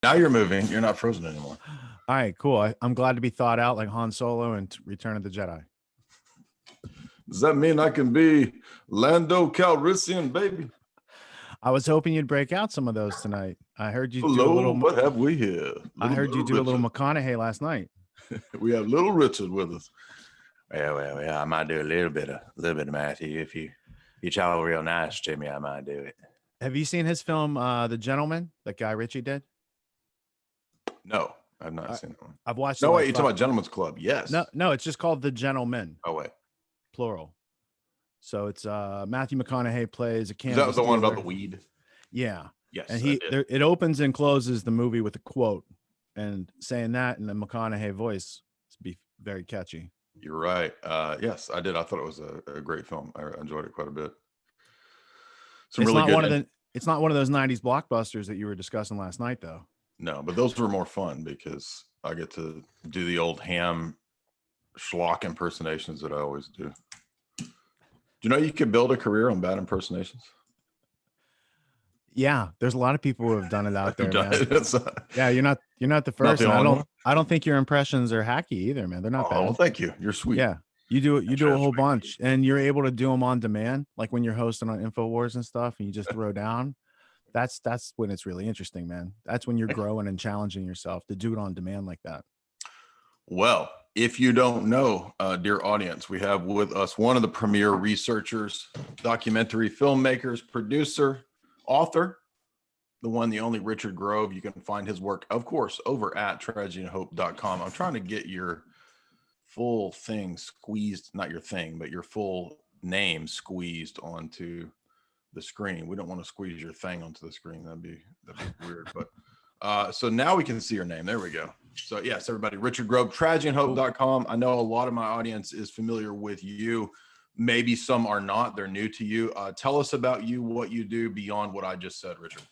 Now you're moving. You're not frozen anymore. All right, cool. I'm glad to be thawed out like Han Solo and Return of the Jedi. Does that mean I can be Lando Calrissian, baby? I was hoping you'd break out some of those tonight. I heard you do a Hello, little. what have we here? I heard you do a little McConaughey last night. We have little Richard with us. Well, I might do a little bit of Matthew. If you y'all real nice to me, I might do it. Have you seen his film, The Gentleman, that Guy Ritchie did? No, I've not seen that one. I've watched. No, wait, you're talking about Gentleman's Club? Yes. No, it's just called The Gentleman. Oh wait, plural. So it's Matthew McConaughey plays a Kansas. That was the one dealer. about the weed. Yeah. Yes. And it opens and closes the movie with a quote, and saying that in the McConaughey voice be very catchy. You're right. Yes, I did. I thought it was a great film. I enjoyed it quite a bit. It's not one of those 90s blockbusters that you were discussing last night, though. No, but those were more fun because I get to do the old ham schlock impersonations that I always do. Do you know you could build a career on bad impersonations? Yeah, there's a lot of people who have done it out there, man. Yeah, you're not the first. I don't think your impressions are hacky either, man. They're not bad. Oh, thank you. You're sweet. Yeah, you do a whole bunch, and you're able to do them on demand, like when you're hosting on InfoWars and stuff, and you just throw down. That's when it's really interesting, man. That's when you're growing and challenging yourself to do it on demand like that. Well, if you don't know, dear audience, we have with us one of the premier researchers, documentary filmmakers, producer, author, the one, the only Richard Grove. You can find his work, of course, over at tragedyandhope.com. I'm trying to get your full thing squeezed, not your thing, but your full name squeezed onto the screen. We don't want to squeeze your thing onto the screen. That'd be weird. But so now we can see your name. There we go. So yes, everybody, Richard Grove, tragedyandhope.com. I know a lot of my audience is familiar with you. Maybe some are not. They're new to you. Tell us about you, what you do beyond what I just said, Richard.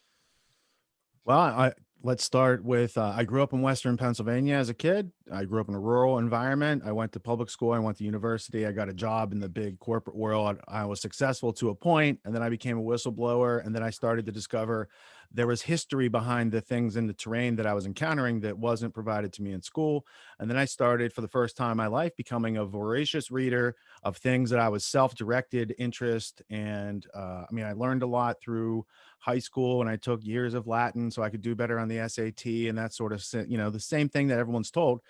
Well, let's start with, I grew up in Western Pennsylvania as a kid. I grew up in a rural environment. I went to public school. I went to university. I got a job in the big corporate world. I was successful to a point, and then I became a whistleblower. And then I started to discover there was history behind the things in the terrain that I was encountering that wasn't provided to me in school. And then I started, for the first time in my life, becoming a voracious reader of things that I was self-directed interest. And I learned a lot through high school, and I took years of Latin so I could do better on the SAT and that sort of, the same thing that everyone's told.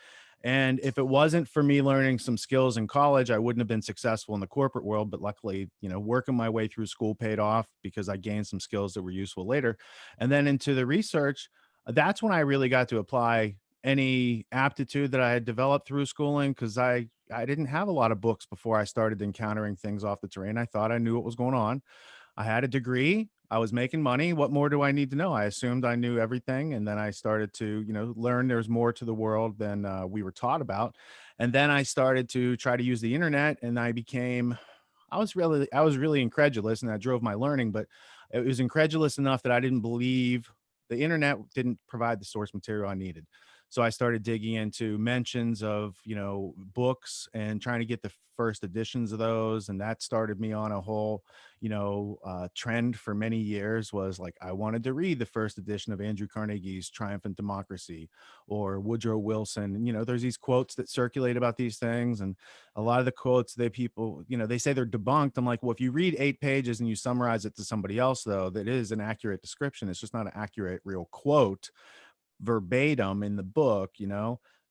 And if it wasn't for me learning some skills in college, I wouldn't have been successful in the corporate world. But luckily, working my way through school paid off because I gained some skills that were useful later. And then into the research, that's when I really got to apply any aptitude that I had developed through schooling, because I didn't have a lot of books before I started encountering things off the terrain. I thought I knew what was going on. I had a degree. I was making money. What more do I need to know? I assumed I knew everything. And then I started to, learn there's more to the world than we were taught about. And then I started to try to use the internet, and I was really incredulous, and that drove my learning, but it was incredulous enough that I didn't believe the internet didn't provide the source material I needed. So I started digging into mentions of, books and trying to get the first editions of those. And that started me on a whole, trend for many years. Was like, I wanted to read the first edition of Andrew Carnegie's Triumphant Democracy or Woodrow Wilson. And, there's these quotes that circulate about these things. And a lot of the quotes, people, they say they're debunked. I'm like, well, if you read 8 pages and you summarize it to somebody else, though, that is an accurate description. It's just not an accurate real quote verbatim in the book,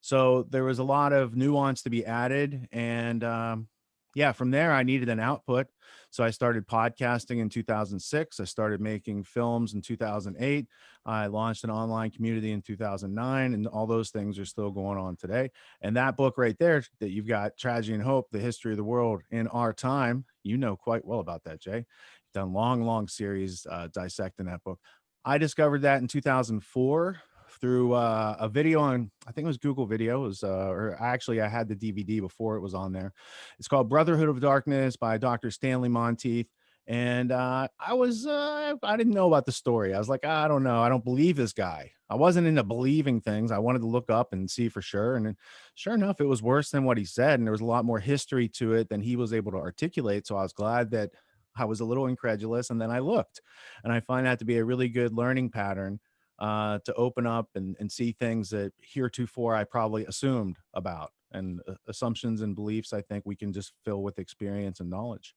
so there was a lot of nuance to be added. And from there I needed an output, so I started podcasting in 2006. I started making films in 2008. I launched an online community in 2009, and all those things are still going on today. And that book right there that you've got, Tragedy and Hope, the history of the world in our time, quite well about that, Jay. You've done long series dissecting that book. I discovered that in 2004 through a video on, I think it was Google Video. It was, I had the DVD before it was on there. It's called Brotherhood of Darkness by Dr. Stanley Monteith. And I didn't know about the story. I was like, I don't know. I don't believe this guy. I wasn't into believing things. I wanted to look up and see for sure. And sure enough, it was worse than what he said. And there was a lot more history to it than he was able to articulate. So I was glad that I was a little incredulous. And then I looked, and I find that to be a really good learning pattern. to open up and see things that heretofore I probably assumed about. And assumptions and beliefs, I think we can just fill with experience and knowledge.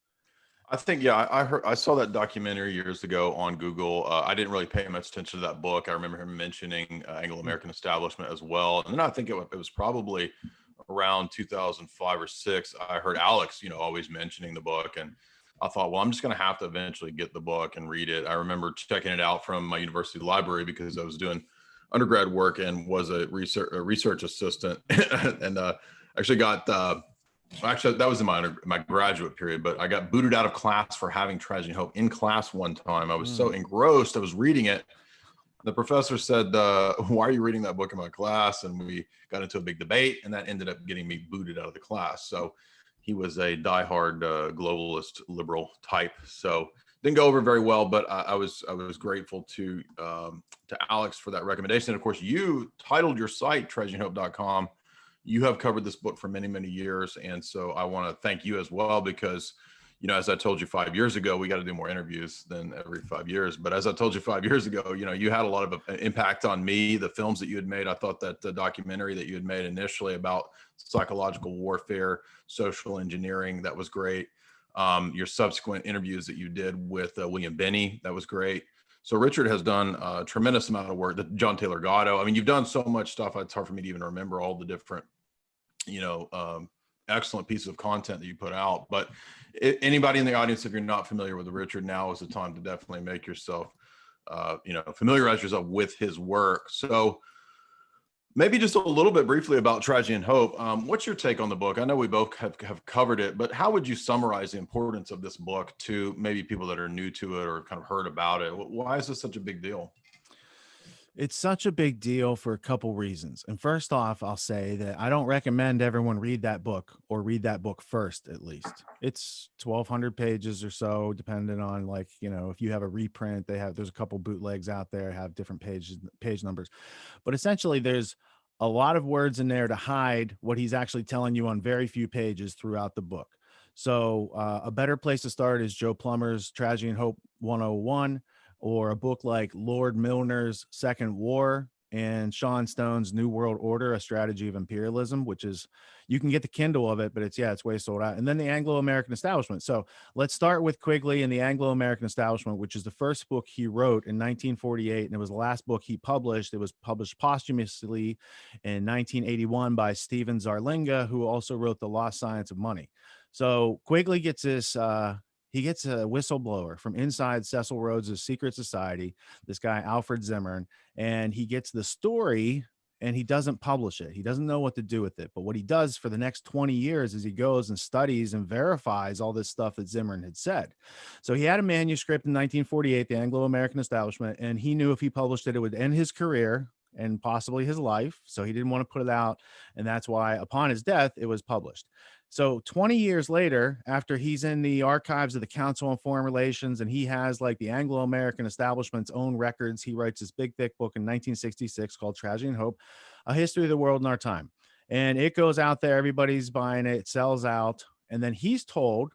I think, yeah, I saw that documentary years ago on Google. I didn't really pay much attention to that book. I remember him mentioning Anglo-American establishment as well. And then I think it was probably around 2005 or six. I heard Alex, always mentioning the book. And I thought, well, I'm just going to have to eventually get the book and read it. I remember checking it out from my university library because I was doing undergrad work and was a research assistant and actually got actually, that was in my graduate period, but I got booted out of class for having Tragedy and Hope in class one time. I was so engrossed. I was reading it. The professor said, why are you reading that book in my class? And we got into a big debate, and that ended up getting me booted out of the class. So he was a diehard globalist liberal type. So didn't go over very well, but I was grateful to Alex for that recommendation. And of course, you titled your site treasureandhope.com. You have covered this book for many, many years. And so I want to thank you as well, because, as I told you 5 years ago, we got to do more interviews than every 5 years. But as I told you 5 years ago, you had a lot of impact on me, the films that you had made. I thought that the documentary that you had made initially about psychological warfare, social engineering, that was great. Your subsequent interviews that you did with William Binney, that was great. So Richard has done a tremendous amount of work. John Taylor Gatto. I mean, you've done so much stuff. It's hard for me to even remember all the different, excellent pieces of content that you put out. But anybody in the audience, if you're not familiar with Richard, now is the time to definitely make yourself, familiarize yourself with his work. So maybe just a little bit briefly about Tragedy and Hope. What's your take on the book? I know we both have covered it, but how would you summarize the importance of this book to maybe people that are new to it or kind of heard about it? Why is this such a big deal? It's such a big deal for a couple reasons. And first off, I'll say that I don't recommend everyone read that book, or read that book first, at least. It's 1,200 pages or so, depending on, if you have a reprint, there's a couple bootlegs out there, have different page numbers. But essentially, there's a lot of words in there to hide what he's actually telling you on very few pages throughout the book. So a better place to start is Joe Plummer's Tragedy and Hope 101, or a book like Lord Milner's Second War and Sean Stone's New World Order, A Strategy of Imperialism, which is, you can get the Kindle of it, but it's way sold out. And then the Anglo-American Establishment. So let's start with Quigley and the Anglo-American Establishment, which is the first book he wrote in 1948. And it was the last book he published. It was published posthumously in 1981 by Stephen Zarlinga, who also wrote The Lost Science of Money. So Quigley gets this, he gets a whistleblower from inside Cecil Rhodes' secret society, this guy, Alfred Zimmern, and he gets the story and he doesn't publish it. He doesn't know what to do with it. But what he does for the next 20 years is he goes and studies and verifies all this stuff that Zimmern had said. So he had a manuscript in 1948, the Anglo-American Establishment, and he knew if he published it, it would end his career and possibly his life. So he didn't want to put it out. And that's why upon his death, it was published. So 20 years later, after he's in the archives of the Council on Foreign Relations and he has the Anglo-American Establishment's own records, he writes this big, thick book in 1966 called Tragedy and Hope, A History of the World in Our Time. And it goes out there, everybody's buying it, it sells out. And then he's told,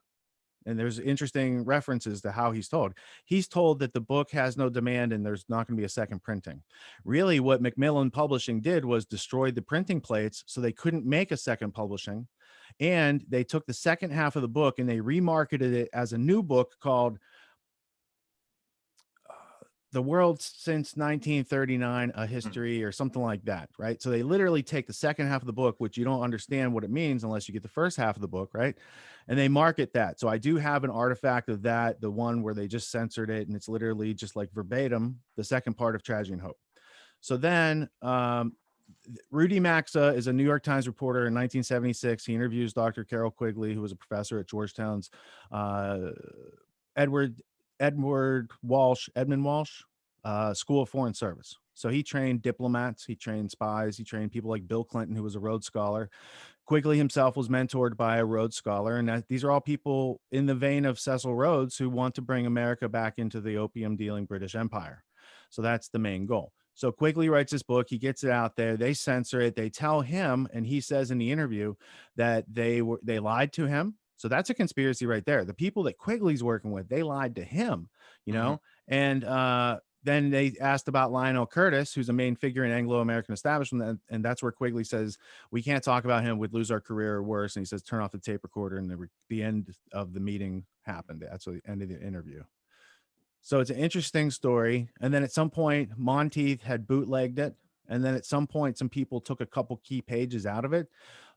and there's interesting references to how he's told that the book has no demand and there's not going to be a second printing. Really, what Macmillan Publishing did was destroyed the printing plates, so they couldn't make a second publishing. And they took the second half of the book and they remarketed it as a new book called The World Since 1939, A History, or something like that, right? So they literally take the second half of the book, which you don't understand what it means unless you get the first half of the book, right? And they market that. So I do have an artifact of that, the one where they just censored it, and it's literally just verbatim, the second part of Tragedy and Hope. So then Rudy Maxa is a New York Times reporter in 1976. He interviews Dr. Carroll Quigley, who was a professor at Georgetown's Edmund Walsh School of Foreign Service. So he trained diplomats, he trained spies, he trained people like Bill Clinton, who was a Rhodes Scholar. Quigley himself was mentored by a Rhodes Scholar. And these are all people in the vein of Cecil Rhodes who want to bring America back into the opium dealing British Empire. So that's the main goal. So Quigley writes this book, he gets it out there, they censor it, they tell him, and he says in the interview that they lied to him. So that's a conspiracy right there. The people that Quigley's working with, they lied to him, and then they asked about Lionel Curtis, who's a main figure in Anglo-American establishment. And that's where Quigley says, we can't talk about him. We'd lose our career or worse. And he says, turn off the tape recorder. And the end of the meeting happened. That's the end of the interview. So it's an interesting story. And then at some point, Monteith had bootlegged it. And then at some point, some people took a couple key pages out of it.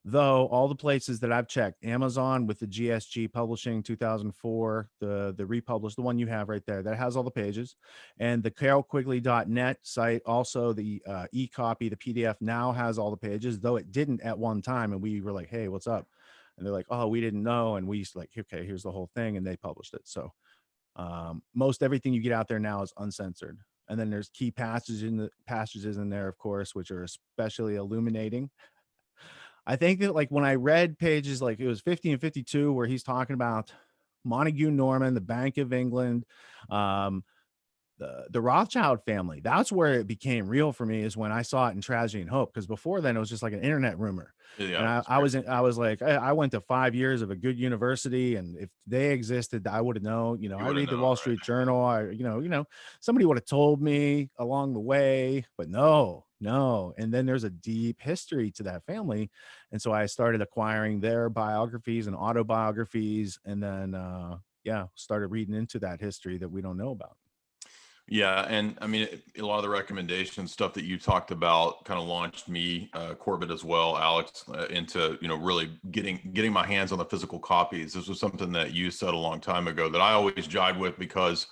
Though all the places that I've checked, Amazon with the GSG publishing 2004, the republished, the one you have right there, that has all the pages, and the carolquigley.net site, also the e-copy, the PDF now has all the pages, though it didn't at one time. And we were like, hey, what's up? And they're like, oh, we didn't know. And we like, okay, here's the whole thing. And they published it. So most everything you get out there now is uncensored. And then there's key passages in there, of course, which are especially illuminating. I think that like when I read pages, like it was 50 and 52, where he's talking about Montague Norman, the Bank of England, the Rothschild family, that's where it became real for me, is when I saw it in Tragedy and Hope. Because before then it was just like an internet rumor. Yeah, and I was like, I went to 5 years of a good university, and if they existed, I would have known. I read the Wall Street Journal. Somebody would have told me along the way, but no. And then there's a deep history to that family, and so I started acquiring their biographies and autobiographies, and then started reading into that history that we don't know about. Yeah, and I mean, a lot of the recommendation stuff that you talked about kind of launched me, Corbett as well, Alex, into really getting my hands on the physical copies. This was something that you said a long time ago that I always jive with, because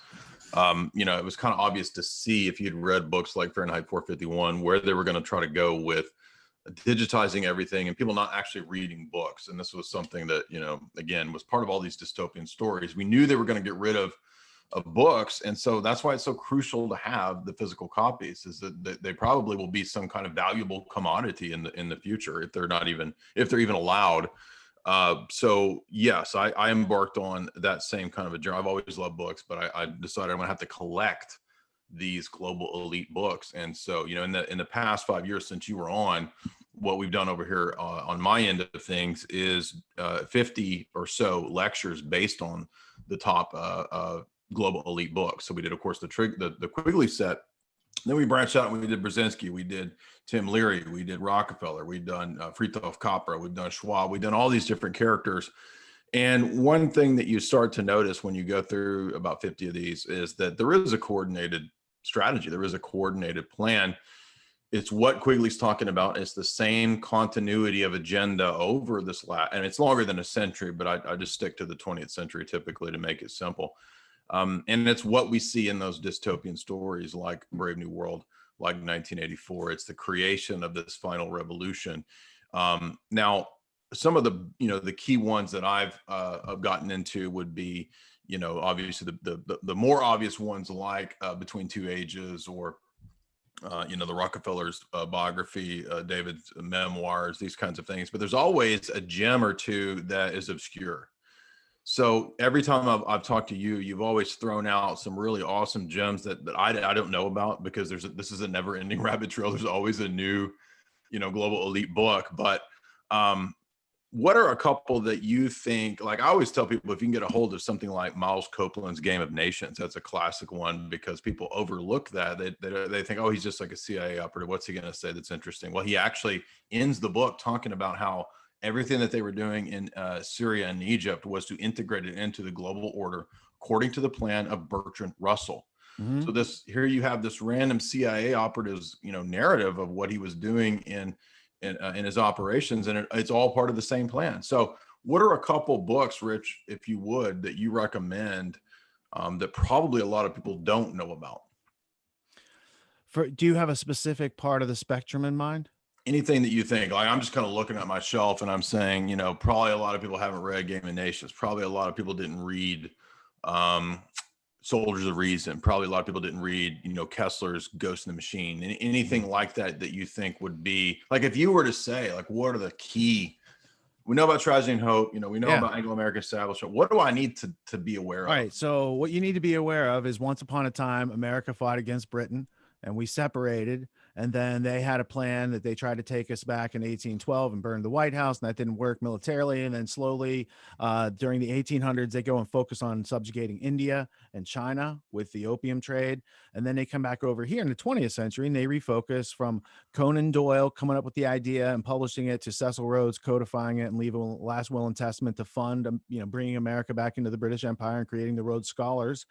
it was kind of obvious to see, if you'd read books like Fahrenheit 451, where they were going to try to go with digitizing everything and people not actually reading books. And this was something that again was part of all these dystopian stories. We knew they were going to get rid of books, and so that's why it's so crucial to have the physical copies, is that they probably will be some kind of valuable commodity in the future, if they're even allowed. So yes, I embarked on that same kind of a journey. I've always loved books, but I decided I'm gonna have to collect these global elite books. And so in the past 5 years since you were on, what we've done over here on my end of things is 50 or so lectures based on the top global elite books. So we did, of course, the Quigley set. Then we branched out and we did Brzezinski, we did Tim Leary, we did Rockefeller, we've done Fritjof Capra, we've done Schwab, we've done all these different characters. And one thing that you start to notice when you go through about 50 of these is that there is a coordinated strategy, there is a coordinated plan. It's what Quigley's talking about. It's the same continuity of agenda over this and it's longer than a century, but I just stick to the 20th century typically to make it simple. And it's what we see in those dystopian stories like Brave New World, like 1984. It's the creation of this final revolution. Now, some of the key ones that I've gotten into would be, obviously the more obvious ones, like Between Two Ages, or the Rockefeller's biography, David's memoirs, these kinds of things. But there's always a gem or two that is obscure. So every time I've talked to you, you've always thrown out some really awesome gems that I don't know about, because this is a never ending rabbit trail. There's always a new, global elite book. But what are a couple that you think, like I always tell people, if you can get a hold of something like Miles Copeland's Game of Nations, that's a classic one, because people overlook that. They think, oh, he's just like a CIA operative. What's he going to say that's interesting? Well, he actually ends the book talking about how everything that they were doing in Syria and Egypt was to integrate it into the global order according to the plan of Bertrand Russell. Mm-hmm. So here you have this random CIA operative's narrative of what he was doing in his operations, and it's all part of the same plan. So what are a couple books, Rich, if you would, that you recommend that probably a lot of people don't know about? Do you have a specific part of the spectrum in mind? Anything that you think. Like, I'm just kind of looking at my shelf and I'm saying, probably a lot of people haven't read Game of Nations. Probably a lot of people didn't read Soldiers of Reason. Probably a lot of people didn't read, Kessler's Ghost in the Machine. Anything like that you think would be, like, if you were to say, like, what are the key? We know about Tragedy and Hope. We know about Anglo-American establishment. What do I need to be aware of? All right. So what you need to be aware of is, once upon a time, America fought against Britain, and we separated, And then they had a plan that they tried to take us back in 1812 and burn the White House, and that didn't work militarily. And then slowly during the 1800s, they go and focus on subjugating India and China with the opium trade. And then they come back over here in the 20th century and they refocus from Conan Doyle coming up with the idea and publishing it to Cecil Rhodes codifying it and leaving a last will and testament to fund, bringing America back into the British Empire and creating the Rhodes Scholars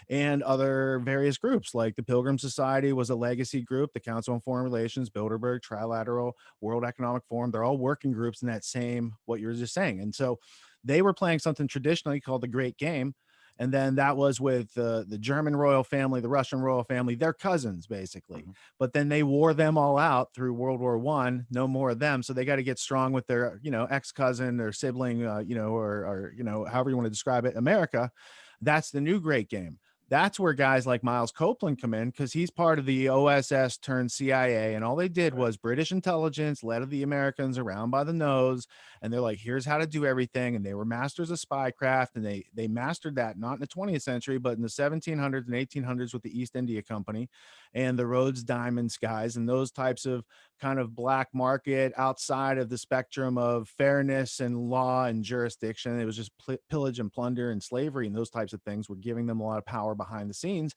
and other various groups. Like the Pilgrim Society was a legacy group, the Council on Foreign Relations, Bilderberg, Trilateral, World Economic Forum. They're all working groups in that same, what you were just saying. And so they were playing something traditionally called the Great Game. And then that was with the German royal family, the Russian royal family, their cousins, basically. Mhm. But then they wore them all out through World War I, no more of them. So they got to get strong with their, ex-cousin or sibling, or however you want to describe it, America. That's the new Great Game. That's where guys like Miles Copeland come in because he's part of the OSS turned CIA. And all they did was British intelligence led the Americans around by the nose. And they're like, here's how to do everything. And they were masters of spycraft. And they mastered that not in the 20th century, but in the 1700s and 1800s with the East India Company and the Rhodes Diamonds guys and those types of kind of black market outside of the spectrum of fairness and law and jurisdiction. It was just pillage and plunder and slavery and those types of things were giving them a lot of power behind the scenes.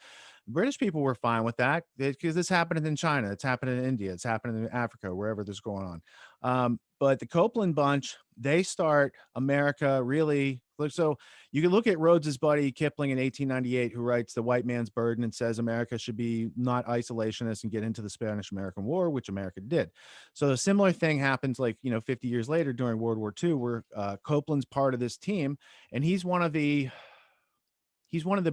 British people were fine with that because this happened in China, it's happening in India, it's happening in Africa, wherever this is going on. But the Copeland bunch, they start America really. So you can look at Rhodes's buddy Kipling in 1898, who writes The White Man's Burden and says America should be not isolationist and get into the Spanish-American War, which America did. So a similar thing happens 50 years later during World War II, where Copeland's part of this team, and he's one of the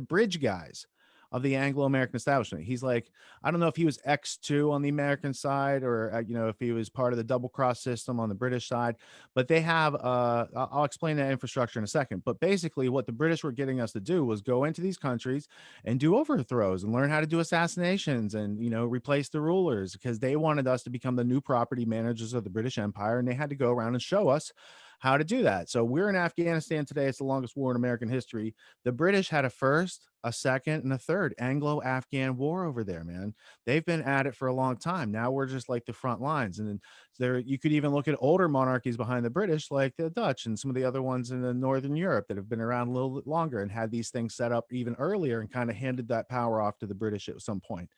bridge guys of the Anglo-American establishment. He's like, I don't know if he was X2 on the American side or, if he was part of the double cross system on the British side, but they have, I'll explain that infrastructure in a second. But basically what the British were getting us to do was go into these countries and do overthrows and learn how to do assassinations and, replace the rulers because they wanted us to become the new property managers of the British Empire. And they had to go around and show us how to do that. So we're in Afghanistan today. It's the longest war in American history. The British had a first, a second, and a third Anglo-Afghan war over there, man. They've been at it for a long time. Now we're just like the front lines. And then you could even look at older monarchies behind the British, like the Dutch and some of the other ones in the Northern Europe that have been around a little bit longer and had these things set up even earlier and kind of handed that power off to the British at some point.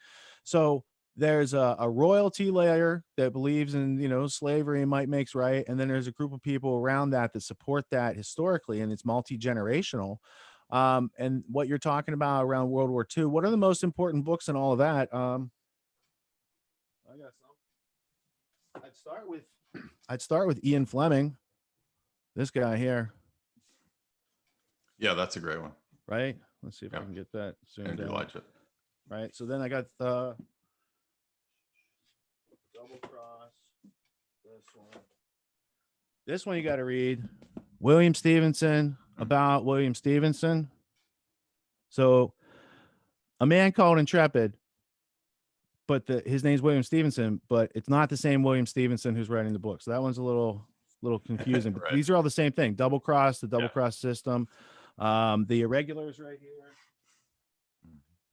So there's a royalty layer that believes in, slavery and might makes right. And then there's a group of people around that support that historically, and it's multi-generational. And what you're talking about around World War II, what are the most important books and all of that? I got some. I'd start with Ian Fleming, this guy here. Yeah, that's a great one. Right. Let's see if I can get that zoomed Andrew in. likes it. Right. So then I got the double cross. This one you got to read. William Stevenson, about William Stevenson. So a man called Intrepid, but his name's William Stevenson, but it's not the same William Stevenson who's writing the book. So that one's a little confusing. But Right. These are all the same thing. Double cross, the double cross system. The irregulars right here.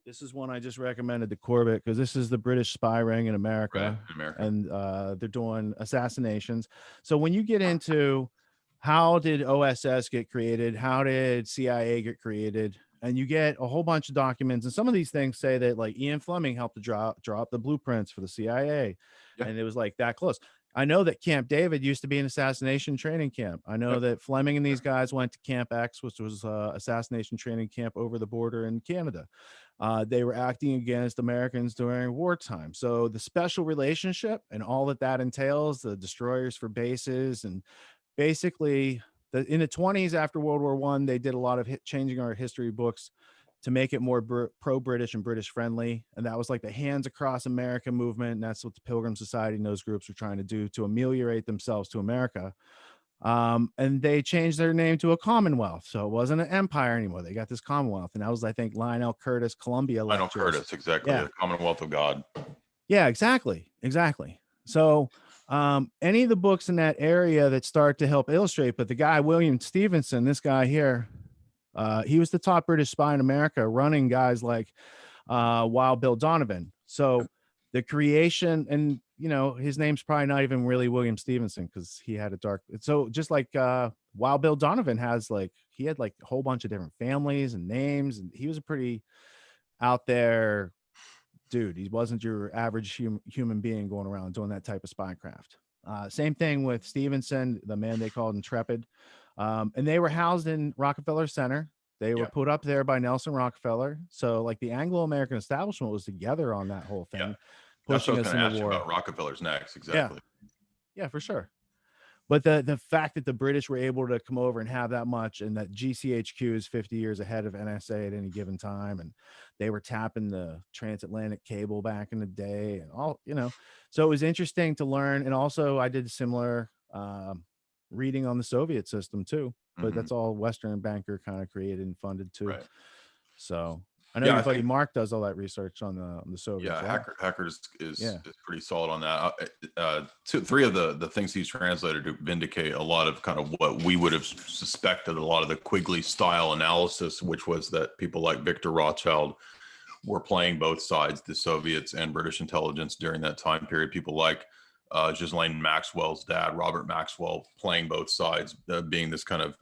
This is one I just recommended to Corbett because this is the British spy ring in America, Right, in America. and they're doing assassinations. So when you get into how did OSS get created, how did CIA get created, and you get a whole bunch of documents, and some of these things say that like Ian Fleming helped to draw up the blueprints for the CIA, and it was like that close. I know that Camp David used to be an assassination training camp. I know that Fleming and these guys went to Camp X, which was assassination training camp over the border in Canada. They were acting against Americans during wartime. So the special relationship and all that entails, the destroyers for bases, and basically in the 20s after World War I, they did a lot of changing our history books to make it more pro-British and British friendly. And that was like the Hands Across America movement. And that's what the Pilgrim Society and those groups were trying to do to ameliorate themselves to America. And they changed their name to a Commonwealth. So it wasn't an empire anymore. They got this Commonwealth. And that was, I think, Lionel Curtis, Columbia lectures. Lionel Curtis, exactly. Yeah. The Commonwealth of God. Yeah, exactly. So any of the books in that area that start to help illustrate, but the guy, William Stevenson, this guy here, he was the top British spy in America, running guys like Wild Bill Donovan. So the creation, and his name's probably not even really William Stevenson, because he had a dark. So just like Wild Bill Donovan has, like, he had like a whole bunch of different families and names, and he was a pretty out there dude. He wasn't your average human being going around doing that type of spycraft. Same thing with Stevenson, the man they called Intrepid. And they were housed in Rockefeller Center. They were put up there by Nelson Rockefeller. So like the Anglo-American establishment was together on that whole thing, pushing us into war. About Rockefeller's next. Exactly. Yeah, for sure. But the fact that the British were able to come over and have that much, and that GCHQ is 50 years ahead of NSA at any given time, and they were tapping the transatlantic cable back in the day, and all, so it was interesting to learn. And also I did similar reading on the Soviet system too, but that's all Western banker kind of created and funded too. Right. So I know your buddy Mark does all that research on the Soviets. Yeah, Hackers is pretty solid on that. Three of the things he's translated to vindicate a lot of kind of what we would have suspected, a lot of the Quigley style analysis, which was that people like Victor Rothschild were playing both sides, the Soviets and British intelligence during that time period. People like Ghislaine Maxwell's dad, Robert Maxwell, playing both sides, being this kind of,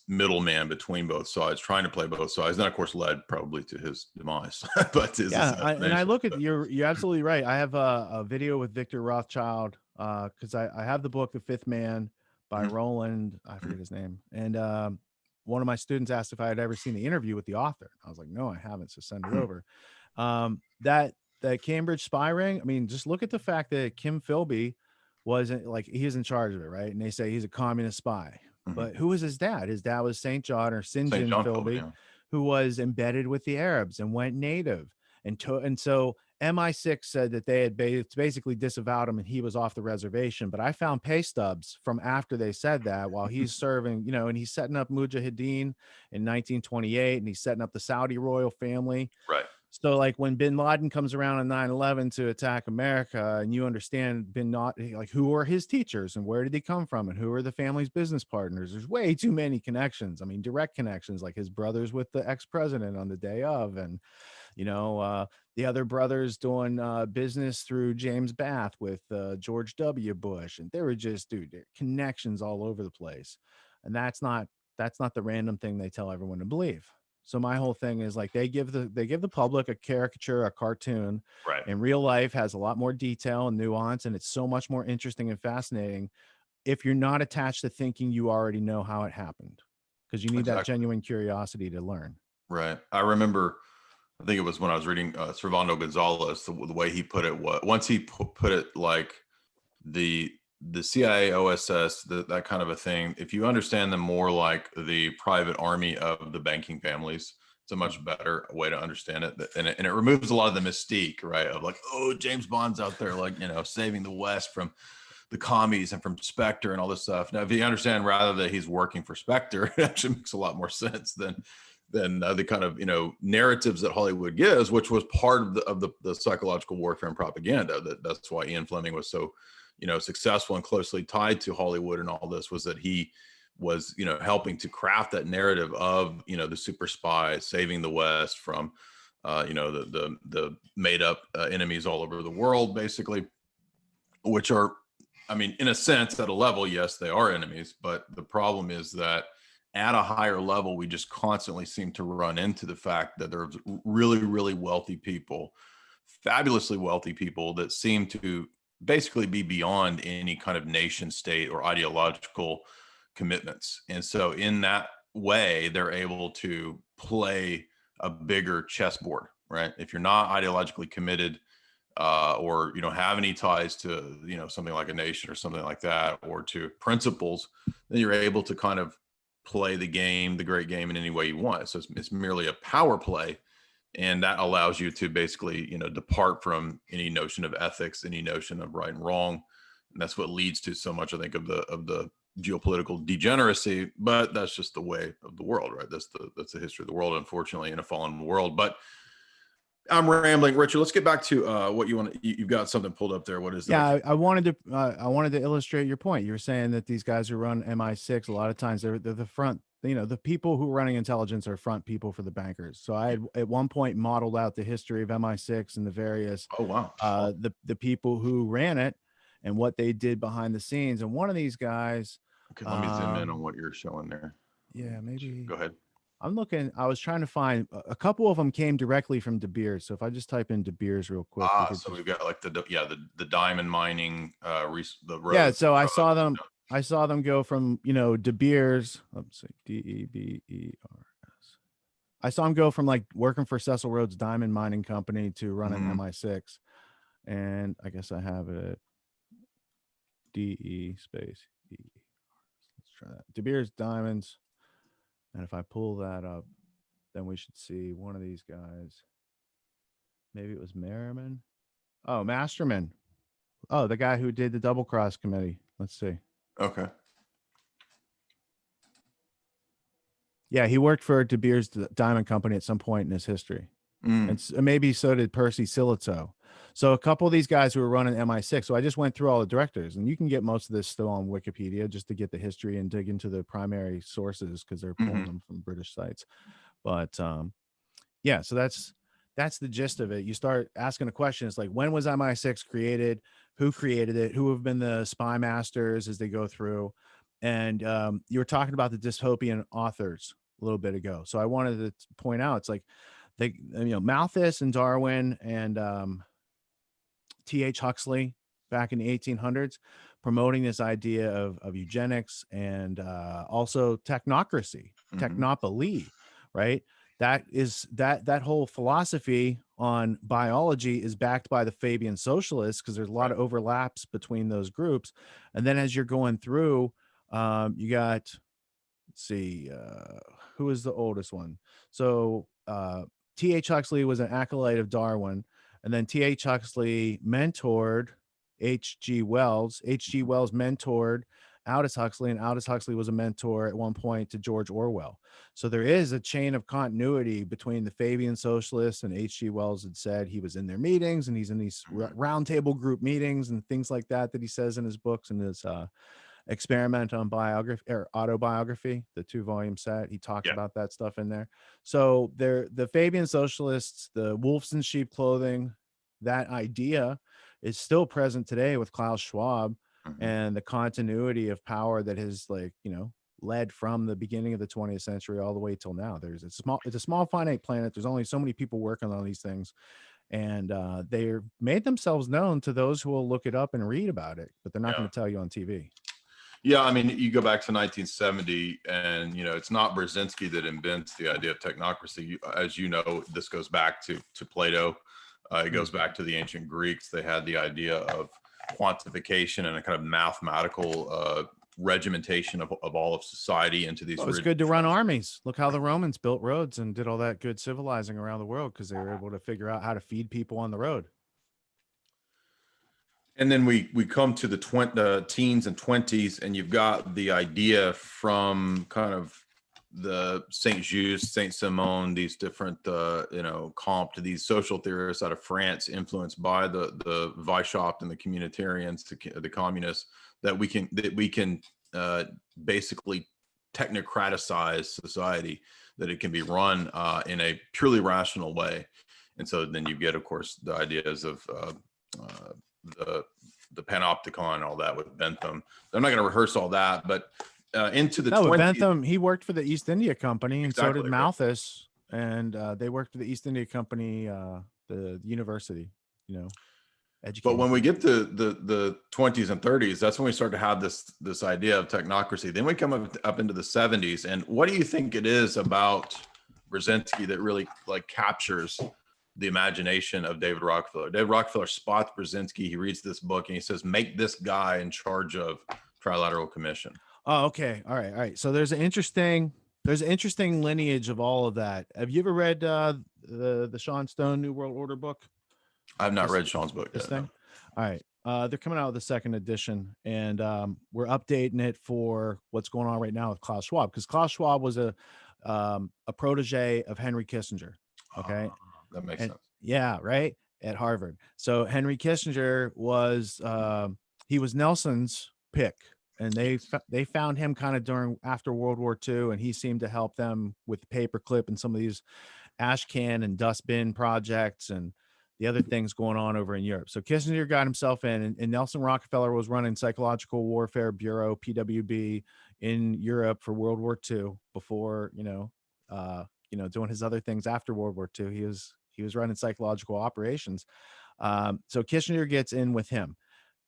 middleman between both sides, trying to play both sides. And that, of course, led probably to his demise. But and I look at you're absolutely right. I have a video with Victor Rothschild because I have the book The Fifth Man by Roland, I forget his name, and one of my students asked if I had ever seen the interview with the author. I was like, no, I haven't, so send it over. That Cambridge spy ring, I mean, just look at the fact that Kim Philby wasn't, like, he's in charge of it, right? And they say he's a communist spy. But who was his dad? His dad was St. John, or St. John Philby, who was embedded with the Arabs and went native. And so MI6 said that they had basically disavowed him and he was off the reservation. But I found pay stubs from after they said that, while he's serving, and he's setting up Mujahideen in 1928, and he's setting up the Saudi royal family. Right. So like when bin Laden comes around on 9/11 to attack America, and you understand like, who are his teachers and where did he come from and who are the family's business partners? There's way too many connections. I mean, direct connections, like his brothers with the ex-president on the day of, and the other brothers doing business through James Bath with George W. Bush. And they were just, connections all over the place. And that's not the random thing they tell everyone to believe. So my whole thing is, like, they give the public a caricature, a cartoon. Right. And real life has a lot more detail and nuance, and it's so much more interesting and fascinating if you're not attached to thinking you already know how it happened, because you need that genuine curiosity to learn. Right. I remember, I think it was when I was reading Servando Gonzalez, the way he put it, once he put it like the CIA, OSS, that kind of a thing, if you understand them more like the private army of the banking families, it's a much better way to understand it. And it removes a lot of the mystique, right? Of like, oh, James Bond's out there, like, saving the West from the commies and from Spectre and all this stuff. Now, if you understand rather that he's working for Spectre, it actually makes a lot more sense than the kind of, narratives that Hollywood gives, which was part of the psychological warfare and propaganda. That's why Ian Fleming was so, successful and closely tied to Hollywood and all this, was that he was, helping to craft that narrative of, the super spy saving the West from, the made up enemies all over the world, basically, which are, I mean, in a sense, at a level, yes, they are enemies. But the problem is that at a higher level, we just constantly seem to run into the fact that there's really, really wealthy people, fabulously wealthy people, that seem to basically be beyond any kind of nation state or ideological commitments. And so in that way, they're able to play a bigger chessboard, right? If you're not ideologically committed, or you don't have any ties to, something like a nation or something like that, or to principles, then you're able to kind of play the game, the great game, in any way you want. So it's merely a power play. And that allows you to basically, depart from any notion of ethics, any notion of right and wrong. And that's what leads to so much, I think, of the geopolitical degeneracy. But that's just the way of the world, right? That's the history of the world, unfortunately, in a fallen world. But I'm rambling, Richard. Let's get back to what you want. You've got something pulled up there. What is that? Yeah, I wanted to illustrate your point. You were saying that these guys who run MI6, a lot of times they're the front, the people who are running intelligence are front people for the bankers. So I had at one point modeled out the history of MI6 and the various Oh, wow. the people who ran it and what they did behind the scenes. And one of these guys, Okay, let me zoom in on what you're showing there. yeah, maybe Go ahead. I'm looking. I was trying to find a couple of them came directly from De Beers. So if I just type in De Beers real quick, So we've got like the diamond mining, the road. yeah. So I saw them. I saw them go from De Beers. Let's see, Debers. I saw him go from like working for Cecil Rhodes Diamond Mining Company to running MI6, and I guess I have it at DE space E. Let's try that. De Beers Diamonds, and if I pull that up, then we should see one of these guys. Maybe it was Merriman. Oh, Masterman. Oh, the guy who did the double cross committee. Let's see. Okay. Yeah, he worked for De Beers Diamond Company at some point in his history. And maybe so did Percy Silito. So a couple of these guys who were running MI6. So I just went through all the directors, and you can get most of this still on Wikipedia just to get the history and dig into the primary sources because they're pulling them from British sites. But yeah, so that's the gist of it. You start asking a question. It's like, when was MI6 created? Who created it? Who have been the spy masters as they go through? And you were talking about the dystopian authors a little bit ago. So I wanted to point out, it's like Malthus and Darwin and T.H. Huxley back in the 1800s promoting this idea of eugenics and also technocracy, technopoly, right? That whole philosophy on biology is backed by the Fabian socialists because there's a lot of overlaps between those groups. And then as you're going through, you got, let's see, who is the oldest one? So T.H. Huxley was an acolyte of Darwin, and then T.H. Huxley mentored H.G. Wells. H.G. Wells mentored Aldous Huxley, and Aldous Huxley was a mentor at one point to George Orwell. So there is a chain of continuity between the Fabian socialists, and H.G. Wells had said he was in their meetings, and he's in these roundtable group meetings and things like that he says in his books and his experiment on biography or autobiography, the 2-volume set. He talks about that stuff in there. So the Fabian socialists, the wolves in sheep clothing, that idea is still present today with Klaus Schwab and the continuity of power that has led from the beginning of the 20th century all the way till now. It's a small finite planet. There's only so many people working on these things. And they're made themselves known to those who will look it up and read about it, but they're not going to tell you on TV. Yeah, I mean, you go back to 1970, and it's not Brzezinski that invents the idea of technocracy. As you know, this goes back to Plato. It goes back to the ancient Greeks. They had the idea of quantification and a kind of mathematical regimentation of all of society into these. It's good to run armies. Look how the Romans built roads and did all that good civilizing around the world because they were able to figure out how to feed people on the road. And then we come to the teens and 20s, and you've got the idea from kind of the Saint Just, Saint Simon, these different Comte, these social theorists out of France, influenced by the Weishaupt and the communitarians, the communists, that we can basically technocraticize society, that it can be run in a purely rational way. And so then you get, of course, the ideas of the panopticon and all that with Bentham. I'm not going to rehearse all that, but into the 20s, Bentham, he worked for the East India Company, and so did Malthus, and they worked for the East India Company, the university, But when we get to the 20s and 30s, that's when we start to have this idea of technocracy. Then we come up into the 70s, and what do you think it is about Brzezinski that really captures the imagination of David Rockefeller? David Rockefeller spots Brzezinski. He reads this book and he says, "Make this guy in charge of Trilateral Commission." Oh, okay. All right. So there's an interesting lineage of all of that. Have you ever read the Sean Stone New World Order book? I've not read Sean's book yet. No. All right. They're coming out with the second edition, and we're updating it for what's going on right now with Klaus Schwab, because Klaus Schwab was a protege of Henry Kissinger. Okay. That makes sense. Yeah, right. At Harvard. So Henry Kissinger was he was Nelson's pick and they found him kind of after World War II, and he seemed to help them with the paperclip and some of these ash can and dustbin projects and the other things going on over in Europe. So Kissinger got himself in, and Nelson Rockefeller was running Psychological Warfare Bureau, PWB, in Europe for World War II before, doing his other things after World War II. He was running psychological operations. So Kissinger gets in with him.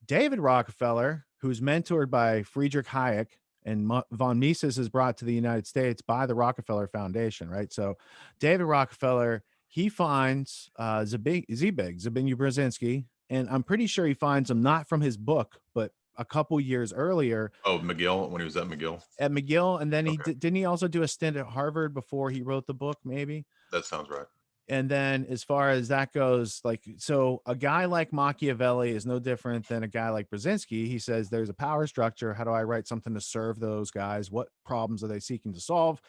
David Rockefeller, who's mentored by Friedrich Hayek, and von Mises is brought to the United States by the Rockefeller Foundation, right? So David Rockefeller, he finds Zbigniew Brzezinski, and I'm pretty sure he finds him not from his book, but a couple years earlier. Oh, McGill, when he was at McGill. At McGill, and then Okay. didn't he also do a stint at Harvard before he wrote the book, maybe? That sounds right. And then as far as that goes, like, so a guy like Machiavelli is no different than a guy like Brzezinski. He says there's a power structure. How do I write something to serve those guys? What problems are they seeking to solve?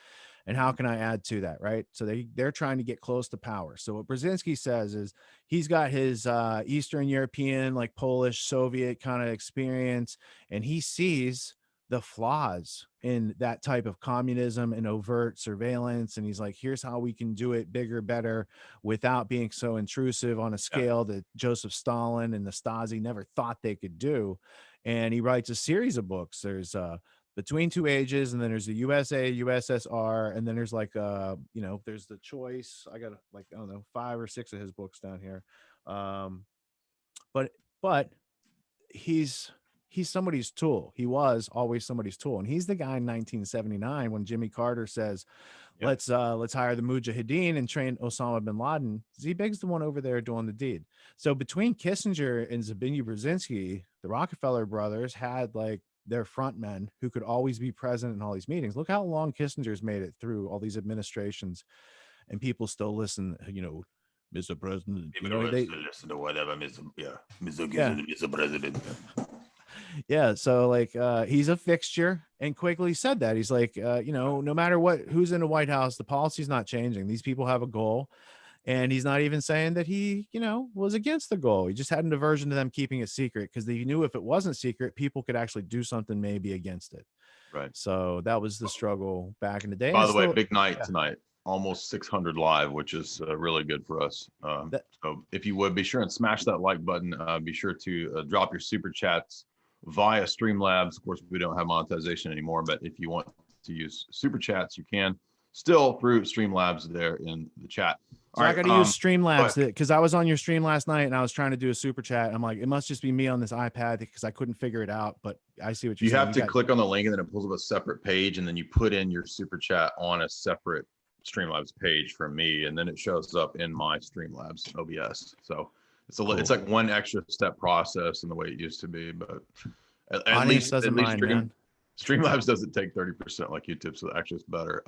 And how can I add to that, right? So they're trying to get close to power. So what Brzezinski says is he's got his Eastern European, like Polish, Soviet kind of experience, and he sees the flaws in that type of communism and overt surveillance. And he's like, here's how we can do it bigger, better, without being so intrusive on a scale that Joseph Stalin and the Stasi never thought they could do. And he writes a series of books. There's Between Two Ages, and then there's the USA, USSR, and then there's like there's The Choice. I got like, I don't know, 5 or 6 of his books down here. But he's somebody's tool. He was always somebody's tool. And he's the guy in 1979 when Jimmy Carter says, let's hire the Mujahideen and train Osama bin Laden. Zbig's the one over there doing the deed. So between Kissinger and Zbigniew Brzezinski, the Rockefeller brothers had like their front men who could always be present in all these meetings. Look how long Kissinger's made it through all these administrations, and people still listen, Mr. President. They listen to whatever, Mr. President. Yeah, so like he's a fixture, and Quigley said that. He's like, no matter who's in the White House, the policy's not changing. These people have a goal, and he's not even saying that he, was against the goal. He just had an aversion to them keeping it secret, because he knew if it wasn't secret, people could actually do something maybe against it. Right. So that was the struggle back in the day. By the way, big night tonight. Almost 600 live, which is really good for us. So if you would, be sure and smash that like button. Be sure to drop your super chats via Streamlabs. Of course, we don't have monetization anymore, but if you want to use super chats, you can still through Streamlabs there in the chat. So I got to use Streamlabs because I was on your stream last night and I was trying to do a super chat. I'm like, it must just be me on this iPad because I couldn't figure it out. But I see what you're saying. You have to click on the link and then it pulls up a separate page, and then you put in your super chat on a separate Streamlabs page for me, and then it shows up in my Streamlabs OBS. So it's like one extra step process in the way it used to be, but at least Streamlabs doesn't take 30% like YouTube, so actually it's better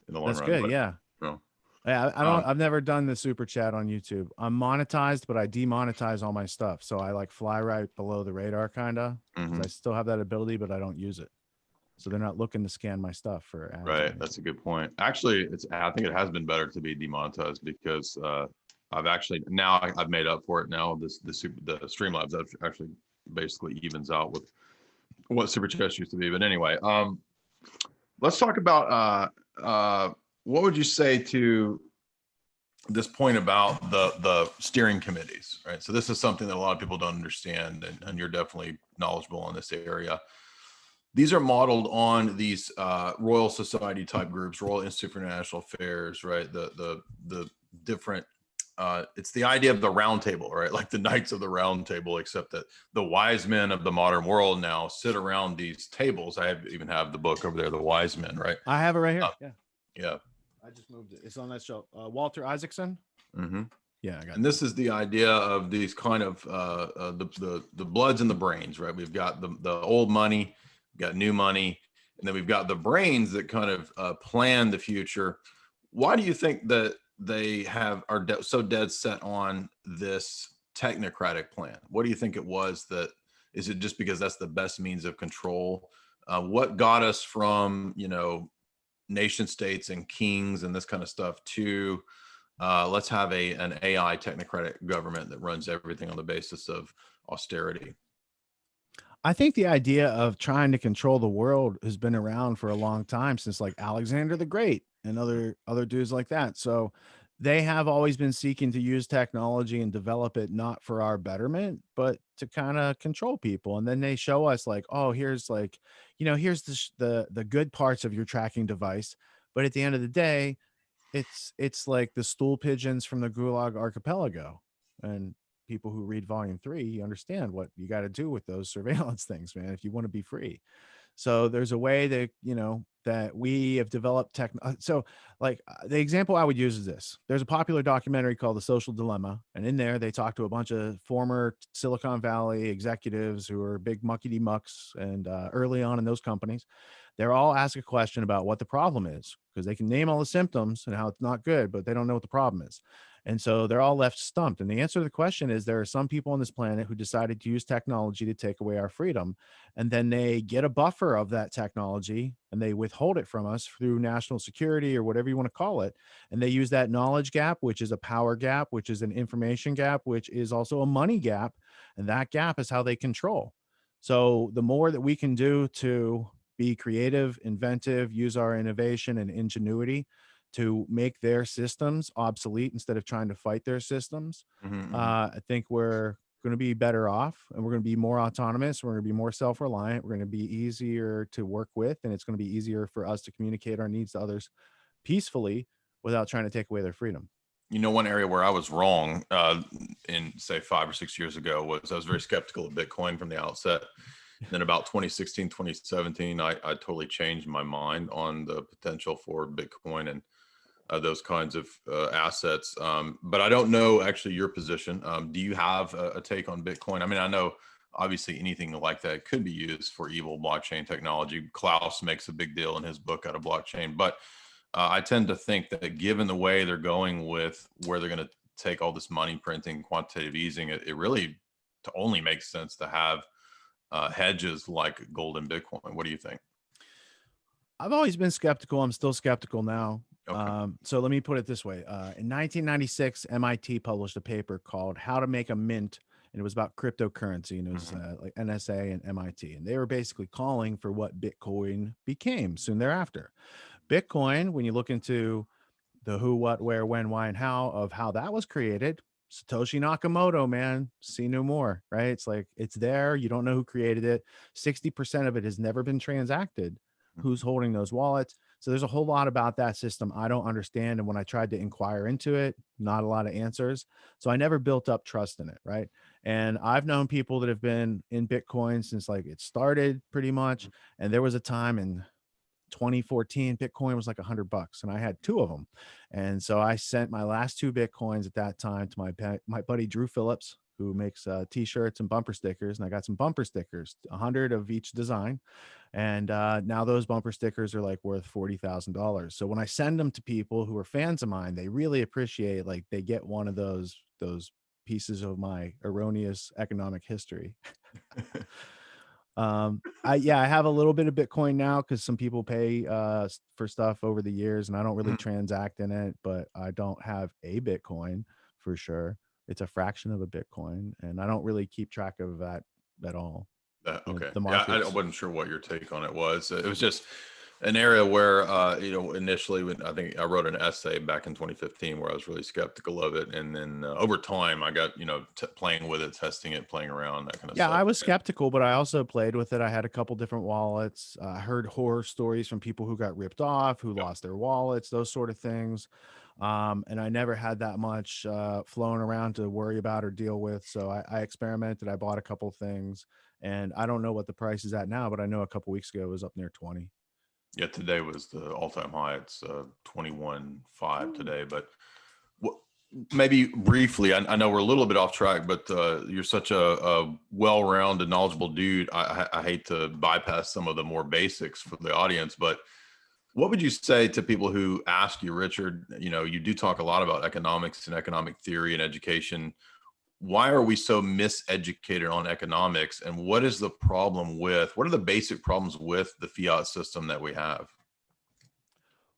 in the long run. That's good, but, yeah. Yeah, I've never done the super chat on YouTube. I'm monetized, but I demonetize all my stuff, so I like fly right below the radar, kind of. I still have that ability, but I don't use it, so they're not looking to scan my stuff for ads. Right, that's a good point. Actually, I think it has been better to be demonetized because I've made up for it now. The Streamlabs actually basically evens out with what super chats used to be. But anyway, let's talk about what would you say to this point about the steering committees, right? So this is something that a lot of people don't understand, and you're definitely knowledgeable in this area. These are modeled on these Royal Society type groups, Royal Institute for International Affairs, right? The different, it's the idea of the round table, right? Like the Knights of the Round Table, except that the wise men of the modern world now sit around these tables. I even have the book over there, The Wise Men, right? I have it right here. Yeah. I just moved it. It's on that shelf. Walter Isaacson. Yeah, I got it. And this is the idea of these kind of the bloods and the brains, right? We've got the old money, we've got new money, and then we've got the brains that kind of plan the future. Why do you think that they are so dead set on this technocratic plan? What do you think it was? Is it just because that's the best means of control? What got us from, nation states and kings and this kind of stuff to let's have an AI technocratic government that runs everything on the basis of austerity? I think the idea of trying to control the world has been around for a long time, since like Alexander the Great and other dudes like that. So they have always been seeking to use technology and develop it not for our betterment, but to kind of control people. And then they show us like, oh, here's like, here's the good parts of your tracking device. But at the end of the day, it's like the stool pigeons from the Gulag Archipelago. And people who read volume 3, you understand what you got to do with those surveillance things, man, if you want to be free. So there's a way that, that we have developed tech. So like the example I would use is this. There's a popular documentary called The Social Dilemma. And in there, they talk to a bunch of former Silicon Valley executives who are big muckety mucks and early on in those companies. They're all asked a question about what the problem is, because they can name all the symptoms and how it's not good, but they don't know what the problem is. And so they're all left stumped. And the answer to the question is there are some people on this planet who decided to use technology to take away our freedom. And then they get a buffer of that technology and they withhold it from us through national security or whatever you want to call it. And they use that knowledge gap, which is a power gap, which is an information gap, which is also a money gap. And that gap is how they control. So the more that we can do to be creative, inventive, use our innovation and ingenuity to make their systems obsolete instead of trying to fight their systems, I think we're going to be better off, and we're going to be more autonomous. We're going to be more self-reliant. We're going to be easier to work with, and it's going to be easier for us to communicate our needs to others peacefully without trying to take away their freedom. One area where I was wrong in say 5 or 6 years ago was I was very skeptical of Bitcoin from the outset. Then about 2016, 2017, I totally changed my mind on the potential for Bitcoin and those kinds of assets. But I don't know actually your position. Do you have a take on Bitcoin? I mean, I know obviously anything like that could be used for evil blockchain technology. Klaus makes a big deal in his book out of blockchain. But I tend to think that given the way they're going with where they're going to take all this money printing, quantitative easing, it really only makes sense to have hedges like gold and Bitcoin. What do you think? I've always been skeptical. I'm still skeptical now. Okay. So let me put it this way. In 1996, MIT published a paper called How to Make a Mint, and it was about cryptocurrency, and it was like NSA and MIT. And they were basically calling for what Bitcoin became soon thereafter. Bitcoin, when you look into the who, what, where, when, why, and how of how that was created, Satoshi Nakamoto, man, see no more, right? It's like it's there. You don't know who created it. 60% of it has never been transacted. Who's holding those wallets? So there's a whole lot about that system I don't understand. And when I tried to inquire into it, not a lot of answers. So I never built up trust in it, right? And I've known people that have been in Bitcoin since like it started pretty much. And there was a time in 2014 Bitcoin was like $100 and I had 2 of them. And so I sent my last 2 Bitcoins at that time to my buddy Drew Phillips, who makes t-shirts and bumper stickers, and I got some bumper stickers, 100 of each design. And now those bumper stickers are like worth $40,000. So when I send them to people who are fans of mine, they really appreciate, like, they get one of those pieces of my erroneous economic history. I have a little bit of Bitcoin now because some people pay for stuff over the years, and I don't really transact in it, but I don't have a Bitcoin for sure. It's a fraction of a Bitcoin, and I don't really keep track of that at all. Okay. The Yeah, I markets. wasn't sure what your take on it was. It was just an area where, initially when I think I wrote an essay back in 2015 where I was really skeptical of it. And then over time I got, playing with it, testing it, playing around, that kind of Yeah, stuff. I was skeptical, but I also played with it. I had a couple different wallets. I heard horror stories from people who got ripped off, who Yep. lost their wallets, those sort of things. And I never had that much flown around to worry about or deal with. So I experimented. I bought a couple things, and I don't know what the price is at now, but I know a couple weeks ago it was up near 20. Yeah, today was the all-time high. It's 21.5 today. But maybe briefly, I know we're a little bit off track, but you're such a well-rounded, knowledgeable dude. I hate to bypass some of the more basics for the audience, but what would you say to people who ask you, Richard, you do talk a lot about economics and economic theory and education. Why are we so miseducated on economics? And what is the problem what are the basic problems with the fiat system that we have?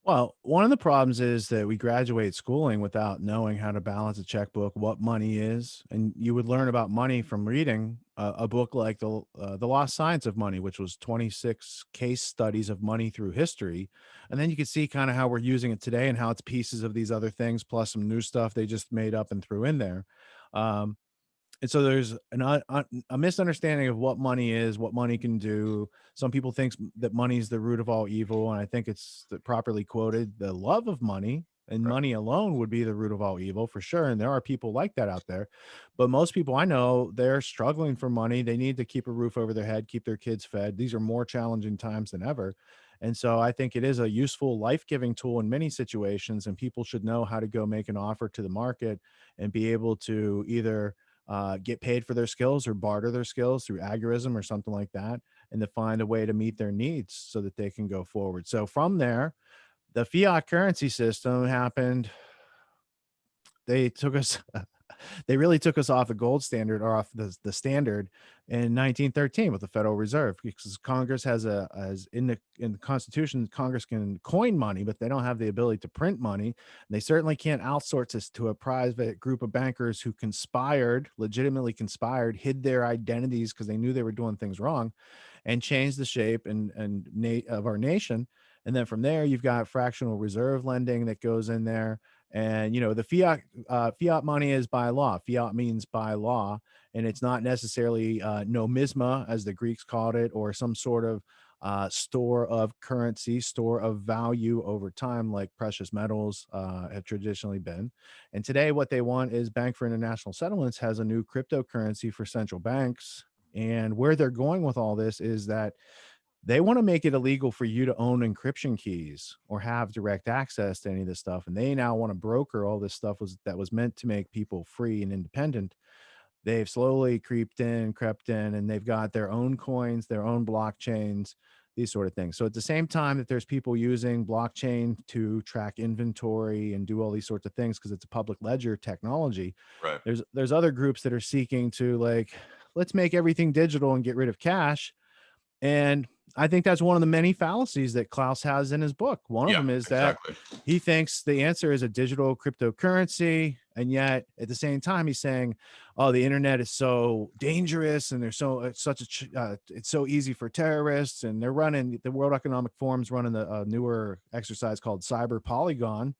Well, one of the problems is that we graduate schooling without knowing how to balance a checkbook, what money is, and you would learn about money from reading a book like the Lost Science of Money, which was 26 case studies of money through history, and then you could see kind of how we're using it today and how it's pieces of these other things plus some new stuff they just made up and threw in there. Um, and so there's a misunderstanding of what money is, what money can do. Some people think that money is the root of all evil, and I think it's properly quoted: the love of money and Right. money alone would be the root of all evil, for sure. And there are people like that out there, but most people I know, they're struggling for money. They need to keep a roof over their head, keep their kids fed. These are more challenging times than ever. And so I think it is a useful, life-giving tool in many situations, and people should know how to go make an offer to the market and be able to either get paid for their skills or barter their skills through agorism or something like that, and to find a way to meet their needs so that they can go forward. So from there, the fiat currency system happened. They took us they really took us off the gold standard, or off the standard, in 1913 with the Federal Reserve, because Congress has as in the Constitution, Congress can coin money, but they don't have the ability to print money. And they certainly can't outsource this to a private group of bankers who legitimately conspired, hid their identities because they knew they were doing things wrong, and changed the shape of our nation. And then from there, you've got fractional reserve lending that goes in there. And the fiat money is by law. Fiat means by law, and it's not necessarily nomisma, as the Greeks called it, or some sort of store of currency, store of value over time, like precious metals have traditionally been. And today, what they want is Bank for International Settlements has a new cryptocurrency for central banks. And where they're going with all this is that they want to make it illegal for you to own encryption keys or have direct access to any of this stuff. And they now want to broker all this stuff that was meant to make people free and independent. They've slowly crept in, and they've got their own coins, their own blockchains, these sort of things. So at the same time that there's people using blockchain to track inventory and do all these sorts of things because it's a public ledger technology, Right. there's other groups that are seeking to, like, let's make everything digital and get rid of cash. And I think that's one of the many fallacies that Klaus has in his book. One of Yeah, them is that exactly. he thinks the answer is a digital cryptocurrency. And yet at the same time, he's saying, oh, the internet is so dangerous, and it's so easy for terrorists. And the World Economic Forum's running a newer exercise called Cyber Polygon,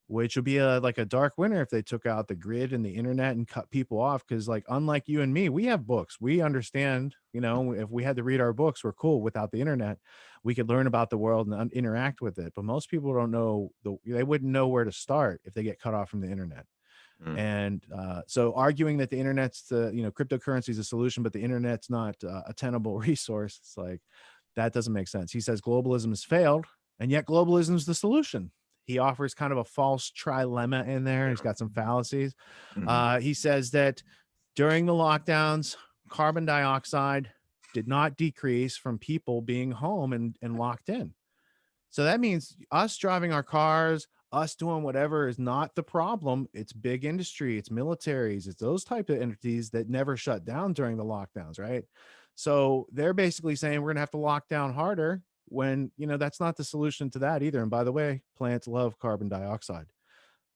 which would be like a dark winter if they took out the grid and the internet and cut people off. Because, like, unlike you and me, we have books. We understand, if we had to read our books, we're cool. Without the internet, we could learn about the world and interact with it. But most people don't know, they wouldn't know where to start if they get cut off from the internet. Mm. And so arguing that the internet's cryptocurrency is a solution, but the internet's not a tenable resource, it's like, that doesn't make sense. He says globalism has failed, and yet globalism is the solution. He offers kind of a false trilemma in there. He's got some fallacies. Mhm. He says that during the lockdowns, carbon dioxide did not decrease from people being home and locked in. So that means us driving our cars, us doing whatever is not the problem. It's big industry, it's militaries, it's those type of entities that never shut down during the lockdowns, right? So they're basically saying we're gonna have to lock down harder, when that's not the solution to that either. And by the way, plants love carbon dioxide.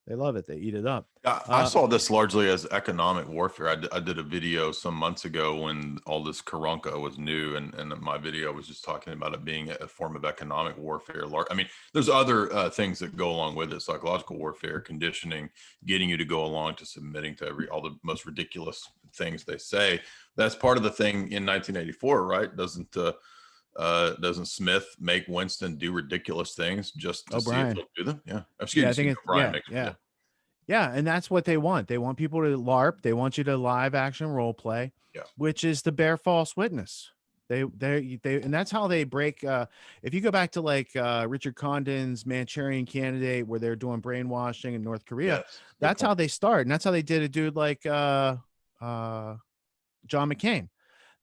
They love it. They eat it up. I saw this largely as economic warfare. I did a video some months ago when all this Karanka was new, and my video was just talking about it being a form of economic warfare. I mean, there's other things that go along with it: psychological warfare, conditioning, getting you to go along to submitting to all the most ridiculous things they say. That's part of the thing in 1984, right? Doesn't Smith make Winston do ridiculous things just to see if O'Brien. he'll do them? Yeah, Yeah, I excuse me. think Brian makes yeah. Yeah, and that's what they want. They want people to LARP. They want you to live action role play, Yeah. which is to bear false witness. And that's how they break. If you go back to like Richard Condon's Manchurian Candidate, where they're doing brainwashing in North Korea, Yes, good that's point. how they start, and that's how they did a dude like John McCain.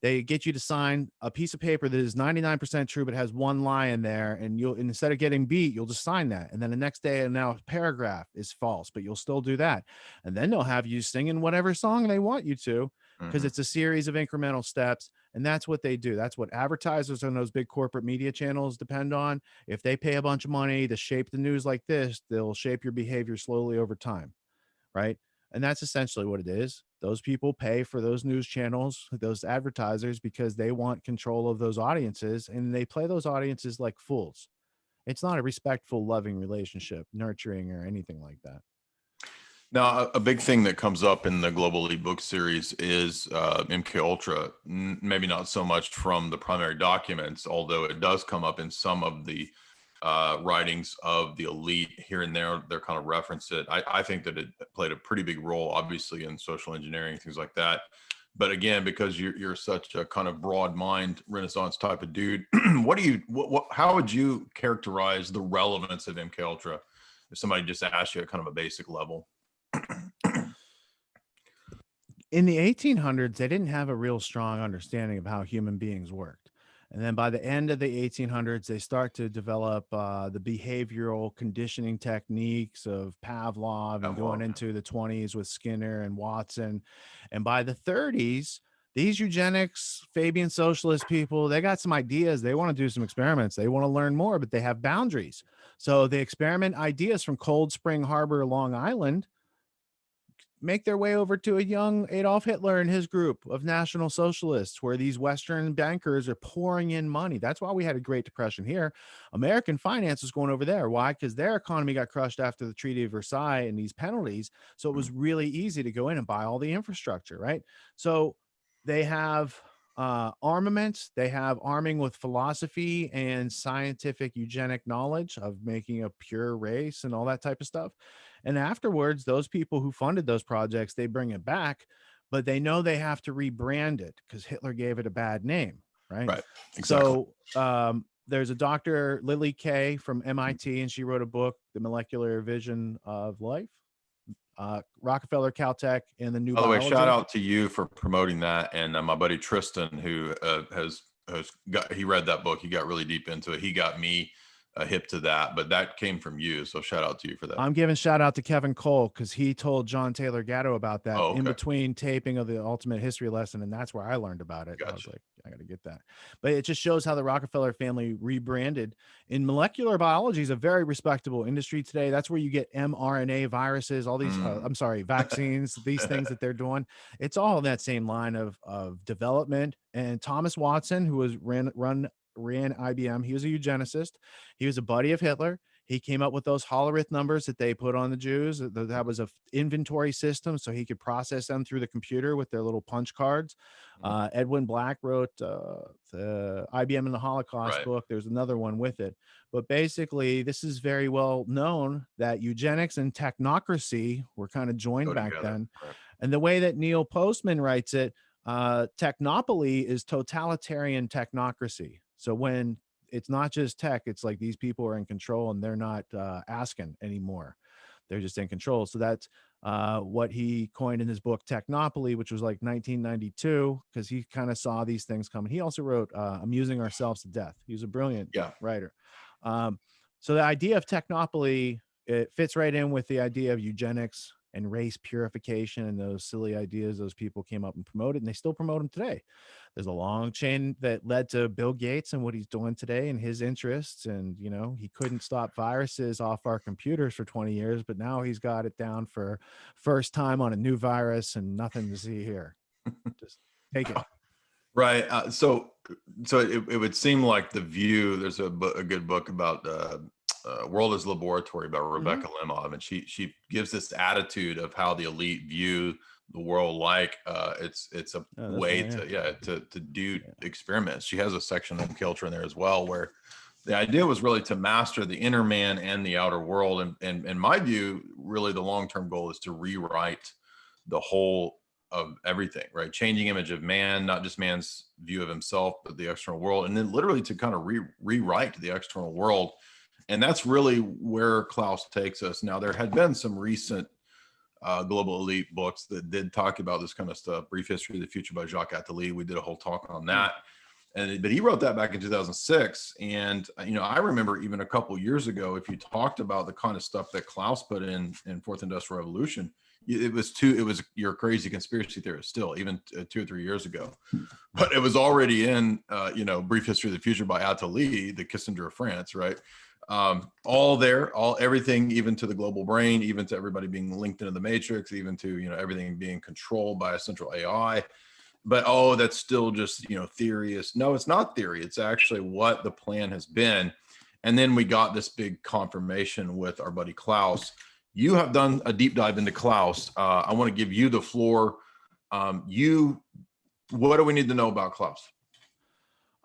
They get you to sign a piece of paper that is 99% true, but has one lie in there. And instead of getting beat, you'll just sign that. And then the next day, and now a paragraph is false, but you'll still do that. And then they'll have you singing whatever song they want you to. because it's a series of incremental steps. And that's what they do. That's what advertisers on those big corporate media channels depend on. If they pay a bunch of money to shape the news like this, they'll shape your behavior slowly over time, right? And that's essentially what it is. Those people pay for those news channels, those advertisers, because they want control of those audiences, and they play those audiences like fools. It's not a respectful, loving relationship, nurturing, or anything like that. Now, a big thing that comes up in the Global Elite book series is MK Ultra. Maybe not so much from the primary documents, although it does come up in some of the writings of the elite here and there. They're kind of reference it. I think that it played a pretty big role, obviously, in social engineering, things like that. But again, because you're such a kind of broad mind, Renaissance type of dude, how would you characterize the relevance of MK Ultra if somebody just asked you at kind of a basic level? In the 1800s, they didn't have a real strong understanding of how human beings worked. And then by the end of the 1800s, they start to develop the behavioral conditioning techniques of Pavlov, and going into the 20s with Skinner and Watson. And by the 30s, these eugenics, Fabian socialist people, they got some ideas. They want to do some experiments. They want to learn more, but they have boundaries. So they experiment ideas from Cold Spring Harbor, Long Island, make their way over to a young Adolf Hitler and his group of National Socialists, where these Western bankers are pouring in money. That's why we had a Great Depression here. American finance was going over there. Why? Because their economy got crushed after the Treaty of Versailles and these penalties. So it was really easy to go in and buy all the infrastructure, right? So they have armaments. They have arming with philosophy and scientific eugenic knowledge of making a pure race and all that type of stuff. And afterwards, those people who funded those projects, they bring it back, but they know they have to rebrand it because Hitler gave it a bad name, right? Right. Exactly. So there's a Dr. Lily Kay from MIT, and she wrote a book, The Molecular Vision of Life. Rockefeller, Caltech, and the New By the way, Biology. shout out to you for promoting that, and my buddy Tristan, who he read that book. He got really deep into it. He got me hip to that, but that came from you. So shout out to you for that. I'm giving shout out to Kevin Cole because he told John Taylor Gatto about that in between taping of the Ultimate History lesson, and that's where I learned about it. Gotcha. I was like, I got to get that. But it just shows how the Rockefeller family rebranded. In molecular biology is a very respectable industry today. That's where you get mRNA viruses, all these, vaccines, these things that they're doing. It's all in that same line of development. And Thomas Watson, who ran IBM, he was a eugenicist. He was a buddy of Hitler. He came up with those Hollerith numbers that they put on the Jews. That was a inventory system, so he could process them through the computer with their little punch cards. Edwin Black wrote the IBM and the Holocaust book. There's another one with it. But basically, this is very well known that eugenics and technocracy were kind of joined back then. Right. And the way that Neil Postman writes it, technopoly is totalitarian technocracy. So when it's not just tech, it's like these people are in control and they're not asking anymore. They're just in control. So that's what he coined in his book Technopoly, which was like 1992, because he kind of saw these things coming. He also wrote Amusing Ourselves to Death. He was a brilliant writer. So the idea of technopoly, it fits right in with the idea of eugenics and race purification and those silly ideas those people came up and promoted, and they still promote them today. There's a long chain that led to Bill Gates and what he's doing today and his interests. And, you know, he couldn't stop viruses off our computers for 20 years, but now he's got it down for first time on a new virus and nothing to see here. Just take it. Right. So it would seem like The View, there's a good book about World as Laboratory by Rebecca Lemov, and she gives this attitude of how the elite view the world, like it's a way to do experiments. She has a section of MK Ultra in there as well, where the idea was really to master the inner man and the outer world. And in my view, really the long-term goal is to rewrite the whole of everything, right? Changing image of man, not just man's view of himself, but the external world, and then literally to kind of rewrite the external world. And that's really where Klaus takes us. Now, there had been some recent global elite books that did talk about this kind of stuff. Brief History of the Future by Jacques Attali. We did a whole talk on that. but he wrote that back in 2006. And, I remember even a couple years ago, if you talked about the kind of stuff that Klaus put in Fourth Industrial Revolution, it was your crazy conspiracy theorist still, even 2 or 3 years ago. But it was already in, Brief History of the Future by Attali, the Kissinger of France, right? All there, everything, even to the global brain, even to everybody being linked into the matrix, even to, everything being controlled by a central AI. But that's still just theory. No, it's not theory. It's actually what the plan has been. And then we got this big confirmation with our buddy Klaus. You have done a deep dive into Klaus. I want to give you the floor. What do we need to know about Klaus?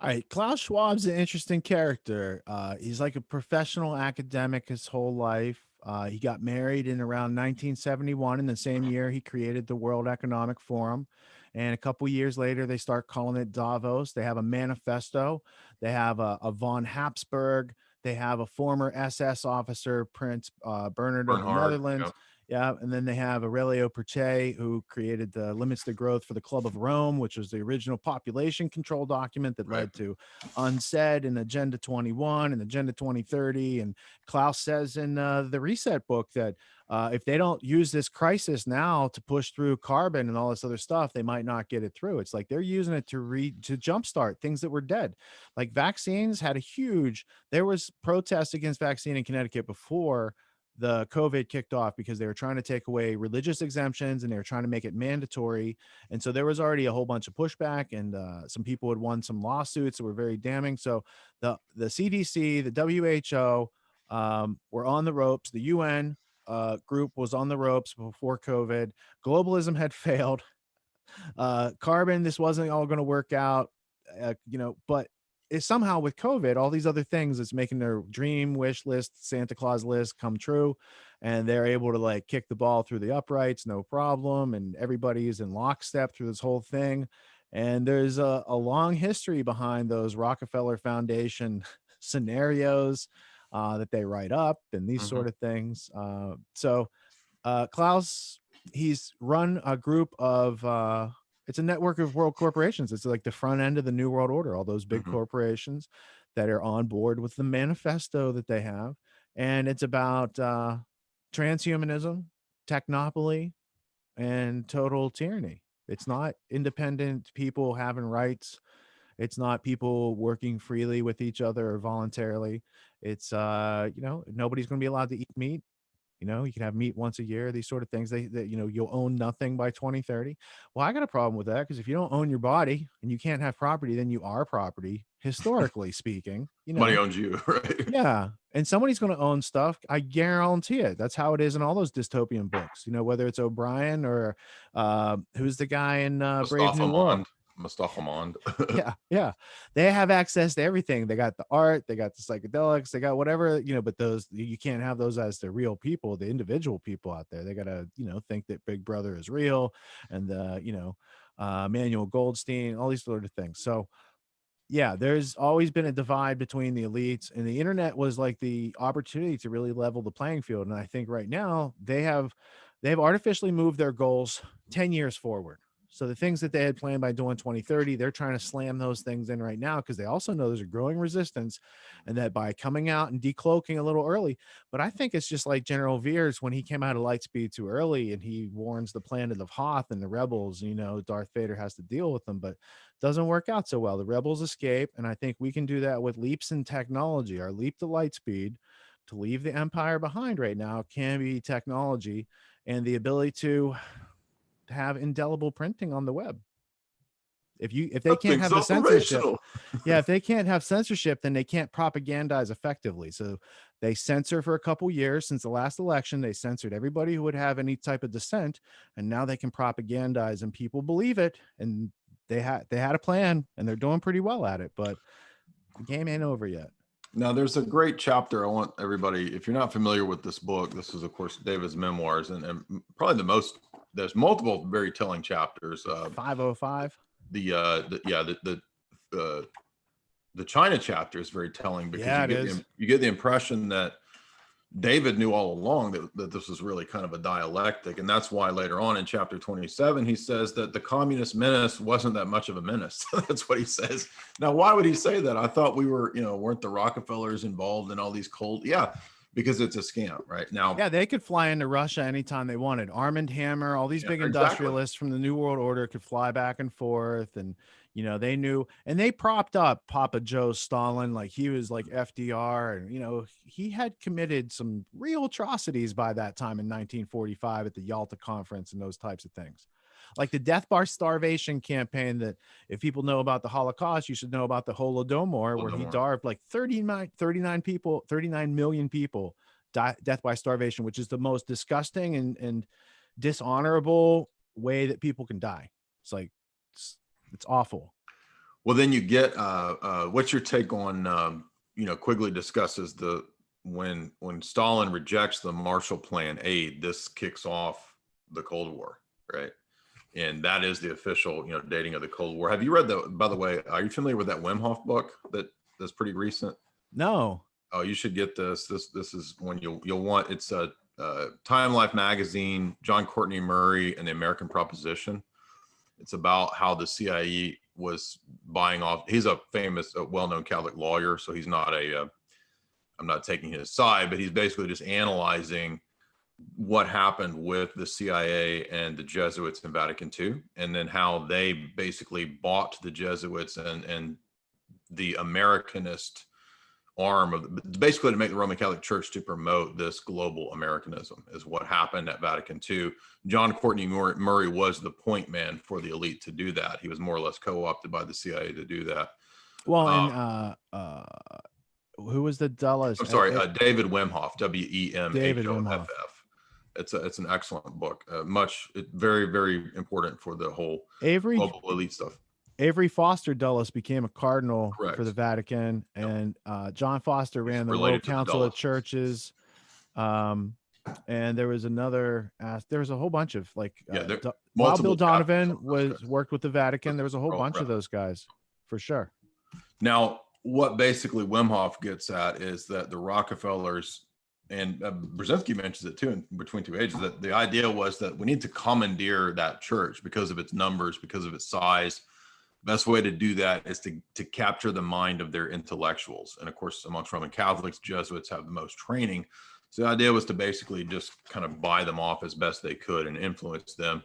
All right, Klaus Schwab's an interesting character. He's like a professional academic his whole life. He got married in around 1971. In the same year, he created the World Economic Forum. And a couple years later, they start calling it Davos. They have a manifesto. They have a von Habsburg. They have a former SS officer, Prince Bernhard of the Netherlands. Yep. Yeah, and then they have Aurelio Perche, who created the Limits to Growth for the Club of Rome, which was the original population control document that led to UNSAID and Agenda 21 and Agenda 2030. And Klaus says in the Reset book that if they don't use this crisis now to push through carbon and all this other stuff, they might not get it through. It's like they're using it to jumpstart things that were dead. Like vaccines had there was protests against vaccine in Connecticut before the COVID kicked off, because they were trying to take away religious exemptions and they were trying to make it mandatory. And so there was already a whole bunch of pushback, and some people had won some lawsuits that were very damning. So the CDC, the WHO were on the ropes. The UN group was on the ropes before COVID. Globalism had failed. Carbon, this wasn't all going to work out, but is somehow with COVID, all these other things, it's making their dream wish list, Santa Claus list come true. And they're able to like kick the ball through the uprights, no problem. And everybody is in lockstep through this whole thing. And there's a long history behind those Rockefeller Foundation scenarios that they write up and these sort of things. So Klaus, he's run a group of, it's a network of world corporations. It's like the front end of the New World Order, all those big corporations that are on board with the manifesto that they have. And it's about transhumanism, technopoly, and total tyranny. It's not independent people having rights. It's not people working freely with each other or voluntarily. It's, nobody's going to be allowed to eat meat. You can have meat once a year, these sort of things. You'll own nothing by 2030. Well, I got a problem with that, because if you don't own your body and you can't have property, then you are property, historically speaking. Money owns you, right? Yeah. And somebody's going to own stuff. I guarantee it. That's how it is in all those dystopian books, whether it's O'Brien or who's the guy in Brave New World. Mustafa Mond. Yeah. They have access to everything. They got the art, they got the psychedelics, they got whatever, but those, you can't have those as the real people, the individual people out there. They got to, think that Big Brother is real, and Manuel Goldstein, all these sort of things. So yeah, there's always been a divide between the elites, and the internet was like the opportunity to really level the playing field. And I think right now they've artificially moved their goals 10 years forward. So the things that they had planned by doing 2030, they're trying to slam those things in right now, because they also know there's a growing resistance, and that by coming out and decloaking a little early. But I think it's just like General Veers when he came out of Lightspeed too early, and he warns the planet of Hoth and the rebels, Darth Vader has to deal with them, but it doesn't work out so well. The rebels escape, and I think we can do that with leaps in technology. Our leap to Lightspeed to leave the Empire behind right now can be technology and the ability to have indelible printing on the web. If they can't have the censorship, if they can't have censorship, then they can't propagandize effectively. So they censor for a couple years. Since the last election, they censored everybody who would have any type of dissent, and now they can propagandize, and people believe it. And they had a plan, and they're doing pretty well at it, but the game ain't over yet. Now, there's a great chapter. I want everybody, if you're not familiar with this book, this is, of course, David's memoirs, and probably there's multiple very telling chapters. 505. The China chapter is very telling, because you get the impression that David knew all along that this was really kind of a dialectic. And that's why later on in chapter 27, he says that the communist menace wasn't that much of a menace. That's what he says. Now, why would he say that? I thought we were, weren't the Rockefellers involved in all these cold? Yeah, because it's a scam right now. Yeah, they could fly into Russia anytime they wanted. Armand Hammer, all these big industrialists from the New World Order could fly back and forth. And, they knew, and they propped up Papa Joe Stalin like he was like FDR. And, he had committed some real atrocities by that time in 1945 at the Yalta Conference and those types of things. Like the death by starvation campaign that if people know about the Holocaust, you should know about the Holodomor, where he starved like 39 million people. Death by starvation, which is the most disgusting and dishonorable way that people can die. It's like it's awful. Well, then you get what's your take on Quigley discusses when Stalin rejects the Marshall Plan aid, this kicks off the Cold War, right? And that is the official dating of the Cold War. Have you read by the way, are you familiar with that Wim Hof book that's pretty recent? No. Oh, you should get this. This is one you'll want. It's a Time Life magazine, John Courtney Murray and the American Proposition. It's about how the CIA was buying off. He's a famous, well-known Catholic lawyer, so he's not I'm not taking his side, but he's basically just analyzing what happened with the CIA and the Jesuits in Vatican II, and then how they basically bought the Jesuits and the Americanist arm of basically to make the Roman Catholic Church to promote this global Americanism is what happened at Vatican II. John Courtney Murray was the point man for the elite to do that. He was more or less co-opted by the CIA to do that. Well, who was the Dulles? I'm sorry, David Wim Hof, WEMHOFF. It's an excellent book. Very, very important for the whole global elite stuff. Avery Foster Dulles became a cardinal for the Vatican, and John Foster ran the World Council of Churches. And there was there was a whole bunch of Wild Bill Donovan worked with the Vatican. There was a whole bunch of those guys for sure. Now, what basically Wim Hof gets at is that the Rockefellers, and Brzezinski mentions it too in Between Two Ages, that the idea was that we need to commandeer that church because of its numbers, because of its size. Best way to do that is to capture the mind of their intellectuals. And of course, amongst Roman Catholics, Jesuits have the most training. So the idea was to basically just kind of buy them off as best they could and influence them.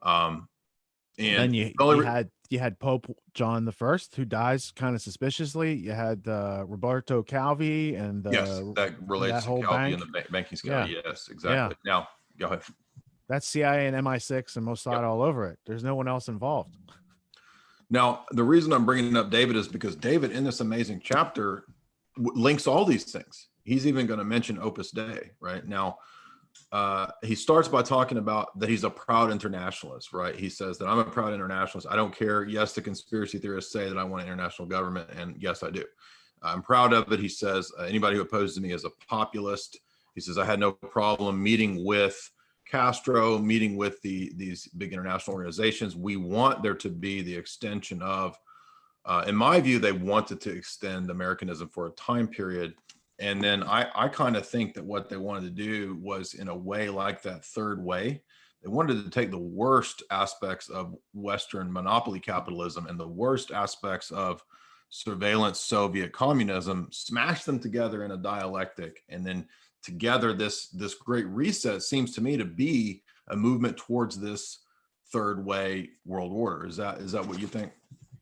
And then you had Pope John I, who dies kind of suspiciously. You had Roberto Calvi and that relates to Calvi and the banking scandal. Yeah. Yes, exactly. Yeah. Now, go ahead. That's CIA and MI6 and Mossad all over it. There's no one else involved. Now, the reason I'm bringing up David is because David, in this amazing chapter, links all these things. He's even going to mention Opus Dei, right? Now, he starts by talking about that he's a proud internationalist, right? He says that I'm a proud internationalist. I don't care. Yes, the conspiracy theorists say that I want an international government, and yes, I do. I'm proud of it. He says anybody who opposes me is a populist. He says I had no problem meeting with Castro, meeting with these big international organizations. We want there to be the extension of, in my view, they wanted to extend Americanism for a time period. And then I kind of think that what they wanted to do was, in a way like that third way, they wanted to take the worst aspects of Western monopoly capitalism and the worst aspects of surveillance Soviet communism, smash them together in a dialectic, and then together this great reset seems to me to be a movement towards this third way world order. Is that what you think?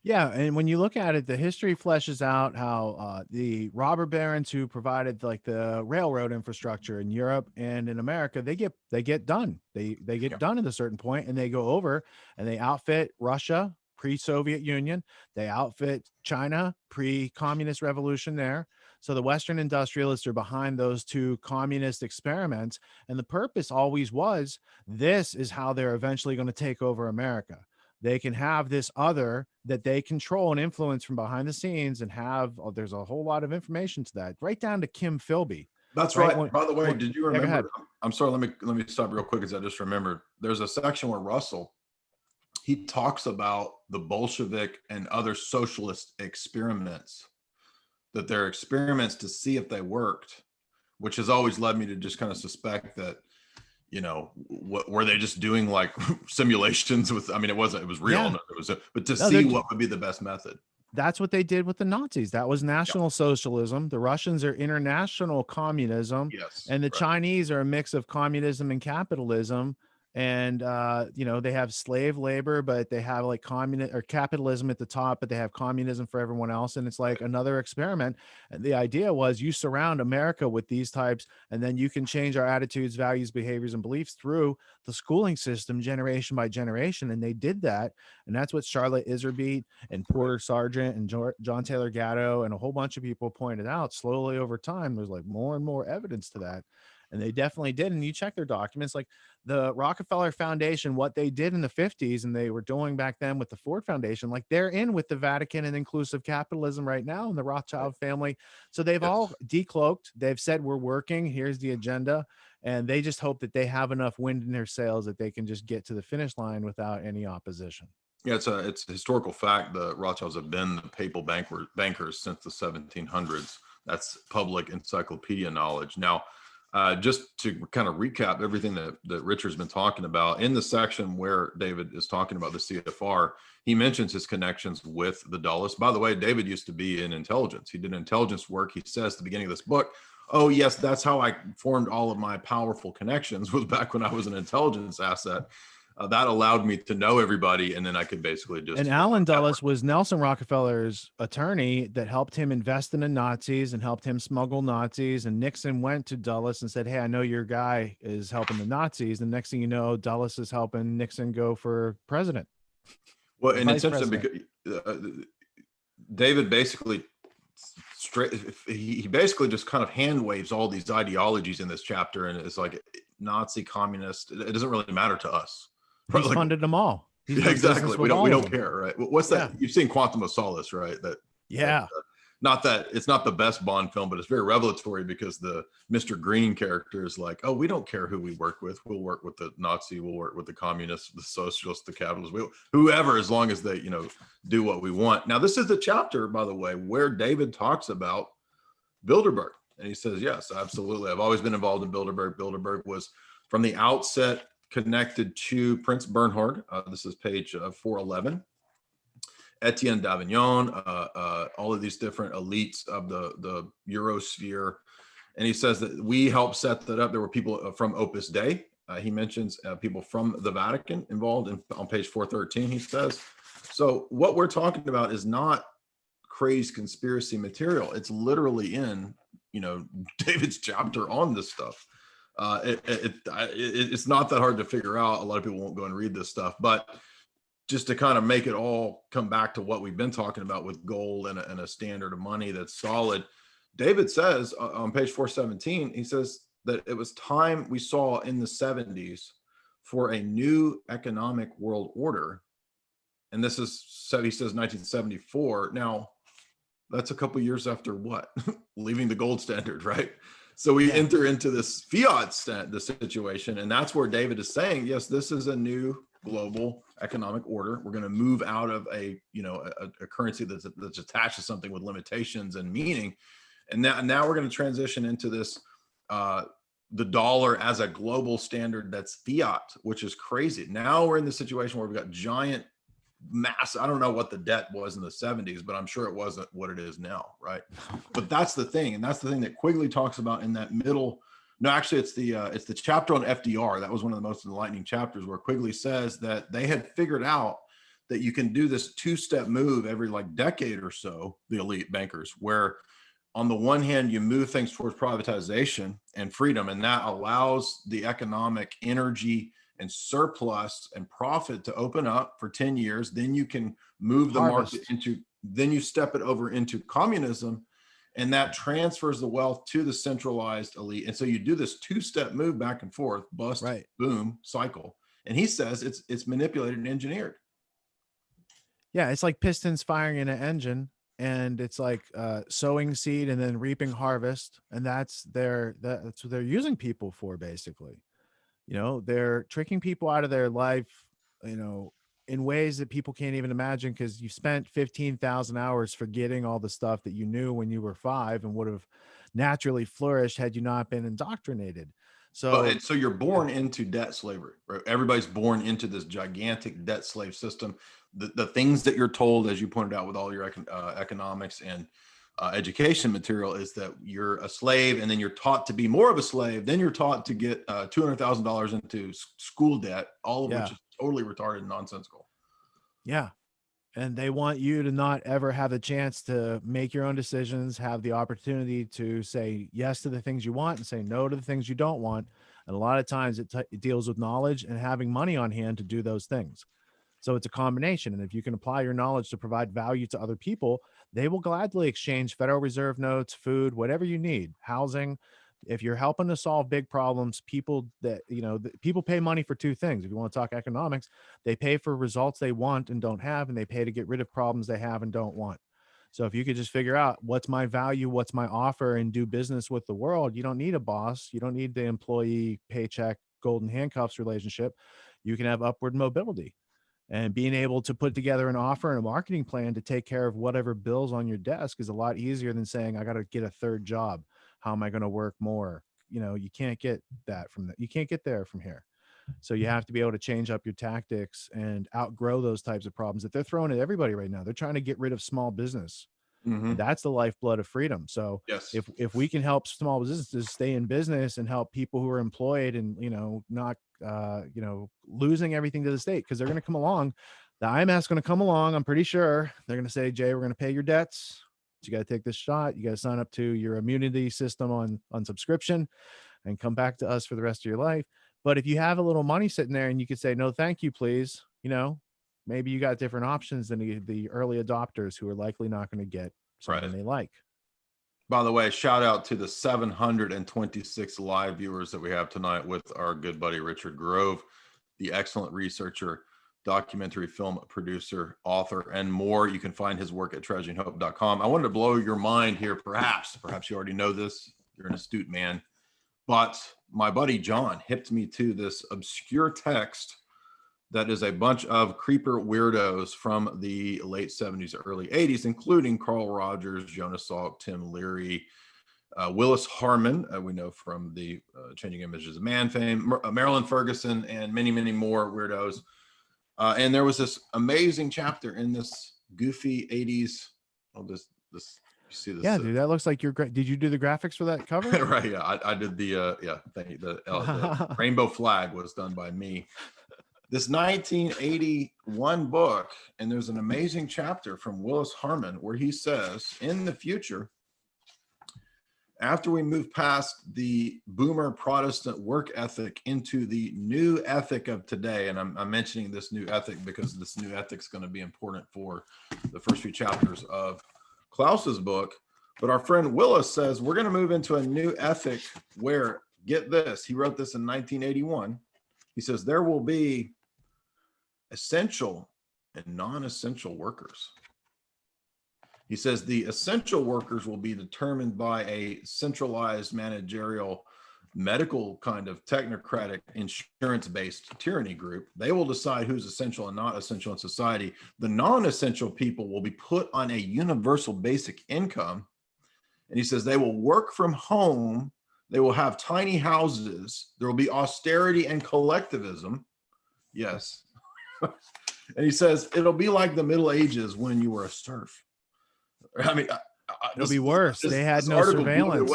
Yeah, and when you look at it, the history fleshes out how the robber barons who provided like the railroad infrastructure in Europe and in America, they get done. They get done at a certain point, and they go over and they outfit Russia, pre-Soviet Union. They outfit China, pre-communist revolution there. So the Western industrialists are behind those two communist experiments, and the purpose always was, this is how they're eventually going to take over America. They can have this other that they control and influence from behind the scenes, and there's a whole lot of information to that, right down to Kim Philby. That's right. By the way, did you remember? I'm sorry. Let me stop real quick, because I just remembered. There's a section where Russell, he talks about the Bolshevik and other socialist experiments, that they're experiments to see if they worked, which has always led me to just kind of suspect that, you know, what were they just doing, like simulations with, I mean, it was real. Yeah. No, it was, but to No, see what would be the best method. that's what they did with the Nazis. That was National Socialism. The Russians are international communism, Yes. and the right. Chinese are a mix of communism and capitalism. And you know, they have slave labor, but they have like communism or capitalism at the top, but they have communism for everyone else. And it's like another experiment. And the idea was you surround America with these types, and then you can change our attitudes, values, behaviors, and beliefs through the schooling system, generation by generation. And they did that. And that's what Charlotte Iserbyt and Porter Sargent and John Taylor Gatto and a whole bunch of people pointed out. Slowly over time, there's like more and more evidence to that. And they definitely did. And you check their documents, like the Rockefeller Foundation, what they did in the 50s, and they were doing back then with the Ford Foundation, like they're in with the Vatican and inclusive capitalism right now, and the Rothschild family. So they've all decloaked. They've said, we're working. Here's the agenda. And they just hope that they have enough wind in their sails that they can just get to the finish line without any opposition. Yeah, it's a historical fact. The Rothschilds have been the papal bankers since the 1700s. That's public encyclopedia knowledge. Now, just to kind of recap everything that Richard's been talking about, in the section where David is talking about the CFR, he mentions his connections with the Dulles. By the way, David used to be in intelligence. He did intelligence work. He says at the beginning of this book, oh, yes, that's how I formed all of my powerful connections, was back when I was an intelligence asset. That allowed me to know everybody, and then I could basically just. And Allen Dulles was Nelson Rockefeller's attorney that helped him invest in the Nazis and helped him smuggle Nazis. And Nixon went to Dulles and said, hey, I know your guy is helping the Nazis. And next thing you know, Dulles is helping Nixon go for president. Well, and it's interesting because David basically he basically just kind of hand waves all these ideologies in this chapter, and it's like Nazi, communist. It doesn't really matter to us. He's funded them all. Yeah, exactly. We don't care, right? What's that? You've seen Quantum of Solace, right? Not that it's not the best Bond film, but it's very revelatory because the Mr. Green character is like, oh, we don't care who we work with. We'll work with the Nazi. We'll work with the communists, the socialists, the capitalists, whoever, as long as they, do what we want. Now, this is the chapter, by the way, where David talks about Bilderberg. And he says, yes, absolutely. I've always been involved in Bilderberg. Bilderberg was from the outset connected to Prince Bernhard. This is page 411. Etienne d'Avignon, all of these different elites of the Eurosphere. And he says that we helped set that up. There were people from Opus Dei. He mentions people from the Vatican involved on page 413, he says. So what we're talking about is not crazed conspiracy material. It's literally in, David's chapter on this stuff. It's not that hard to figure out. A lot of people won't go and read this stuff, but just to kind of make it all come back to what we've been talking about with gold and a standard of money that's solid. David says on page 417, he says that it was time we saw in the 70s for a new economic world order. And this is, he says 1974. Now, that's a couple years after what? Leaving the gold standard, right? So we enter into this fiat the situation, and that's where David is saying, yes, this is a new global economic order. We're going to move out of a currency that's attached to something with limitations and meaning, and now we're going to transition into this the dollar as a global standard that's fiat, which is crazy. Now we're in the situation where we've got giant mass. I don't know what the debt was in the 70s, but I'm sure it wasn't what it is now, right? But that's the thing, and that's the thing that Quigley talks about in that middle. No, actually, it's the chapter on FDR. That was one of the most enlightening chapters, where Quigley says that they had figured out that you can do this two-step move every decade or so, the elite bankers, where on the one hand, you move things towards privatization and freedom, and that allows the economic energy and surplus and profit to open up for 10 years. Then you can move the market then you step it over into communism, and that transfers the wealth to the centralized elite. And so you do this two-step move back and forth, bust, boom, cycle. And he says it's manipulated and engineered. Yeah, it's like pistons firing in an engine, and it's like sowing seed and then reaping harvest. And that's what they're using people for, basically. They're tricking people out of their life, in ways that people can't even imagine, because you spent 15,000 hours forgetting all the stuff that you knew when you were 5 and would have naturally flourished had you not been indoctrinated. So, So you're born into debt slavery, right? Everybody's born into this gigantic debt slave system. The things that you're told, as you pointed out with all your economics and education material, is that you're a slave, and then you're taught to be more of a slave. Then you're taught to get $200,000 into school debt, all of which is totally retarded and nonsensical. Yeah. And they want you to not ever have the chance to make your own decisions, have the opportunity to say yes to the things you want and say no to the things you don't want. And a lot of times it deals with knowledge and having money on hand to do those things. So it's a combination. And if you can apply your knowledge to provide value to other people, they will gladly exchange Federal Reserve notes, food, whatever you need, housing. If you're helping to solve big problems, people that, people pay money for 2 things. If you want to talk economics, they pay for results they want and don't have, and they pay to get rid of problems they have and don't want. So if you could just figure out what's my value, what's my offer, and do business with the world, you don't need a boss. You don't need the employee paycheck, golden handcuffs relationship. You can have upward mobility. And being able to put together an offer and a marketing plan to take care of whatever bills on your desk is a lot easier than saying, I got to get a 3rd job. How am I going to work more? You can't get that from that. You can't get there from here. So you have to be able to change up your tactics and outgrow those types of problems that they're throwing at everybody right now. They're trying to get rid of small business. And that's the lifeblood of freedom. So if we can help small businesses stay in business and help people who are employed and, not, losing everything to the state, because they're going to come along. The IMF's going to come along. I'm pretty sure they're going to say, Jay, we're going to pay your debts. You got to take this shot. You got to sign up to your immunity system on subscription and come back to us for the rest of your life. But if you have a little money sitting there and you could say, no, thank you, please, maybe you got different options than the early adopters who are likely not going to get something they like. By the way, shout out to the 726 live viewers that we have tonight with our good buddy Richard Grove, the excellent researcher, documentary film producer, author, and more. You can find his work at treasuringhope.com. I wanted to blow your mind here. Perhaps you already know this. You're an astute man. But my buddy John hipped me to this obscure text that is a bunch of creeper weirdos from the late 70s, early 80s, including Carl Rogers, Jonas Salk, Tim Leary, Willis Harman, we know from the Changing Images of Man fame, Marilyn Ferguson, and many, many more weirdos. And there was this amazing chapter in this goofy 80s. Oh, this you see this? Yeah, dude, that looks like did you do the graphics for that cover? Right. Yeah, I did the rainbow flag was done by me. This 1981 book, and there's an amazing chapter from Willis Harman where he says, in the future, after we move past the boomer Protestant work ethic into the new ethic of today, and I'm mentioning this new ethic because this new ethic is going to be important for the first few chapters of Klaus's book. But our friend Willis says we're going to move into a new ethic where, get this, he wrote this in 1981. He says there will be essential and non-essential workers. He says the essential workers will be determined by a centralized managerial medical kind of technocratic insurance-based tyranny group. They will decide who's essential and not essential in society. The non-essential people will be put on a universal basic income. And he says they will work from home. They will have tiny houses. There will be austerity and collectivism. Yes. And he says it'll be like the Middle Ages when you were a serf. I mean, it'll be worse. They had no surveillance.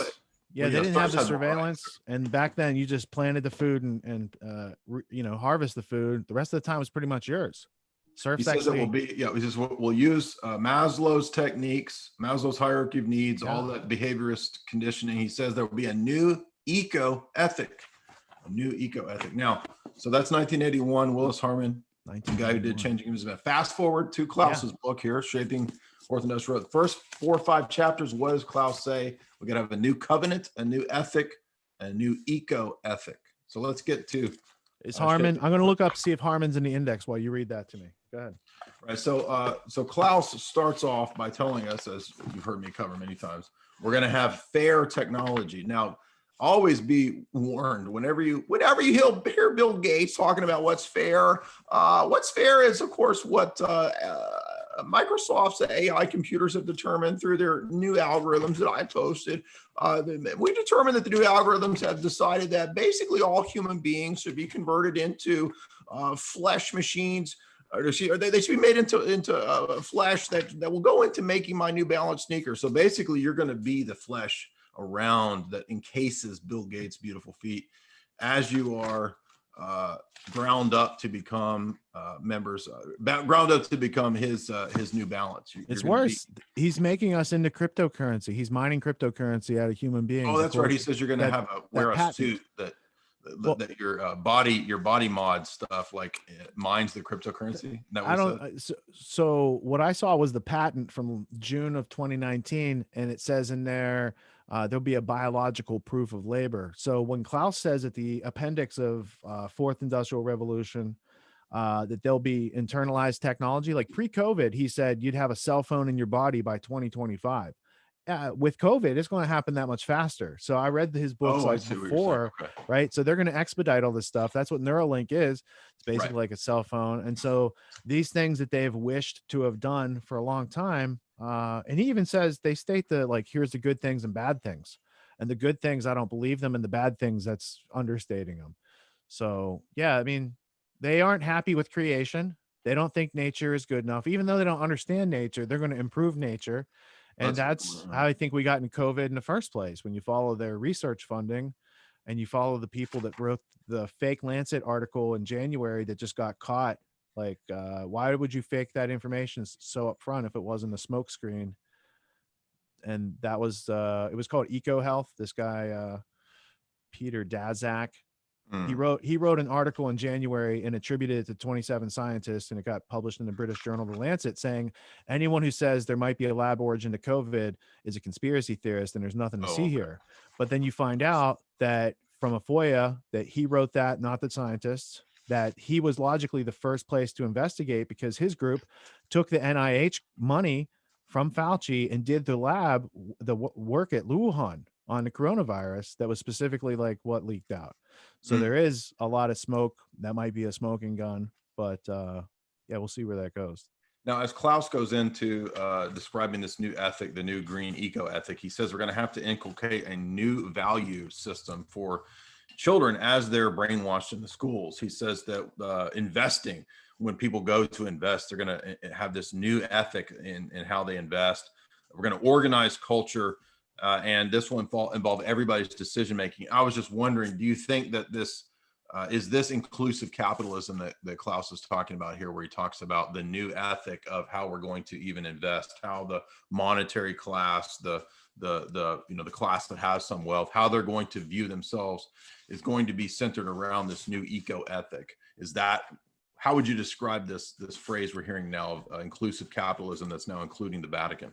Yeah, they didn't have the surveillance. And back then, you just planted the food and harvest the food. The rest of the time was pretty much yours. Serfs he says it will be. Yeah, he says we'll use Maslow's techniques, Maslow's hierarchy of needs, all that behaviorist conditioning. He says there will be a new eco ethic. Now, so that's 1981. Willis Harman. The guy who did Changing Images of Man. Fast forward to Klaus's book here, Shaping Fourth Industrial. The first 4 or 5 chapters, what does Klaus say? We're going to have a new covenant, a new ethic, a new eco-ethic. So let's get to... Is Harman... I'm going to look up, see if Harman's in the index while you read that to me. Go ahead. Right. So Klaus starts off by telling us, as you've heard me cover many times, we're going to have fair technology. Now, always be warned whenever you hear Bill Gates talking about what's fair. What's fair is, of course, what Microsoft's AI computers have determined through their new algorithms that I posted. We determined that the new algorithms have decided that basically all human beings should be converted into flesh machines. They should be made into flesh that will go into making my New Balance sneakers. So basically, you're going to be the flesh around that encases Bill Gates' beautiful feet as you are ground up to become ground up to become his New Balance. It's worse. He's making us into cryptocurrency. He's mining cryptocurrency out of human beings. Oh, that's right. He says you're going to wear a suit that your body mod stuff like mines the cryptocurrency. So what I saw was the patent from June of 2019, and it says in there there'll be a biological proof of labor. So when Klaus says at the appendix of Fourth Industrial Revolution that there'll be internalized technology, like pre-COVID, he said you'd have a cell phone in your body by 2025. With COVID, it's going to happen that much faster. So I read his books before, okay. Right? So they're going to expedite all this stuff. That's what Neuralink is. It's basically like a cell phone. And so these things that they've wished to have done for a long time, and he even says, they state that like, here's the good things and bad things. And the good things, I don't believe them. And the bad things, that's understating them. So yeah, I mean, they aren't happy with creation. They don't think nature is good enough. Even though they don't understand nature, they're going to improve nature. And that's how I think we got in COVID in the first place. When you follow their research funding and you follow the people that wrote the fake Lancet article in January that just got caught, like, why would you fake that information so upfront if it wasn't a smoke screen? And that was, it was called Eco Health. This guy, Peter Daszak, he wrote an article in January and attributed it to 27 scientists, and it got published in the British journal The Lancet, saying anyone who says there might be a lab origin to COVID is a conspiracy theorist and there's nothing to see here. But then you find out that from a FOIA that he wrote that, not the scientists, that he was logically the first place to investigate because his group took the NIH money from Fauci and did the work at Wuhan on the coronavirus that was specifically like what leaked out. So there is a lot of smoke. That might be a smoking gun, but yeah, we'll see where that goes. Now, as Klaus goes into describing this new ethic, the new green eco ethic, he says we're going to have to inculcate a new value system for children as they're brainwashed in the schools. He says that investing, when people go to invest, they're going to have this new ethic in how they invest. We're going to organize culture. And this will involve everybody's decision making. I was just wondering, do you think that this is this inclusive capitalism that Klaus is talking about here, where he talks about the new ethic of how we're going to even invest, how the monetary class, the class that has some wealth, how they're going to view themselves is going to be centered around this new eco ethic? How would you describe this phrase we're hearing now of inclusive capitalism that's now including the Vatican?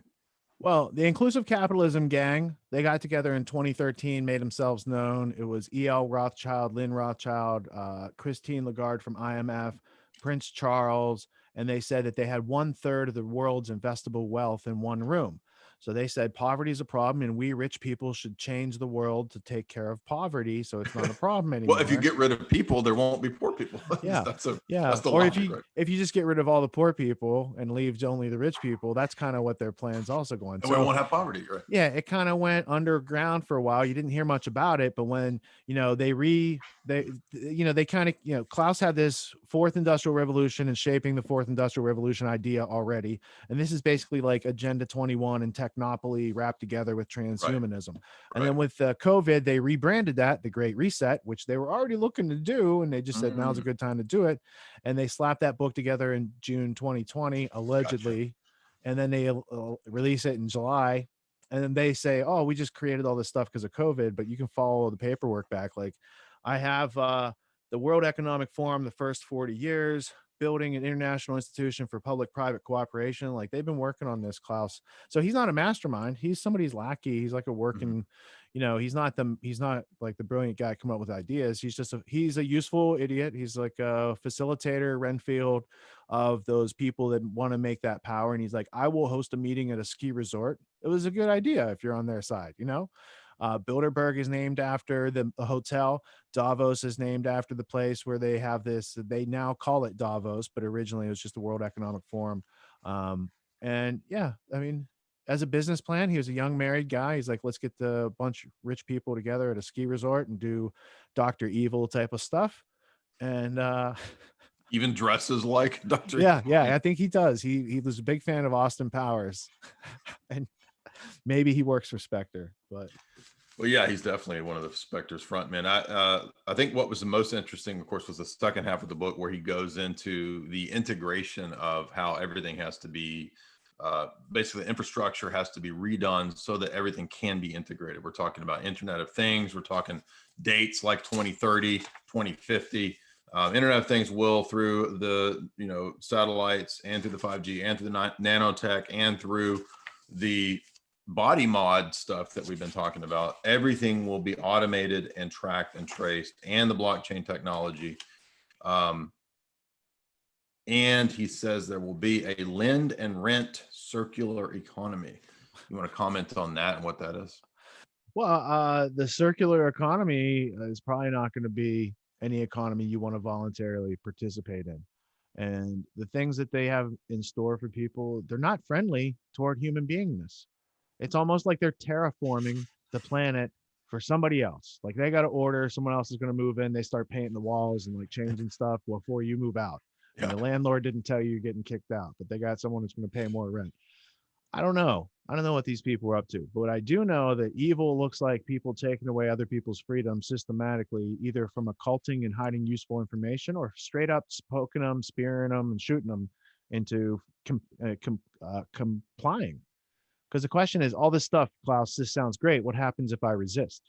Well, the inclusive capitalism gang, they got together in 2013, made themselves known. It was E.L. Rothschild, Lynn Rothschild, Christine Lagarde from IMF, Prince Charles, and they said that they had 1/3 of the world's investable wealth in one room. So they said poverty is a problem and we rich people should change the world to take care of poverty so it's not a problem anymore. Well, if you get rid of people, there won't be poor people. Yeah. That's the or logic, if you just get rid of all the poor people and leave only the rich people, that's kind of what their plan's also going. And we won't have poverty, right? Yeah, it kind of went underground for a while. You didn't hear much about it, but when Klaus had this Fourth Industrial Revolution and shaping the Fourth Industrial Revolution idea already, and this is basically like Agenda 21 and Technopoly wrapped together with transhumanism. Right. And then with COVID, they rebranded that the Great Reset, which they were already looking to do, and they just said now's a good time to do it. And they slapped that book together in June 2020, allegedly. Gotcha. And then they release it in July. And then they say, oh, we just created all this stuff because of COVID, but you can follow the paperwork back. Like I have the World Economic Forum, the first 40 years, building an international institution for public-private cooperation. Like they've been working on this, Klaus. So he's not a mastermind. He's somebody's lackey. He's like a working, he's not like the brilliant guy come up with ideas. He's a useful idiot. He's like a facilitator, Renfield, of those people that want to make that power. And he's like, I will host a meeting at a ski resort. It was a good idea if you're on their side, Bilderberg is named after the hotel. Davos is named after the place where they have this. They now call it Davos, but originally it was just the World Economic Forum. And yeah, I mean, as a business plan, he was a young married guy. He's like, let's get the bunch of rich people together at a ski resort and do Dr. Evil type of stuff. And Even dresses like Dr. yeah, I think he does. He was a big fan of Austin Powers, and maybe he works for Spectre. But well, yeah, he's definitely one of the Spectre's frontmen. I think what was the most interesting, of course, was the second half of the book where he goes into the integration of how everything has to be. Basically, infrastructure has to be redone so that everything can be integrated. We're talking about Internet of Things. We're talking dates like 2030, 2050. Internet of Things will, through the satellites and through the 5G and through the nanotech and through the body mod stuff that we've been talking about, everything will be automated and tracked and traced, and the blockchain technology. And he says there will be a lend and rent circular economy. You want to comment on that and what that is? well, the circular economy is probably not going to be any economy you want to voluntarily participate in. And the things that they have in store for people, they're not friendly toward human beingness. It's almost like they're terraforming the planet for somebody else. Like they got to order, someone else is going to move in. They start painting the walls and like changing stuff before you move out. And the landlord didn't tell you you're getting kicked out, but they got someone who's going to pay more rent. I don't know what these people are up to, but I do know that evil looks like people taking away other people's freedom systematically, either from occulting and hiding useful information or straight up poking them, spearing them, and shooting them into complying. Because the question is, all this stuff, Klaus, this sounds great. What happens if I resist?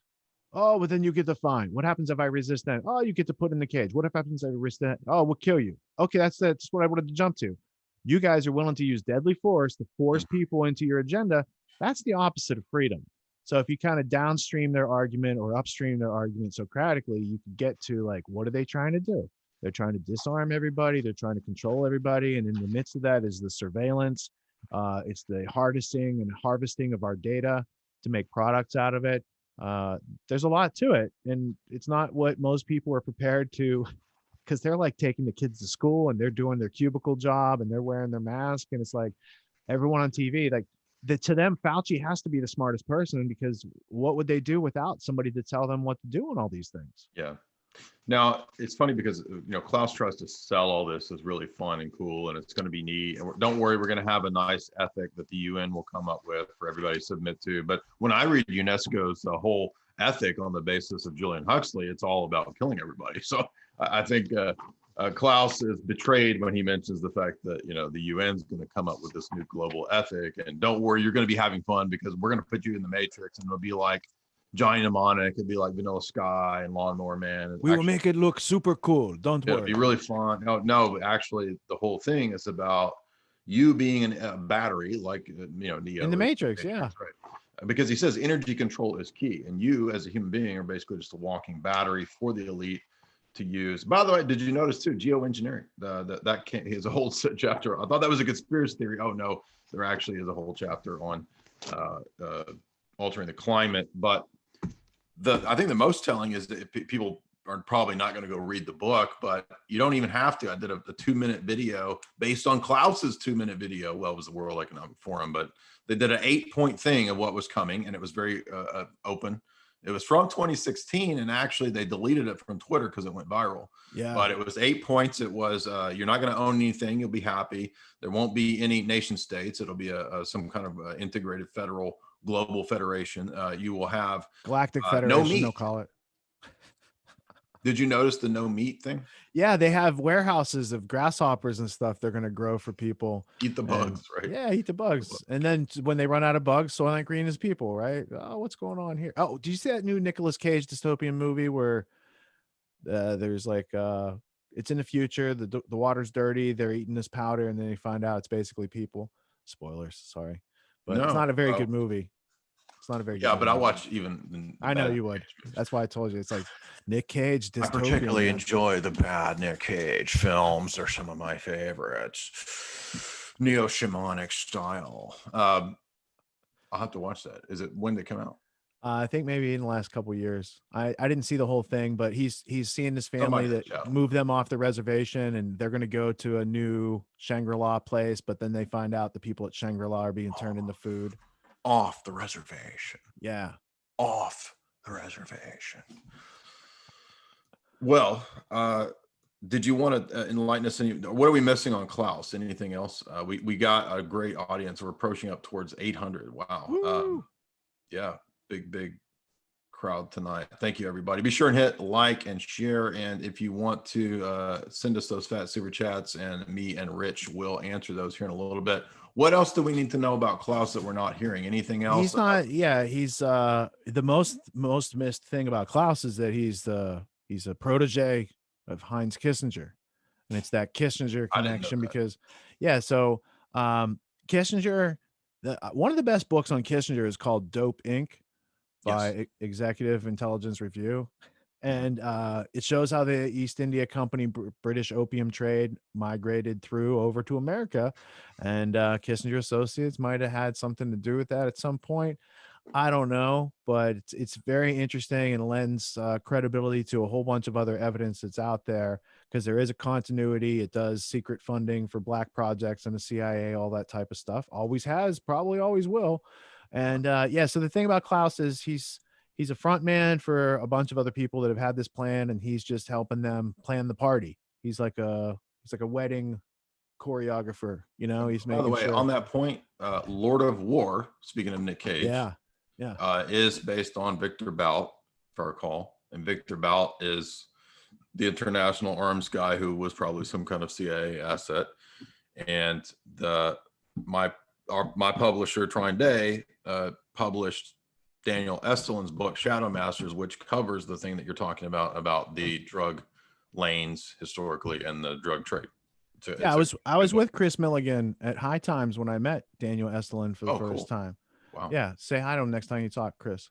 Oh, well, then you get the fine. What happens if I resist that? Oh, you get to put in the cage. What if happens if I resist that? Oh, we'll kill you. Okay, that's what I wanted to jump to. You guys are willing to use deadly force to force people into your agenda. That's the opposite of freedom. So if you kind of downstream their argument or upstream their argument Socratically, you can get to like, what are they trying to do? They're trying to disarm everybody. They're trying to control everybody. And in the midst of that is the surveillance. It's the harnessing and harvesting of our data to make products out of it. There's a lot to it, and it's not what most people are prepared to, because they're like taking the kids to school and they're doing their cubicle job and they're wearing their mask, and it's like everyone on TV, like to them, Fauci has to be the smartest person, because what would they do without somebody to tell them what to do on all these things? Yeah. Now it's funny because Klaus tries to sell all this as really fun and cool, and it's going to be neat. And don't worry, we're going to have a nice ethic that the UN will come up with for everybody to submit to. But when I read UNESCO's whole ethic on the basis of Julian Huxley, it's all about killing everybody. So I think Klaus is betrayed when he mentions the fact that the UN's going to come up with this new global ethic. And don't worry, you're going to be having fun because we're going to put you in the Matrix, and it'll be like Johnny Mnemonic, it'd be like Vanilla Sky and Lawnmower Man. We will make it look super cool. Don't worry. It'll be really fun. No, but actually, the whole thing is about you being a battery, like Neo in the Matrix, yeah. Right. Because he says energy control is key, and you, as a human being, are basically just a walking battery for the elite to use. By the way, did you notice too, geoengineering? That can't. He has a whole chapter. I thought that was a conspiracy theory. Oh no, there actually is a whole chapter on altering the climate, but. I think the most telling is that people are probably not going to go read the book, but you don't even have to. I did a 2-minute video based on Klaus's 2-minute video. Well, it was the World Economic Forum, but they did an 8-point thing of what was coming, and it was very open. It was from 2016, and actually they deleted it from Twitter because it went viral. Yeah. But it was 8 points. It was you're not going to own anything. You'll be happy. There won't be any nation states. It'll be some kind of integrated federal global federation. You will have Galactic Federation, no meat. they'll call it. Did you notice the no meat thing? Yeah, they have warehouses of grasshoppers and stuff they're going to grow for people. Eat the bugs, right? Yeah, eat the bugs. And then when they run out of bugs, Soylent Green is people, right? Oh, what's going on here? Oh, did you see that new Nicolas Cage dystopian movie where there's like it's in the future, the water's dirty, they're eating this powder, and then they find out it's basically people. Spoilers, sorry. But it's not a very good movie. It's not a very good movie. But I watch even. I know you would. That's why I told you. It's like Nick Cage. I particularly enjoy the bad Nick Cage films. They're some of my favorites. Neo-shamanic style. I'll have to watch that. Is it when they come out? I think maybe in the last couple of years. I didn't see the whole thing, but he's seeing his family Somebody in the that chat. moved them off the reservation, and they're going to go to a new Shangri-La place. But then they find out the people at Shangri-La are being turned into food. Off the reservation. Yeah. Off the reservation. Well, did you want to enlighten us? What are we missing on Klaus? Anything else? We got a great audience. We're approaching up towards 800. Wow. Yeah, big crowd tonight. Thank you, everybody. Be sure and hit like and share. And if you want to send us those fat super chats, and me and Rich will answer those here in a little bit. What else do we need to know about Klaus that we're not hearing? Anything else? He's not. Yeah, he's the most missed thing about Klaus is that he's a protege of Heinz Kissinger, and it's that Kissinger connection because, yeah. So Kissinger, one of the best books on Kissinger is called Dope Inc. by Executive Intelligence Review. And it shows how the East India Company British opium trade migrated through over to America. And Kissinger Associates might have had something to do with that at some point. I don't know, but it's very interesting and lends credibility to a whole bunch of other evidence that's out there, because there is a continuity. It does secret funding for black projects and the CIA, all that type of stuff. Always has, probably always will. And yeah, so the thing about Klaus is he's a front man for a bunch of other people that have had this plan, and he's just helping them plan the party. He's like a wedding choreographer, you know. He's making By the way, sure. on that point, Lord of War, speaking of Nick Cage, is based on Victor Bout, if I recall. And Victor Bout is the international arms guy who was probably some kind of CIA asset. And my publisher, Trine Day, published Daniel Estelin's book Shadow Masters, which covers the thing that you're talking about the drug lanes historically and the drug trade. Yeah, I was with Chris Milligan at High Times when I met Daniel Estelin for the first time. Wow. Yeah, say hi to him next time you talk, Chris.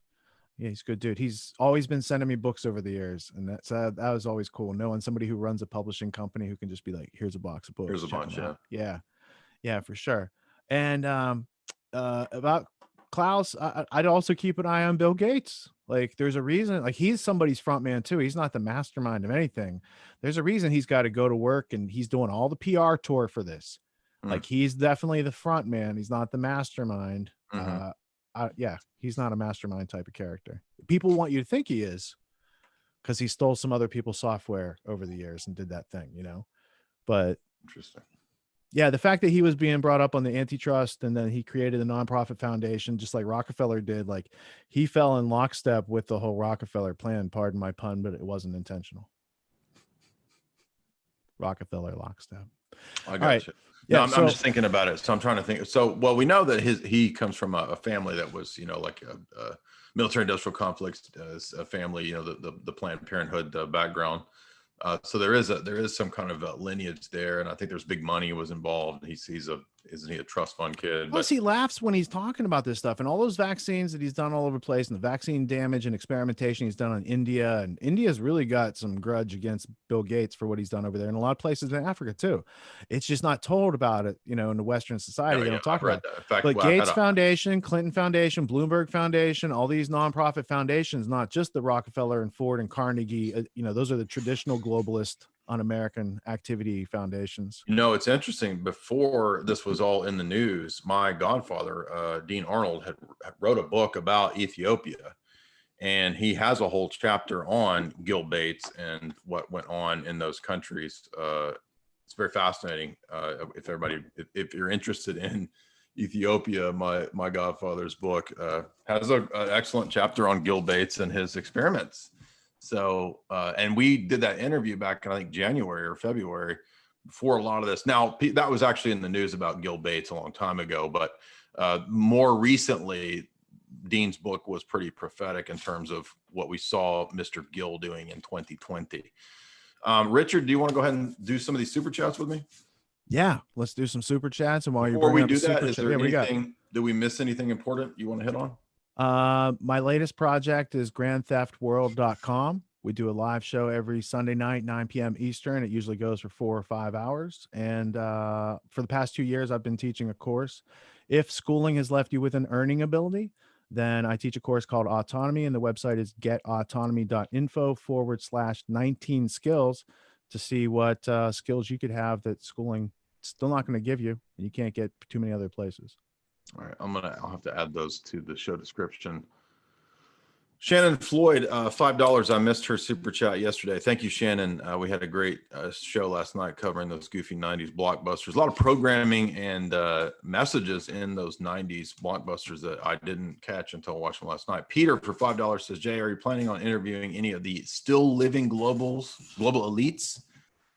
Yeah, he's a good dude. He's always been sending me books over the years, and that was always cool, knowing somebody who runs a publishing company who can just be like, "Here's a box of books. Here's a bunch." Yeah, for sure. And about Klaus, I'd also keep an eye on Bill Gates. Like, there's a reason, like, he's somebody's front man too. He's not the mastermind of anything. There's a reason he's got to go to work, and he's doing all the PR tour for this. Like, he's definitely the front man. He's not the mastermind. Yeah, he's not a mastermind type of character. People want you to think he is, because he stole some other people's software over the years and did that thing, you know. But interesting. Yeah, the fact that he was being brought up on the antitrust, and then he created a nonprofit foundation just like Rockefeller did. Like, he fell in lockstep with the whole Rockefeller plan. Pardon my pun, but it wasn't intentional. Rockefeller lockstep. I got you. Yeah, I'm just thinking about it. So I'm trying to think. So, well, we know that he comes from a family that was, you know, like a military industrial complex, a family, you know, the Planned Parenthood background. So there is some kind of lineage there, and I think there's big money was involved. Isn't he a trust fund kid? Plus, he laughs when he's talking about this stuff, and all those vaccines that he's done all over the place, and the vaccine damage and experimentation he's done on India. And India's really got some grudge against Bill Gates for what he's done over there, and a lot of places in Africa too. It's just not told about it, you know, in the Western society. They don't talk about it. In fact, but Gates Foundation, Clinton Foundation, Bloomberg Foundation, all these nonprofit foundations, not just the Rockefeller and Ford and Carnegie, you know, those are the traditional globalist un-American activity foundations. You know, it's interesting. Before this was all in the news, my godfather, Dean Arnold, had wrote a book about Ethiopia, and he has a whole chapter on Gil Bates and what went on in those countries. It's very fascinating. If you're interested in Ethiopia, my godfather's book has an excellent chapter on Gil Bates and his experiments. So, and we did that interview back in, I think, January or February, before a lot of this. Now, that was actually in the news about Gil Bates a long time ago, but more recently, Dean's book was pretty prophetic in terms of what we saw Mr. Gill doing in 2020. Richard, do you want to go ahead and do some of these super chats with me? Yeah, let's do some super chats. And before we do that, is there anything, did we miss anything important you want to hit on? My latest project is grandtheftworld.com. We do a live show every Sunday night, 9 p.m. Eastern. It usually goes for 4 or 5 hours. And for the past 2 years, I've been teaching a course. If schooling has left you with an earning ability, Then I teach a course called Autonomy, and the website is getautonomy.info/19 skills to see what skills you could have that schooling still not going to give you, and you can't get too many other places. All right, I'll have to add those to the show description. Shannon Floyd, $5. I missed her super chat yesterday. Thank you, Shannon. We had a great show last night covering those goofy 90s blockbusters. A lot of programming and messages in those 90s blockbusters that I didn't catch until watching last night. Peter for $5 says, Jay, are you planning on interviewing any of the still living global elites?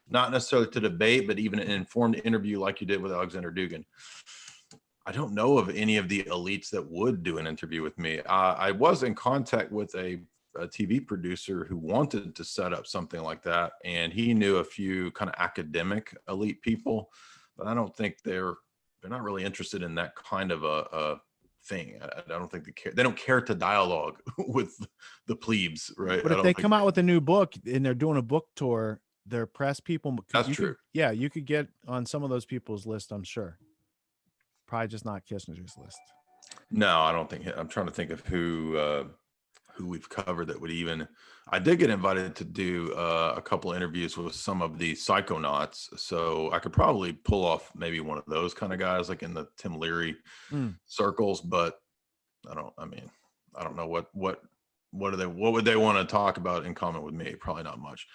Not necessarily to debate, but even an informed interview like you did with Alexander Dugin. I don't know of any of the elites that would do an interview with me. I was in contact with a TV producer who wanted to set up something like that, and he knew a few kind of academic elite people, but I don't think they're not really interested in that kind of a thing. I don't think they don't care to dialogue with the plebes, right? But if they come out with a new book and they're doing a book tour, their press people. That's true. You could get on some of those people's list, I'm sure. Probably just not Kissinger's list. No, I don't think. I'm trying to think of who we've covered that would even. I did get invited to do a couple interviews with some of the psychonauts, so I could probably pull off maybe one of those kind of guys, like in the Tim Leary circles. But I don't know what would they want to talk about in common with me? Probably not much.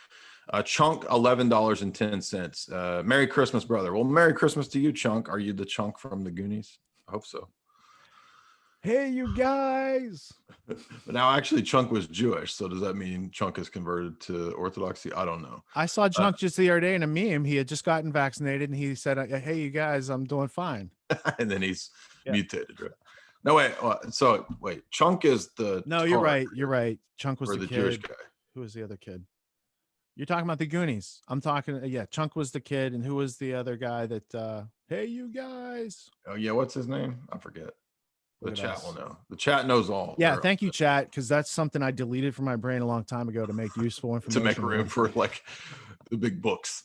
Chunk, $11.10. Merry Christmas, brother. Well, Merry Christmas to you, Chunk. Are you the Chunk from the Goonies? I hope so. Hey, you guys. But now, actually, Chunk was Jewish. So does that mean Chunk is converted to Orthodoxy? I don't know. I saw Chunk just the other day in a meme. He had just gotten vaccinated, and he said, hey, you guys, I'm doing fine. And then he's mutated, right? No, wait. Chunk is the. No, you're right. You're right. Chunk was the kid. Jewish guy. Who was the other kid? You're talking about the Goonies. I'm talking, Chunk was the kid, and who was the other guy that, hey, you guys. Oh, yeah, what's his name? I forget. The chat will know. The chat knows all. Yeah, thank you, chat, because that's something I deleted from my brain a long time ago to make useful information. To make room for, like, the big books.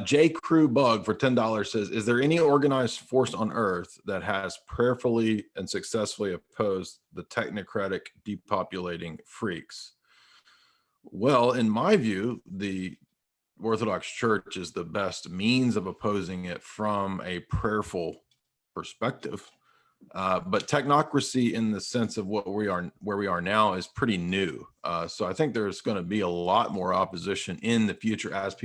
J. Crew Bug for $10 says, is there any organized force on Earth that has prayerfully and successfully opposed the technocratic depopulating freaks? Well, in my view, the Orthodox Church is the best means of opposing it from a prayerful perspective. But technocracy, in the sense of where we are now, is pretty new. So I think there's going to be a lot more opposition in the future as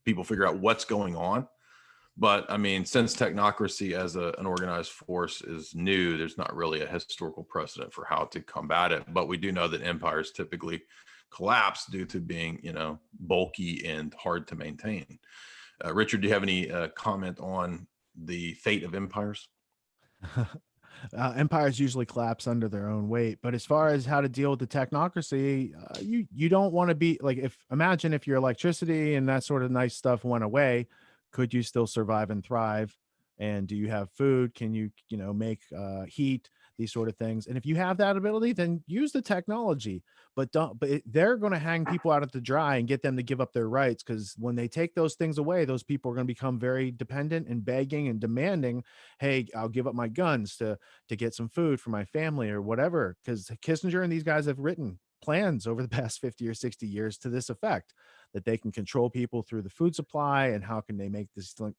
people figure out what's going on. But I mean, since technocracy as an organized force is new, there's not really a historical precedent for how to combat it. But we do know that empires typically collapse due to being, bulky and hard to maintain. Richard, do you have any comment on the fate of empires? Empires usually collapse under their own weight, but as far as how to deal with the technocracy, you don't want to be like, imagine if your electricity and that sort of nice stuff went away, could you still survive and thrive? And do you have food? Can you make heat? These sort of things. And if you have that ability, then use the technology, but they're going to hang people out at the dry and get them to give up their rights. Because when they take those things away, those people are going to become very dependent and begging and demanding, hey, I'll give up my guns to get some food for my family or whatever. Because Kissinger and these guys have written plans over the past 50 or 60 years to this effect, that they can control people through the food supply, and how can they make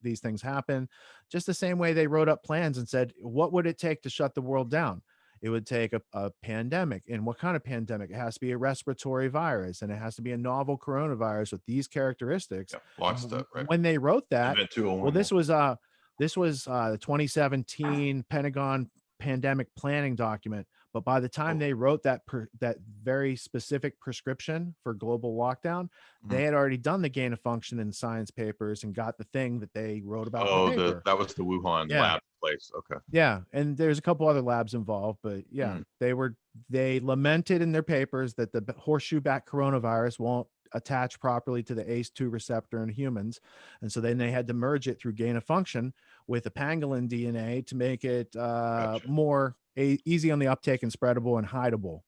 these things happen. Just the same way they wrote up plans and said, what would it take to shut the world down? It would take a pandemic. And what kind of pandemic? It has to be a respiratory virus, and it has to be a novel coronavirus with these characteristics. Lockstep, right? When they wrote that, well, this was the 2017 Pentagon pandemic planning document. But by the time they wrote that very specific prescription for global lockdown, they had already done the gain of function in science papers and got the thing that they wrote about. That was the Wuhan lab place. Okay. Yeah, and there's a couple other labs involved, but they lamented in their papers that the horseshoe bat coronavirus won't attach properly to the ACE2 receptor in humans, and so then they had to merge it through gain of function with a pangolin DNA to make it more easy on the uptake and spreadable and hideable.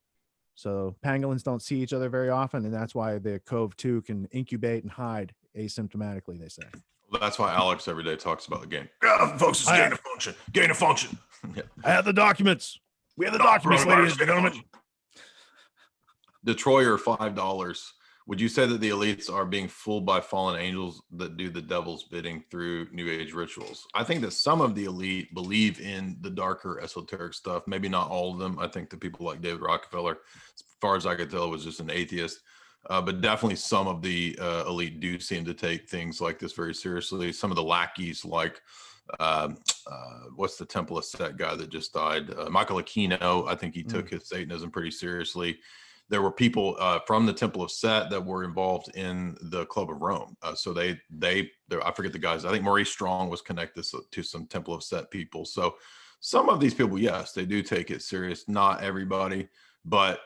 So pangolins don't see each other very often, and that's why the CoV-2 can incubate and hide asymptomatically, they say. Well, that's why Alex every day talks about the game. Folks, it's gain of function. Gain of function. I have the documents. We have the documents, ladies and gentlemen. Detroyer, $5. Would you say that the elites are being fooled by fallen angels that do the devil's bidding through New Age rituals? I think that some of the elite believe in the darker esoteric stuff. Maybe not all of them. I think that people like David Rockefeller, as far as I could tell, was just an atheist. But definitely some of the elite do seem to take things like this very seriously. Some of the lackeys, like what's the Temple of Set guy that just died? Michael Aquino, I think he took his Satanism pretty seriously. There were people from the Temple of Set that were involved in the Club of Rome. So I forget the guys. I think Maurice Strong was connected to some Temple of Set people. So some of these people, yes, they do take it serious. Not everybody, but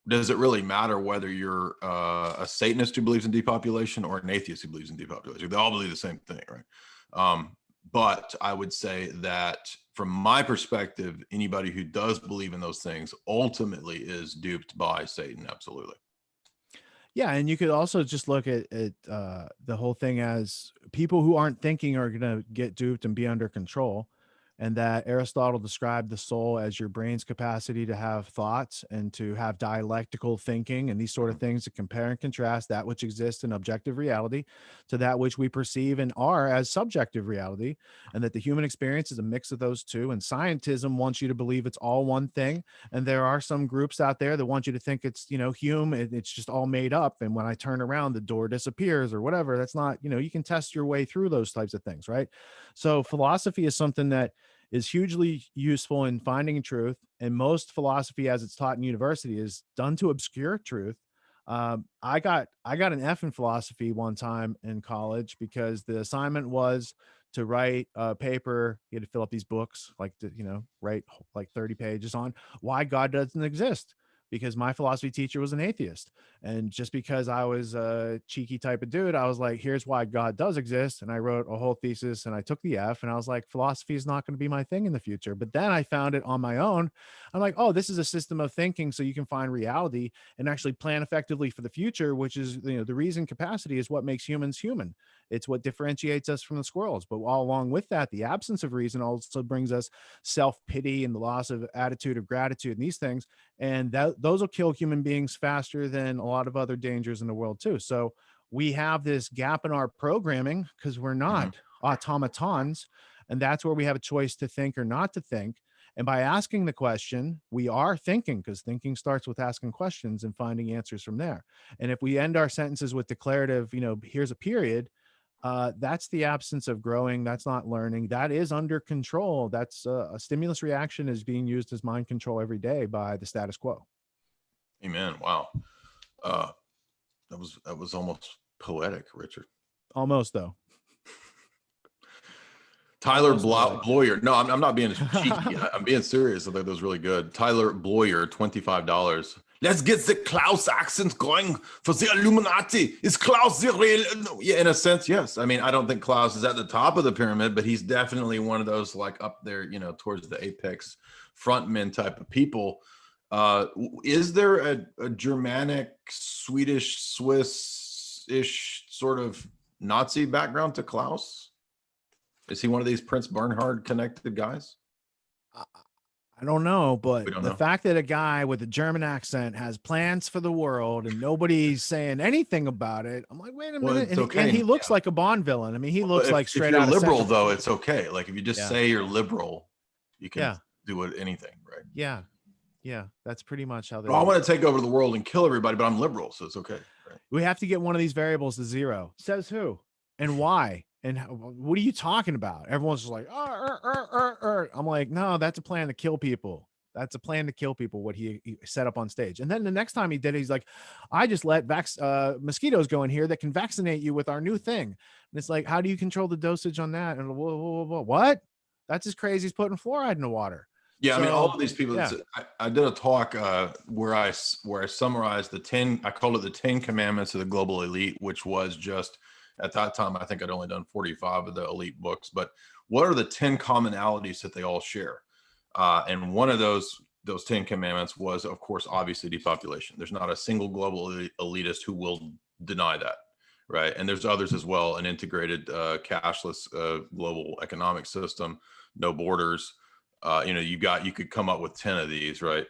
does it really matter whether you're a Satanist who believes in depopulation or an atheist who believes in depopulation? They all believe the same thing, right? But I would say that from my perspective, anybody who does believe in those things ultimately is duped by Satan. Absolutely. Yeah, and you could also just look at the whole thing as people who aren't thinking are going to get duped and be under control. And that Aristotle described the soul as your brain's capacity to have thoughts and to have dialectical thinking and these sort of things, to compare and contrast that which exists in objective reality to that which we perceive and are as subjective reality, and that the human experience is a mix of those two. And scientism wants you to believe it's all one thing. And there are some groups out there that want you to think it's, Hume, it's just all made up. And when I turn around, the door disappears or whatever. That's not, you can test your way through those types of things, right? So philosophy is something that is hugely useful in finding truth. And most philosophy, as it's taught in university, is done to obscure truth. I got an F in philosophy one time in college because the assignment was to write a paper. You had to fill up these books, like write like 30 pages on why God doesn't exist, because my philosophy teacher was an atheist. And just because I was a cheeky type of dude, I was like, here's why God does exist. And I wrote a whole thesis and I took the F, and I was like, philosophy is not going to be my thing in the future. But then I found it on my own. I'm like, oh, this is a system of thinking so you can find reality and actually plan effectively for the future, which is, the reason capacity is what makes humans human. It's what differentiates us from the squirrels. But all along with that, the absence of reason also brings us self-pity and the loss of attitude of gratitude and these things. And those will kill human beings faster than a lot of other dangers in the world too. So we have this gap in our programming because we're not automatons. And that's where we have a choice to think or not to think. And by asking the question, we are thinking, because thinking starts with asking questions and finding answers from there. And if we end our sentences with declarative, here's a period, that's the absence of growing. That's not learning. That is under control. That's a stimulus reaction is being used as mind control every day by the status quo. Amen. Wow. That was almost poetic, Richard. Almost, though. Tyler Bloyer. No, I'm not being cheeky. I'm being serious. I thought that was really good. Tyler Bloyer, $25. Let's get the Klaus accent going for the Illuminati. Is Klaus the real? Yeah, in a sense, yes. I mean, I don't think Klaus is at the top of the pyramid, but he's definitely one of those like up there, towards the apex frontmen type of people. Is there a Germanic, Swedish, Swiss-ish sort of Nazi background to Klaus? Is he one of these Prince Bernhard connected guys? I don't know, but the fact that a guy with a German accent has plans for the world and nobody's saying anything about it, I'm like, wait a minute. And he looks like a Bond villain. I mean, he looks like straight out of liberal, though, it's okay. Like if you just say you're liberal, you can do anything, right? Yeah. Yeah, that's pretty much how they. I want to take over the world and kill everybody, but I'm liberal, so it's okay. Right? We have to get one of these variables to zero. Says who and why? And what are you talking about? Everyone's just like, I'm like, no, that's a plan to kill people. That's a plan to kill people, what he set up on stage. And then the next time he did it, he's like, I just let mosquitoes go in here that can vaccinate you with our new thing. And it's like, how do you control the dosage on that? And whoa, what? That's as crazy as putting fluoride in the water. Yeah, I mean, all of these people. Yeah. I did a talk where I summarized the 10. I called it the 10 Commandments of the Global Elite, which was just at that time. I think I'd only done 45 of the elite books. But what are the 10 commonalities that they all share? And one of those 10 Commandments was, of course, obviously depopulation. There's not a single global elitist who will deny that, right? And there's others as well: an integrated, cashless global economic system, no borders. You could come up with 10 of these, right?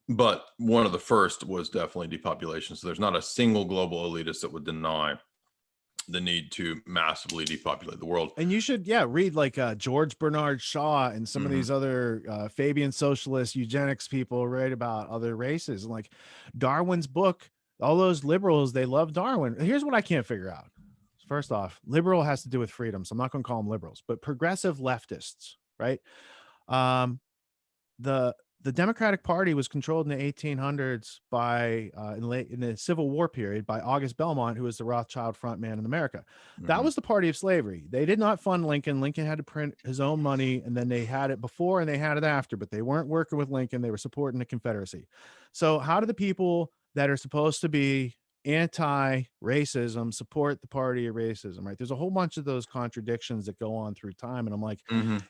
But one of the first was definitely depopulation. So there's not a single global elitist that would deny the need to massively depopulate the world. And you should, read like George Bernard Shaw and some of these other Fabian socialist eugenics people write about other races. And like Darwin's book, all those liberals, they love Darwin. Here's what I can't figure out. First off, liberal has to do with freedom. So I'm not going to call them liberals, but progressive leftists, right? The Democratic Party was controlled in the 1800s by in the Civil War period by August Belmont, who was the Rothschild front man in America. That was the party of slavery. They did not fund Lincoln. Lincoln had to print his own money, and then they had it before and they had it after, but they weren't working with Lincoln. They were supporting the Confederacy. So how do the people that are supposed to be anti-racism support the party of racism, right? There's a whole bunch of those contradictions that go on through time. And I'm like,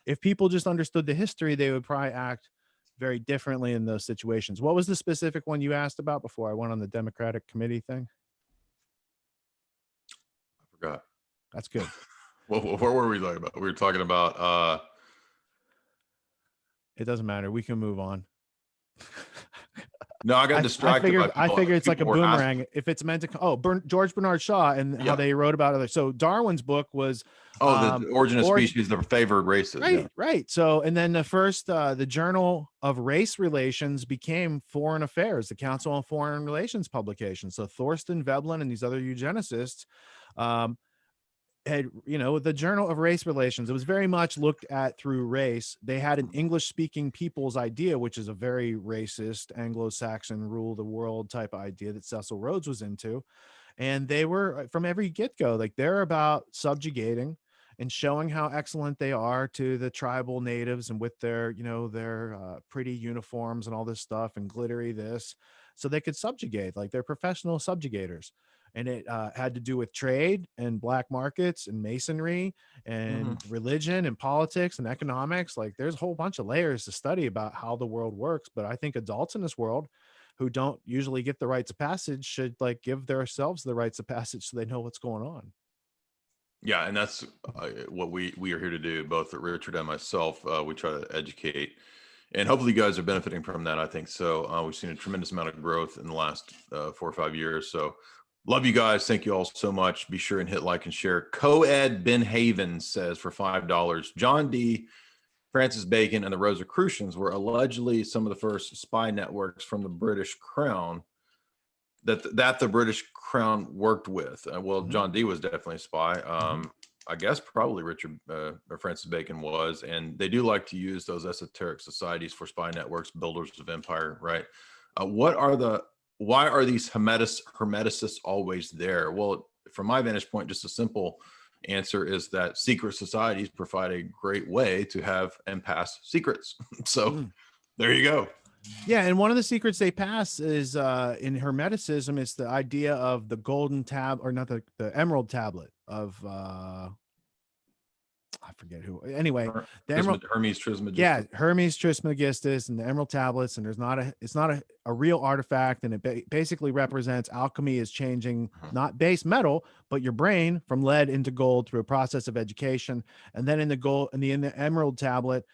if people just understood the history, they would probably act very differently in those situations. What was the specific one you asked about before I went on the Democratic committee thing? I forgot. That's good. What were we talking about? We were talking about it doesn't matter. We can move on. No, I got distracted. I figure it's like a boomerang. If it's meant to, George Bernard Shaw and how they wrote about other. So Darwin's book was the origin of species, the favored races. Right, right. So, and then the first, the Journal of Race Relations became Foreign Affairs, the Council on Foreign Relations publication. So Thorstein Veblen and these other eugenicists had, the Journal of Race Relations. It was very much looked at through race. They had an English-speaking people's idea, which is a very racist Anglo-Saxon rule the world type of idea that Cecil Rhodes was into. And they were, from every get-go, like they're about subjugating and showing how excellent they are to the tribal natives, and with their, their pretty uniforms and all this stuff and glittery this, so they could subjugate, like they're professional subjugators. And it had to do with trade and black markets and masonry and religion and politics and economics. Like there's a whole bunch of layers to study about how the world works. But I think adults in this world who don't usually get the rites of passage should like give themselves the rites of passage so they know what's going on. Yeah, and that's what we are here to do, both Richard and myself. We try to educate, and hopefully you guys are benefiting from that. I think so. We've seen a tremendous amount of growth in the last 4 or 5 years. So love you guys. Thank you all so much. Be sure and hit like and share. Coed Ben Haven says for $5, John D., Francis Bacon, and the Rosicrucians were allegedly some of the first spy networks from the British Crown that the British Crown worked with. Well, John D. was definitely a spy. I guess probably Richard or Francis Bacon was, and they do like to use those esoteric societies for spy networks, builders of empire, right? Why are these hermeticists always there? Well, from my vantage point, just a simple answer is that secret societies provide a great way to have and pass secrets. So there you go. Yeah, and one of the secrets they pass is in Hermeticism is the idea of the golden or not the emerald tablet of I forget who. Anyway, the Hermes Trismegistus. Yeah, Hermes Trismegistus and the emerald tablets, and it's not a real artifact, and it basically represents alchemy is changing not base metal, but your brain from lead into gold through a process of education, and then in the emerald tablet.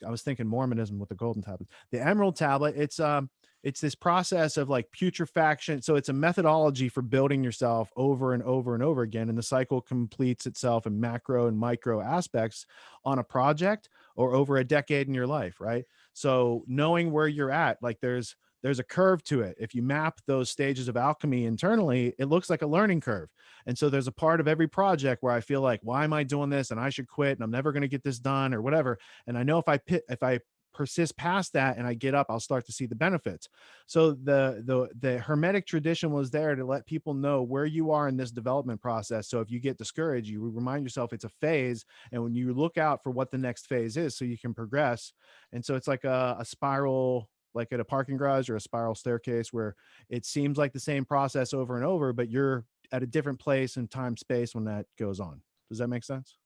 I was thinking Mormonism with the golden tablet. The emerald tablet, it's this process of like putrefaction. So it's a methodology for building yourself over and over and over again. And the cycle completes itself in macro and micro aspects on a project or over a decade in your life, right? So knowing where you're at, like there's a curve to it. If you map those stages of alchemy internally, it looks like a learning curve. And so there's a part of every project where I feel like, why am I doing this? And I should quit, and I'm never going to get this done or whatever. And I know if I persist past that and I get up, I'll start to see the benefits. So the Hermetic tradition was there to let people know where you are in this development process. So if you get discouraged, you remind yourself it's a phase, and when you look out for what the next phase is, so you can progress. And so it's like a spiral, like at a parking garage or a spiral staircase, where it seems like the same process over and over, but you're at a different place in time space when that goes on. Does that make sense?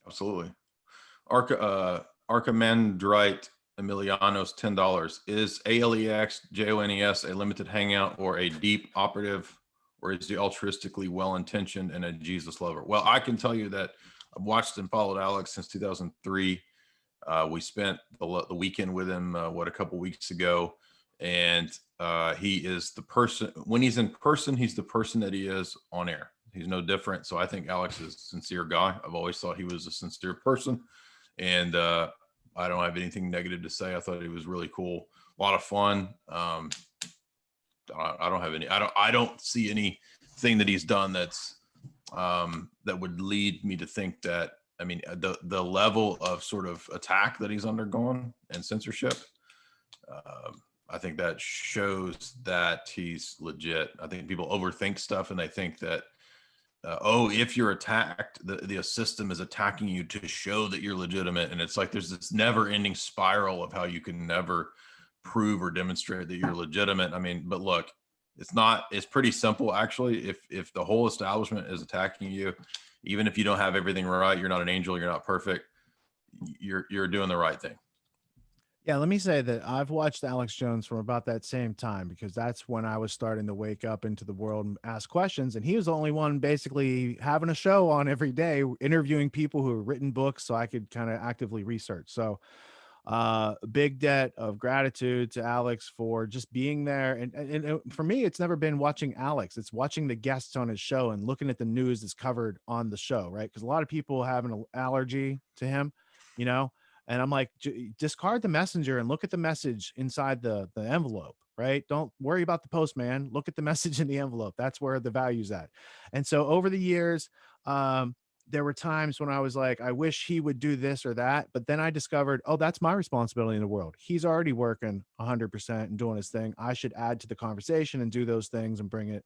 Absolutely. Archimandrite Emilianos, $10. Is ALEX JONES a limited hangout or a deep operative, or is he altruistically well-intentioned and a Jesus lover? Well, I can tell you that I've watched and followed Alex since 2003. We spent the weekend with him, a couple weeks ago, and he is the person. When he's in person, he's the person that he is on air. He's no different. So I think Alex is a sincere guy. I've always thought he was a sincere person, and I don't have anything negative to say. I thought he was really cool, a lot of fun. I don't have any. I don't see anything that he's done that's that would lead me to think that. I mean, the level of sort of attack that he's undergone and censorship. I think that shows that he's legit. I think people overthink stuff and they think that, if you're attacked, the system is attacking you to show that you're legitimate. And it's like there's this never ending spiral of how you can never prove or demonstrate that you're legitimate. I mean, but look, it's pretty simple, actually. If the whole establishment is attacking you, even if you don't have everything right, you're not an angel, you're not perfect, you're doing the right thing. Yeah, let me say that I've watched Alex Jones from about that same time, because that's when I was starting to wake up into the world and ask questions. And he was the only one basically having a show on every day, interviewing people who have written books so I could kind of actively research. So big debt of gratitude to Alex for just being there. And for me, it's never been watching Alex. It's watching the guests on his show and looking at the news that's covered on the show, right? Because a lot of people have an allergy to him, you know? And I'm like, discard the messenger and look at the message inside the envelope, right? Don't worry about the postman. Look at the message in the envelope. That's where the value's at. And so over the years, there were times when I was like, I wish he would do this or that. But then I discovered, oh, that's my responsibility in the world. He's already working 100% and doing his thing. I should add to the conversation and do those things and bring it,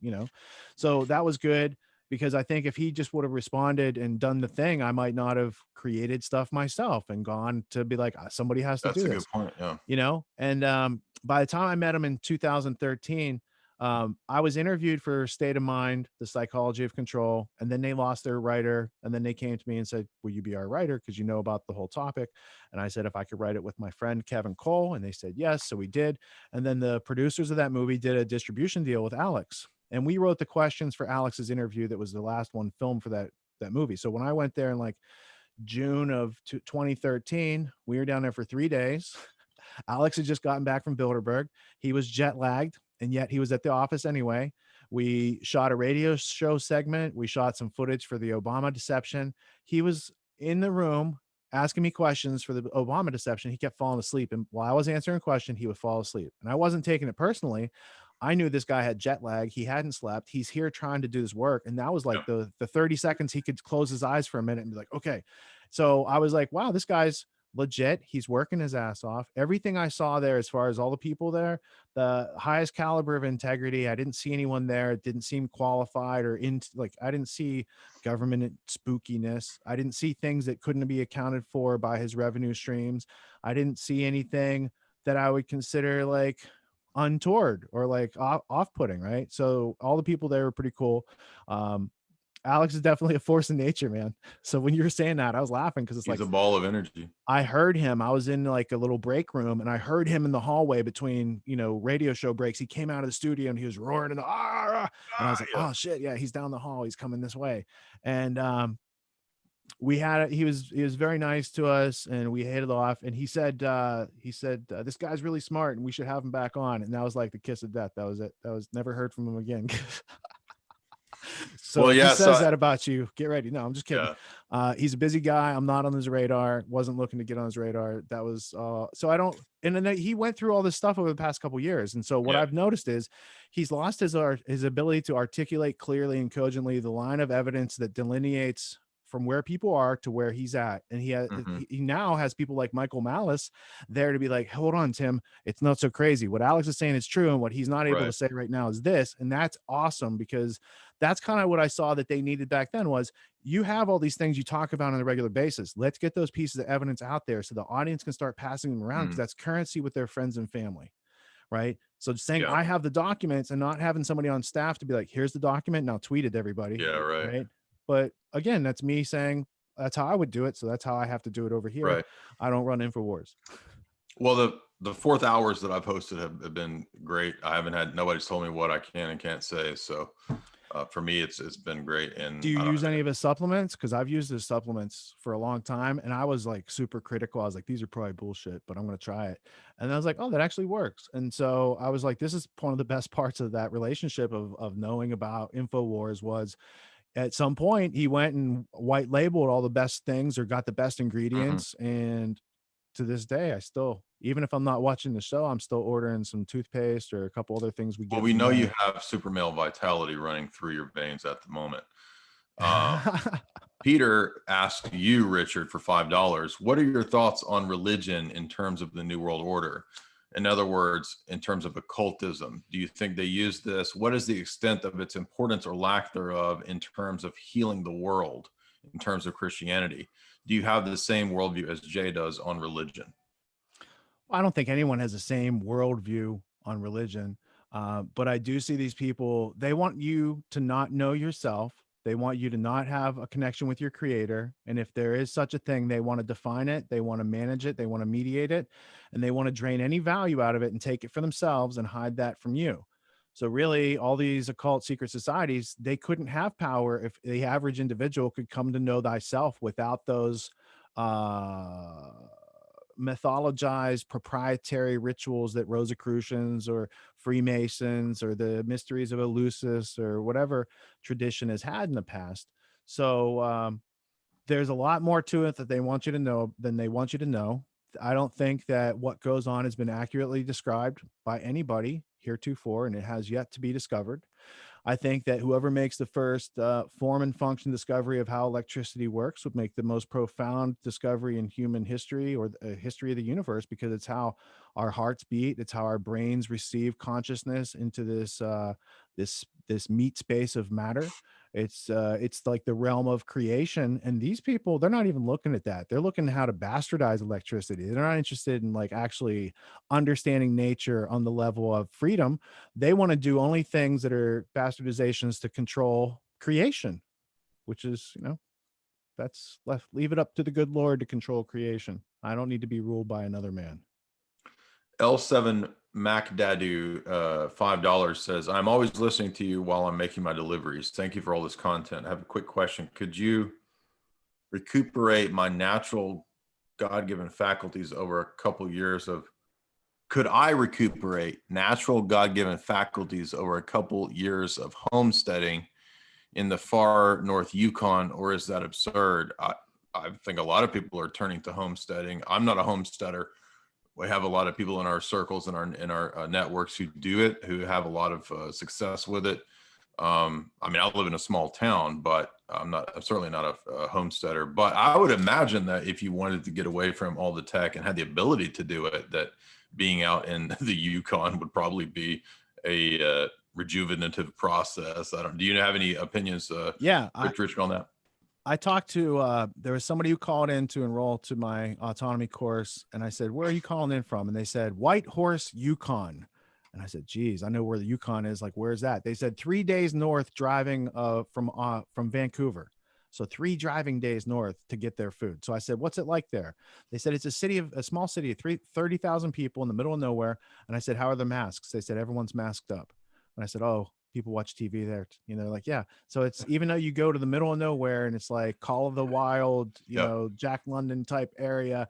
So that was good, because I think if he just would have responded and done the thing, I might not have created stuff myself and gone to be like, somebody has to do this. That's a good point. Yeah. And by the time I met him in 2013, I was interviewed for State of Mind, The Psychology of Control, and then they lost their writer. And then they came to me and said, will you be our writer? Because you know about the whole topic. And I said, if I could write it with my friend, Kevin Cole. And they said, yes. So we did. And then the producers of that movie did a distribution deal with Alex. And we wrote the questions for Alex's interview. That was the last one filmed for that movie. So when I went there in like June of 2013, we were down there for 3 days. Alex had just gotten back from Bilderberg. He was jet lagged, and yet he was at the office anyway. We shot a radio show segment. We shot some footage for the Obama deception. He was in the room asking me questions for the Obama deception. He kept falling asleep. And while I was answering a question, he would fall asleep. And I wasn't taking it personally. I knew this guy had jet lag. He hadn't slept. He's here trying to do this work. And that was like the 30 seconds he could close his eyes for a minute and be like, okay. So I was like, wow, this guy's legit. He's working his ass off. Everything I saw there, as far as all the people there, the highest caliber of integrity. I didn't see anyone there. It didn't seem qualified or I didn't see government spookiness. I didn't see things that couldn't be accounted for by his revenue streams. I didn't see anything that I would consider like untoward or like off-putting, right? So all the people there were pretty cool. Alex is definitely a force in nature, man. So when you were saying that, I was laughing because He's a ball of energy. I heard him. I was in like a little break room and I heard him in the hallway between, radio show breaks. He came out of the studio and he was roaring and I was like, oh shit. Yeah. He's down the hall. He's coming this way. And, he was very nice to us and we hit it off. And he said, this guy's really smart and we should have him back on. And that was like the kiss of death. That was it. That was never heard from him again. So he says that about you, get ready. No, I'm just kidding. Yeah. He's a busy guy. I'm not on his radar. Wasn't looking to get on his radar. That was, so I don't, and then he went through all this stuff over the past couple of years. And so what I've noticed is he's lost his ability to articulate clearly and cogently the line of evidence that delineates from where people are to where he's at. And he now has people like Michael Malice there to be like, hold on, Tim, it's not so crazy. What Alex is saying is true. And what he's not able to say right now is this. And that's awesome, because that's kind of what I saw that they needed back then was you have all these things you talk about on a regular basis. Let's get those pieces of evidence out there so the audience can start passing them around, because that's currency with their friends and family. Right. So just saying I have the documents and not having somebody on staff to be like, here's the document. Now tweet it to everybody. Yeah. Right. But again, that's me saying that's how I would do it. So that's how I have to do it over here. Right. I don't run InfoWars. Well, the 4th hours that I've hosted have been great. I haven't had, nobody's told me what I can and can't say. So For me, it's been great. And Do you use any of his supplements? Because I've used his supplements for a long time, and I was like super critical. I was like, these are probably bullshit, but I'm going to try it. And I was like, oh, that actually works. And so I was like, this is one of the best parts of that relationship of knowing about InfoWars was at some point he went and white labeled all the best things or got the best ingredients. And to this day, I still, even if I'm not watching the show, I'm still ordering some toothpaste or a couple other things we get. Well, we know you have super male vitality running through your veins at the moment. Peter asked you, Richard, for $5. What are your thoughts on religion in terms of the New World Order? In other words, in terms of occultism, do you think they use this? What is the extent of its importance or lack thereof in terms of healing the world, in terms of Christianity? Do you have the same worldview as Jay does on religion? I don't think anyone has the same worldview on religion, but I do see these people, they want you to not know yourself. They want you to not have a connection with your creator. And if there is such a thing, they want to define it. They want to manage it. They want to mediate it. And they want to drain any value out of it and take it for themselves and hide that from you. So really, all these occult secret societies, they couldn't have power if the average individual could come to know thyself without those mythologized proprietary rituals that Rosicrucians or Freemasons or the mysteries of Eleusis or whatever tradition has had in the past. So there's a lot more to it that they want you to know than they want you to know. I don't think that what goes on has been accurately described by anybody heretofore, and it has yet to be discovered. I think that whoever makes the first form and function discovery of how electricity works would make the most profound discovery in human history or the history of the universe, because it's how our hearts beat. It's how our brains receive consciousness into this meat space of matter. It's like the realm of creation. And these people, they're not even looking at that. They're looking at how to bastardize electricity. They're not interested in like actually understanding nature on the level of freedom. They want to do only things that are bastardizations to control creation, which is, that's left, leave it up to the good Lord to control creation. I don't need to be ruled by another man. L7 MacDadu, $5 says, I'm always listening to you while I'm making my deliveries. Thank you for all this content. I have a quick question. Could you recuperate my natural God-given faculties over a couple years of, could I recuperate natural God-given faculties over a couple years of homesteading in the far north Yukon, or is that absurd? I think a lot of people are turning to homesteading. I'm not a homesteader. We have a lot of people in our circles and in our networks who do it, who have a lot of success with it. I mean, I live in a small town, but I'm certainly not a homesteader. But I would imagine that if you wanted to get away from all the tech and had the ability to do it, that being out in the Yukon would probably be a rejuvenative process. Do you have any opinions, Richard, on that? I talked to, there was somebody who called in to enroll to my autonomy course. And I said, where are you calling in from? And they said, White Horse, Yukon. And I said, geez, I know where the Yukon is. Like, where's that? They said 3 days north driving from Vancouver. So 3 driving days north to get their food. So I said, what's it like there? They said, it's a small city of 30,000 people in the middle of nowhere. And I said, how are the masks? They said, everyone's masked up. And I said, oh, people watch TV there, like, yeah. So it's, even though you go to the middle of nowhere and it's like Call of the Wild, Jack London type area,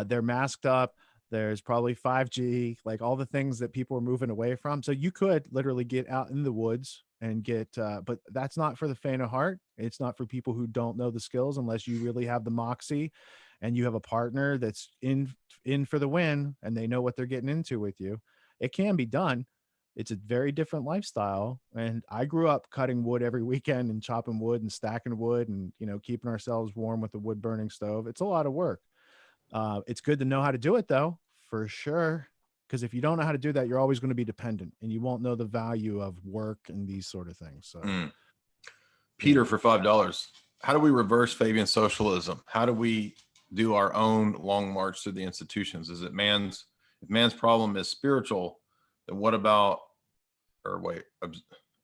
they're masked up. There's probably 5G, like all the things that people are moving away from. So you could literally get out in the woods and get, but that's not for the faint of heart. It's not for people who don't know the skills, unless you really have the moxie and you have a partner that's in for the win and they know what they're getting into with you. It can be done. It's a very different lifestyle. And I grew up cutting wood every weekend and chopping wood and stacking wood and, keeping ourselves warm with the wood burning stove. It's a lot of work. It's good to know how to do it though, for sure. Because if you don't know how to do that, you're always going to be dependent and you won't know the value of work and these sort of things. So Peter, for $5, how do we reverse Fabian socialism? How do we do our own long march through the institutions? If man's problem is spiritual, then what about,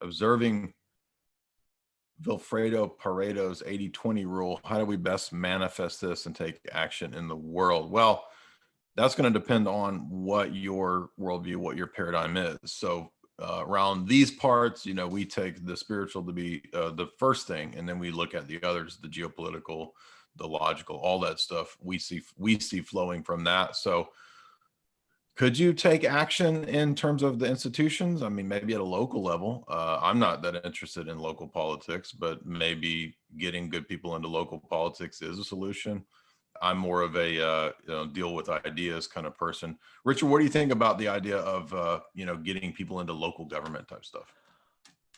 observing Vilfredo Pareto's 80-20 rule, how do we best manifest this and take action in the world? Well, that's going to depend on what your worldview, what your paradigm is. So around these parts, we take the spiritual to be the first thing, and then we look at the others, the geopolitical, the logical, all that stuff we see flowing from that. So could you take action in terms of the institutions? I mean, maybe at a local level. I'm not that interested in local politics, but maybe getting good people into local politics is a solution. I'm more of a deal with ideas kind of person. Richard, what do you think about the idea of getting people into local government type stuff?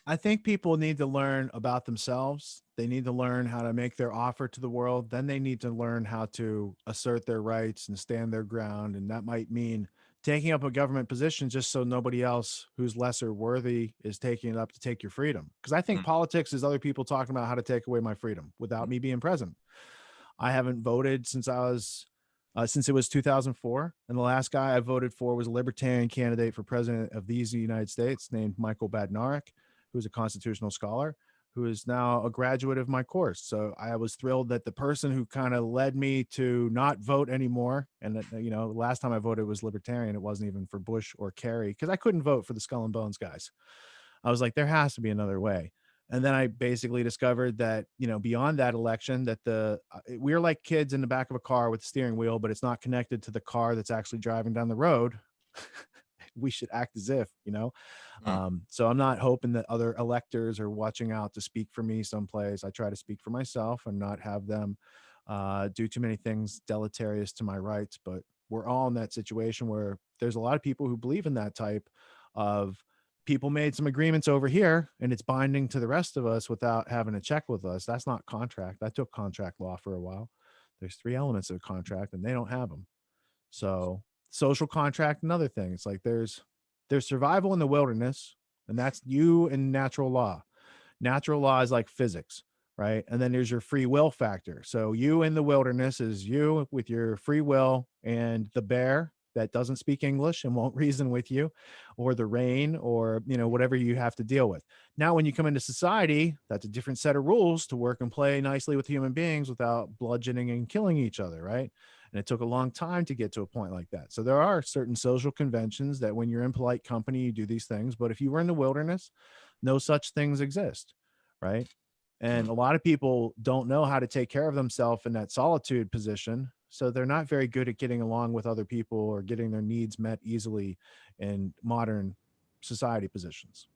I think people need to learn about themselves. They need to learn how to make their offer to the world. Then they need to learn how to assert their rights and stand their ground. And that might mean taking up a government position just so nobody else who's lesser worthy is taking it up to take your freedom. Because I think politics is other people talking about how to take away my freedom without me being present. I haven't voted since since it was 2004. And the last guy I voted for was a libertarian candidate for president of the United States named Michael Badnarik, who's a constitutional scholar, who is now a graduate of my course. So I was thrilled that the person who kind of led me to not vote anymore, and that, last time I voted was libertarian. It wasn't even for Bush or Kerry, because I couldn't vote for the Skull and Bones guys. I was like, there has to be another way. And then I basically discovered that, beyond that election, that we're like kids in the back of a car with the steering wheel, but it's not connected to the car that's actually driving down the road. We should act as if, so I'm not hoping that other electors are watching out to speak for me someplace. I try to speak for myself and not have them do too many things deleterious to my rights. But we're all in that situation where there's a lot of people who believe in that type of people made some agreements over here and it's binding to the rest of us without having to check with us. That's not contract. I took contract law for a while. There's 3 elements of a contract and they don't have them. So social contract, another thing. It's like there's survival in the wilderness, and that's you and natural law. Natural law is like physics, right? And then there's your free will factor. So you in the wilderness is you with your free will, and the bear that doesn't speak English and won't reason with you, or the rain, or whatever you have to deal with. Now when you come into society, that's a different set of rules to work and play nicely with human beings without bludgeoning and killing each other, right? And it took a long time to get to a point like that. So there are certain social conventions that when you're in polite company, you do these things. But if you were in the wilderness, no such things exist, right? And a lot of people don't know how to take care of themselves in that solitude position. So they're not very good at getting along with other people or getting their needs met easily in modern society positions.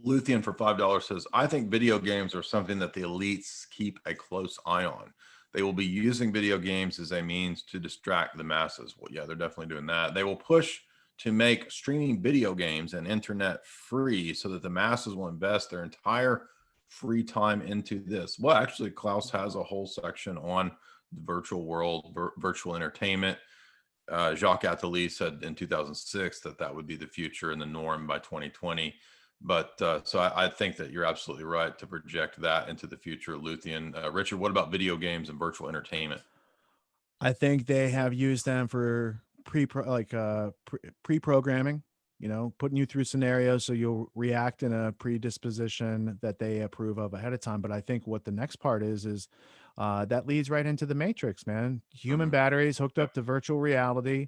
Luthien for $5 says, I think video games are something that the elites keep a close eye on. They will be using video games as a means to distract the masses. Well, yeah, they're definitely doing that. They will push to make streaming video games and internet free so that the masses will invest their entire free time into this. Well, actually, Klaus has a whole section on the virtual world, virtual entertainment. Jacques Attali said in 2006 that would be the future and the norm by 2020. But so I think that you're absolutely right to project that into the future, Luthien. Richard, what about video games and virtual entertainment? I think they have used them for pre-programming, putting you through scenarios so you'll react in a predisposition that they approve of ahead of time. But I think what the next part is that leads right into the Matrix, man. Human batteries hooked up to virtual reality.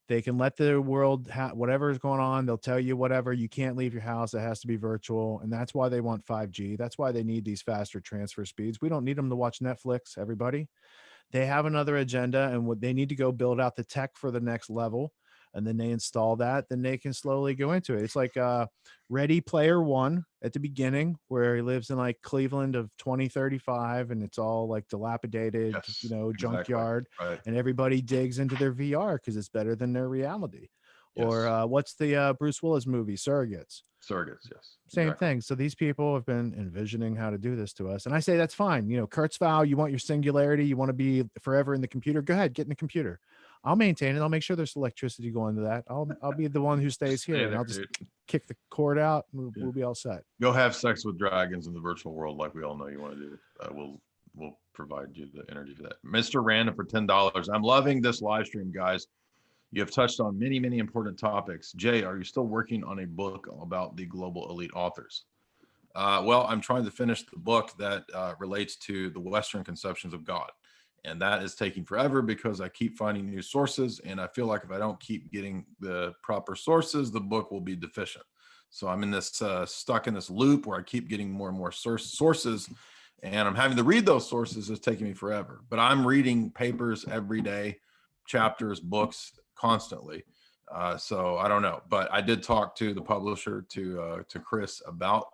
They can let the world whatever is going on. They'll tell you whatever. You can't leave your house. It has to be virtual. And that's why they want 5G. That's why they need these faster transfer speeds. We don't need them to watch Netflix, everybody. They have another agenda, and what they need to go build out the tech for the next level. And then they install that, then they can slowly go into it. It's like Ready Player One at the beginning, where he lives in like Cleveland of 2035, and it's all like dilapidated, Yes, junkyard, exactly. Right. and everybody digs into their VR because it's better than their reality. Yes. Or what's the Bruce Willis movie, Surrogates? Surrogates, yes. Same thing. So these people have been envisioning how to do this to us. And I say, that's fine. Kurzweil, you want your singularity, you want to be forever in the computer, go ahead, get in the computer. I'll maintain it. I'll make sure there's electricity going to that. I'll be the one who stays here, and I'll just kick the cord out, and we'll be all set. Go have sex with dragons in the virtual world like we all know you want to do. We'll provide you the energy for that. Mr. Random for $10. I'm loving this live stream, guys. You have touched on many, many important topics. Jay, are you still working on a book about the global elite authors? Well, I'm trying to finish the book that relates to the Western conceptions of God. And that is taking forever because I keep finding new sources. And I feel like if I don't keep getting the proper sources, the book will be deficient. So I'm in this stuck in this loop where I keep getting more and more sources, and I'm having to read those sources. It's taking me forever, but I'm reading papers every day, chapters, books constantly. So I don't know, but I did talk to the publisher, to Chris, about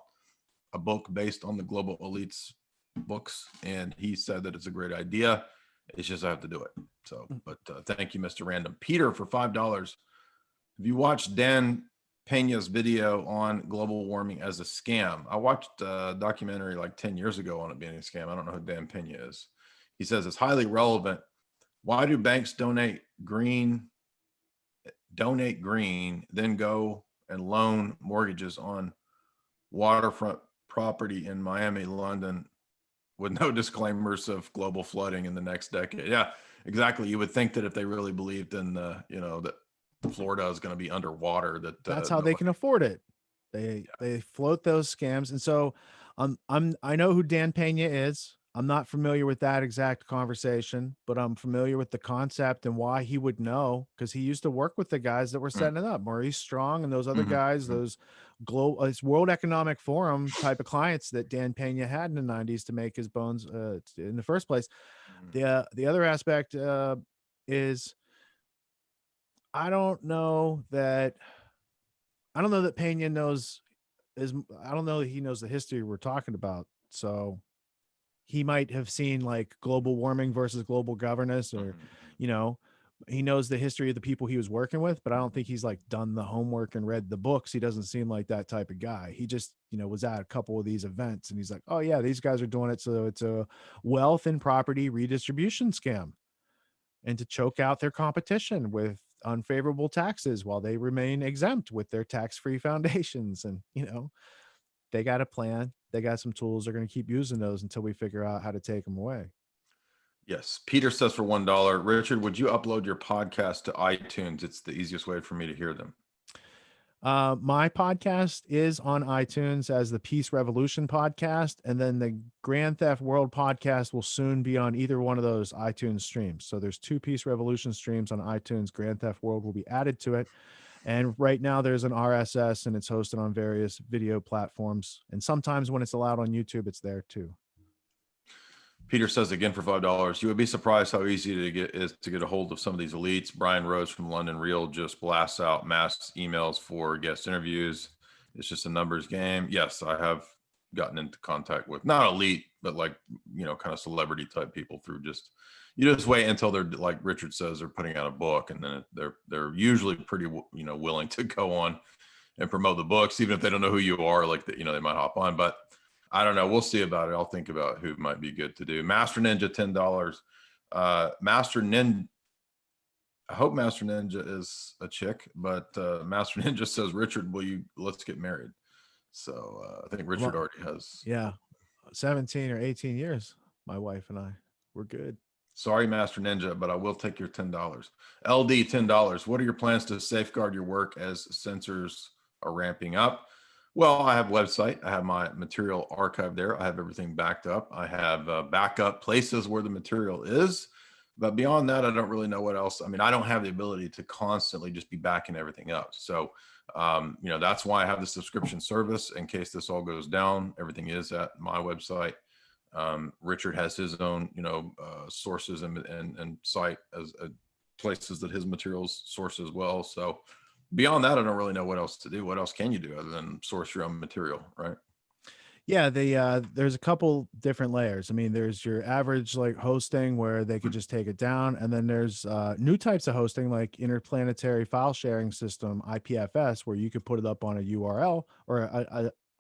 a book based on the global elites books, and he said that it's a great idea. It's just I have to do it. So, but thank you, Mr. Random. Peter, for $5. Have you watched Dan Pena's video on global warming as a scam? I watched a documentary like 10 years ago on it being a scam. I don't know who Dan Pena is. He says it's highly relevant. Why do banks donate green, then go and loan mortgages on waterfront property in Miami, London, with no disclaimers of global flooding in the next decade? Yeah, exactly. You would think that if they really believed in that Florida is going to be underwater, that's how they can afford it. They float those scams. And so I know who Dan Pena is. I'm not familiar with that exact conversation, but I'm familiar with the concept and why he would know, because he used to work with the guys that were setting it up, Maurice Strong and those other guys, those World Economic Forum type of clients that Dan Pena had in the 90s to make his bones in the first place. The other aspect is I don't know that Pena knows I don't know that he knows the history we're talking about. So he might have seen like global warming versus global governance, or, he knows the history of the people he was working with, but I don't think he's like done the homework and read the books. He doesn't seem like that type of guy. He just, was at a couple of these events and he's like, oh yeah, these guys are doing it. So it's a wealth and property redistribution scam, and to choke out their competition with unfavorable taxes while they remain exempt with their tax-free foundations. And, they got a plan. They got some tools. They're going to keep using those until we figure out how to take them away. Yes. Peter says for $1, Richard, would you upload your podcast to iTunes? It's the easiest way for me to hear them. My podcast is on iTunes as the Peace Revolution podcast, and then the Grand Theft World podcast will soon be on either one of those iTunes streams. So there's 2 Peace Revolution streams on iTunes. Grand Theft World will be added to it. And right now there's an RSS, and it's hosted on various video platforms. And sometimes when it's allowed on YouTube, it's there too. Peter says again for $5, you would be surprised how easy it is to get a hold of some of these elites. Brian Rose from London Real just blasts out mass emails for guest interviews. It's just a numbers game. Yes, I have gotten into contact with not elite, but like, kind of celebrity type people through you just wait until they're, like Richard says, they're putting out a book, and then they're usually pretty, willing to go on and promote the books, even if they don't know who you are. Like that, they might hop on, but I don't know. We'll see about it. I'll think about who might be good to do. Master Ninja, $10. Master Ninja. I hope Master Ninja is a chick, but Master Ninja says, Richard, let's get married. So I think Richard already has. Yeah. 17 or 18 years. My wife and I, we're good. Sorry, Master Ninja, but I will take your $10. LD, $10. What are your plans to safeguard your work as censors are ramping up? Well, I have a website. I have my material archived there. I have everything backed up. I have backup places where the material is. But beyond that, I don't really know what else. I mean, I don't have the ability to constantly just be backing everything up. So, that's why I have the subscription service in case this all goes down. Everything is at my website. Richard has his own, sources and site as places that his materials source as well. So beyond that, I don't really know what else to do. What else can you do other than source your own material, right? Yeah, there's a couple different layers. I mean, there's your average like hosting where they could just take it down, and then there's new types of hosting like interplanetary file sharing system (IPFS), where you could put it up on a URL or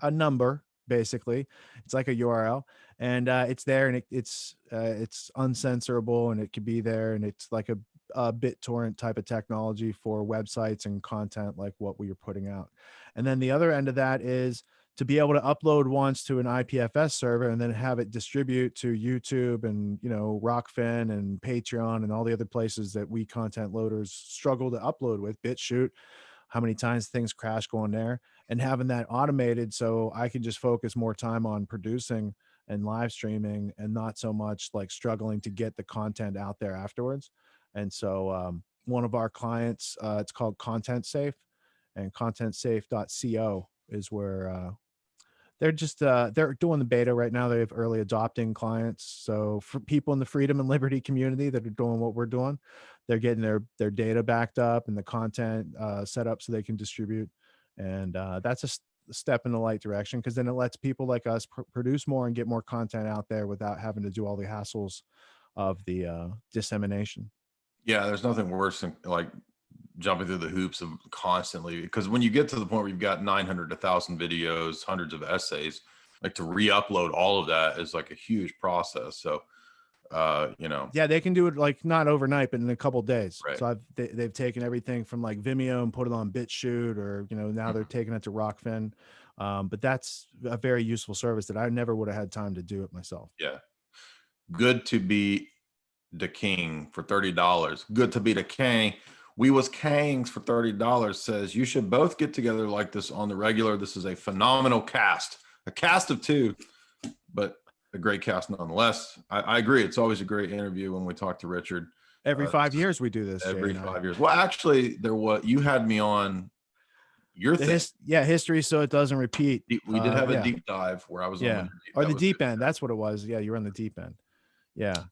a number. Basically, it's like a URL, and it's there, and it's uncensorable, and it could be there, and it's like a BitTorrent type of technology for websites and content like what we are putting out. And then the other end of that is to be able to upload once to an IPFS server and then have it distribute to YouTube and, Rockfin and Patreon and all the other places that we content loaders struggle to upload with. BitChute, how many times things crash going there, and having that automated so I can just focus more time on producing and live streaming, and not so much like struggling to get the content out there afterwards. And so one of our clients, it's called Content Safe, and contentsafe.co is where they're just they're doing the beta right now. They have early adopting clients. So for people in the freedom and liberty community that are doing what we're doing, they're getting their data backed up and the content set up so they can distribute. And that's a step in the right direction, because then it lets people like us produce more and get more content out there without having to do all the hassles of the dissemination. Yeah, there's nothing worse than like jumping through the hoops of constantly, because when you get to the point where you've got 900 to 1,000 videos, hundreds of essays, like to re-upload all of that is like a huge process. So yeah, they can do it like not overnight, but in a couple days. Right. So they've taken everything from like Vimeo and put it on BitChute, or now they're taking it to Rockfin. But that's a very useful service that I never would have had time to do it myself. Yeah, good to be the king for $30. Good to be the king. We was kings for $30 says you should both get together like this on the regular. This is a phenomenal cast, a cast of two, but a great cast nonetheless. I agree. It's always a great interview when we talk to Richard. Every 5 years we do this. Every 5 years. Well, actually, you had me on your thing. History, so it doesn't repeat. We did have a deep dive where I was on the deep end. That's what it was. Yeah, you were on the deep end. Yeah.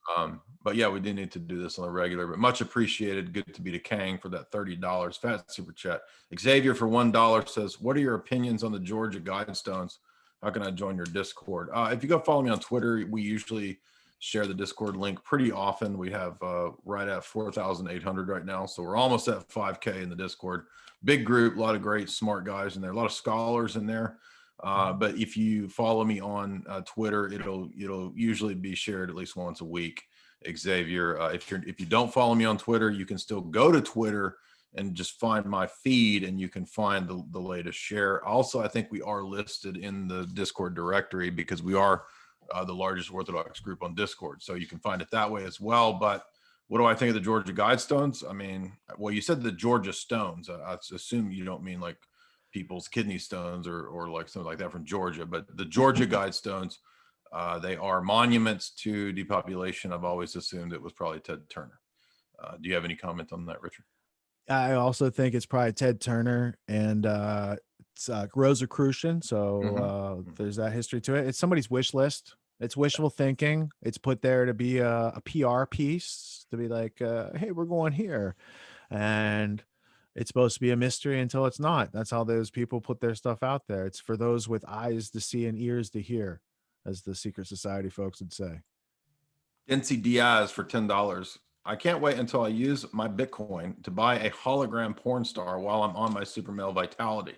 But yeah, we do need to do this on the regular, but much appreciated. Good to be the king for that $30 fat super chat. Xavier for $1 says, what are your opinions on the Georgia Guidestones? How can I join your Discord? If you go follow me on Twitter, we usually share the Discord link pretty often. We have right at 4,800 right now. So we're almost at 5K in the Discord. Big group, a lot of great, smart guys in there, a lot of scholars in there. But if you follow me on Twitter, it'll usually be shared at least once a week. Xavier, if you don't follow me on Twitter, you can still go to Twitter and just find my feed, and you can find the latest share. Also, I think we are listed in the Discord directory because we are the largest Orthodox group on Discord, so you can find it that way as well. But what do I think of the Georgia Guidestones? I mean, well, you said the Georgia Stones. I assume you don't mean like people's kidney stones or like something like that from Georgia, but the Georgia Guidestones, they are monuments to depopulation. I've always assumed it was probably Ted Turner. Do you have any comment on that, Richard? I also think it's probably Ted Turner, and it's Rosicrucian. So there's that history to it. It's somebody's wish list. It's wishful thinking. It's put there to be a PR piece, to be like, hey, we're going here. And it's supposed to be a mystery until it's not. That's how those people put their stuff out there. It's for those with eyes to see and ears to hear, as the secret society folks would say. NC Diaz for $10. I can't wait until I use my Bitcoin to buy a hologram porn star while I'm on my super male vitality.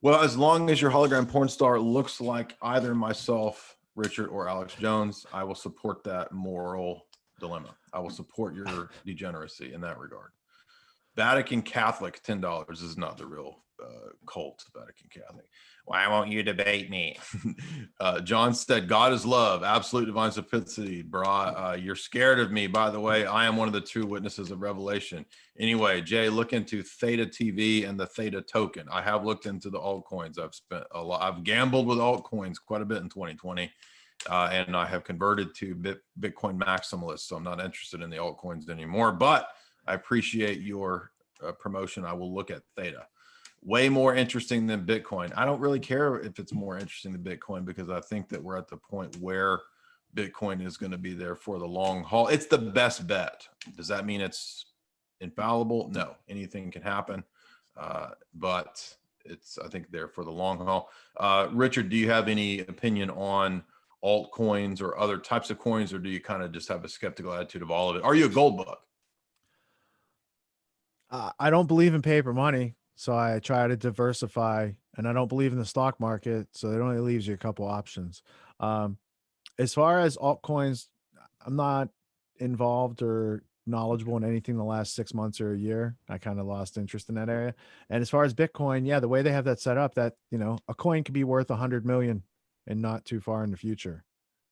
Well, as long as your hologram porn star looks like either myself, Richard, or Alex Jones, I will support that moral dilemma. I will support your degeneracy in that regard. Vatican Catholic, $10. This is not the real cult, Vatican Catholic. Why won't you debate me? John said, God is love, absolute divine simplicity. Brah, you're scared of me. By the way, I am one of the true witnesses of Revelation. Anyway, Jay, look into Theta TV and the Theta token. I have looked into the altcoins. I've spent a lot. I've gambled with altcoins quite a bit in 2020. And I have converted to Bitcoin maximalist. So I'm not interested in the altcoins anymore, but I appreciate your promotion. I will look at Theta. Way more interesting than Bitcoin. I don't really care if it's more interesting than Bitcoin, because I think that we're at the point where Bitcoin is going to be there for the long haul. It's the best bet. Does that mean it's infallible? No, anything can happen. But it's, I think, there for the long haul. Richard, do you have any opinion on altcoins or other types of coins, or do you kind of just have a skeptical attitude of all of it? Are you a gold bug? I don't believe in paper money, so I try to diversify, and I don't believe in the stock market, so it only leaves you a couple options. As far as altcoins, I'm not involved or knowledgeable in anything the last 6 months or a year. I kind of lost interest in that area. And as far as Bitcoin, yeah, the way they have that set up, that, a coin could be worth 100 million and not too far in the future.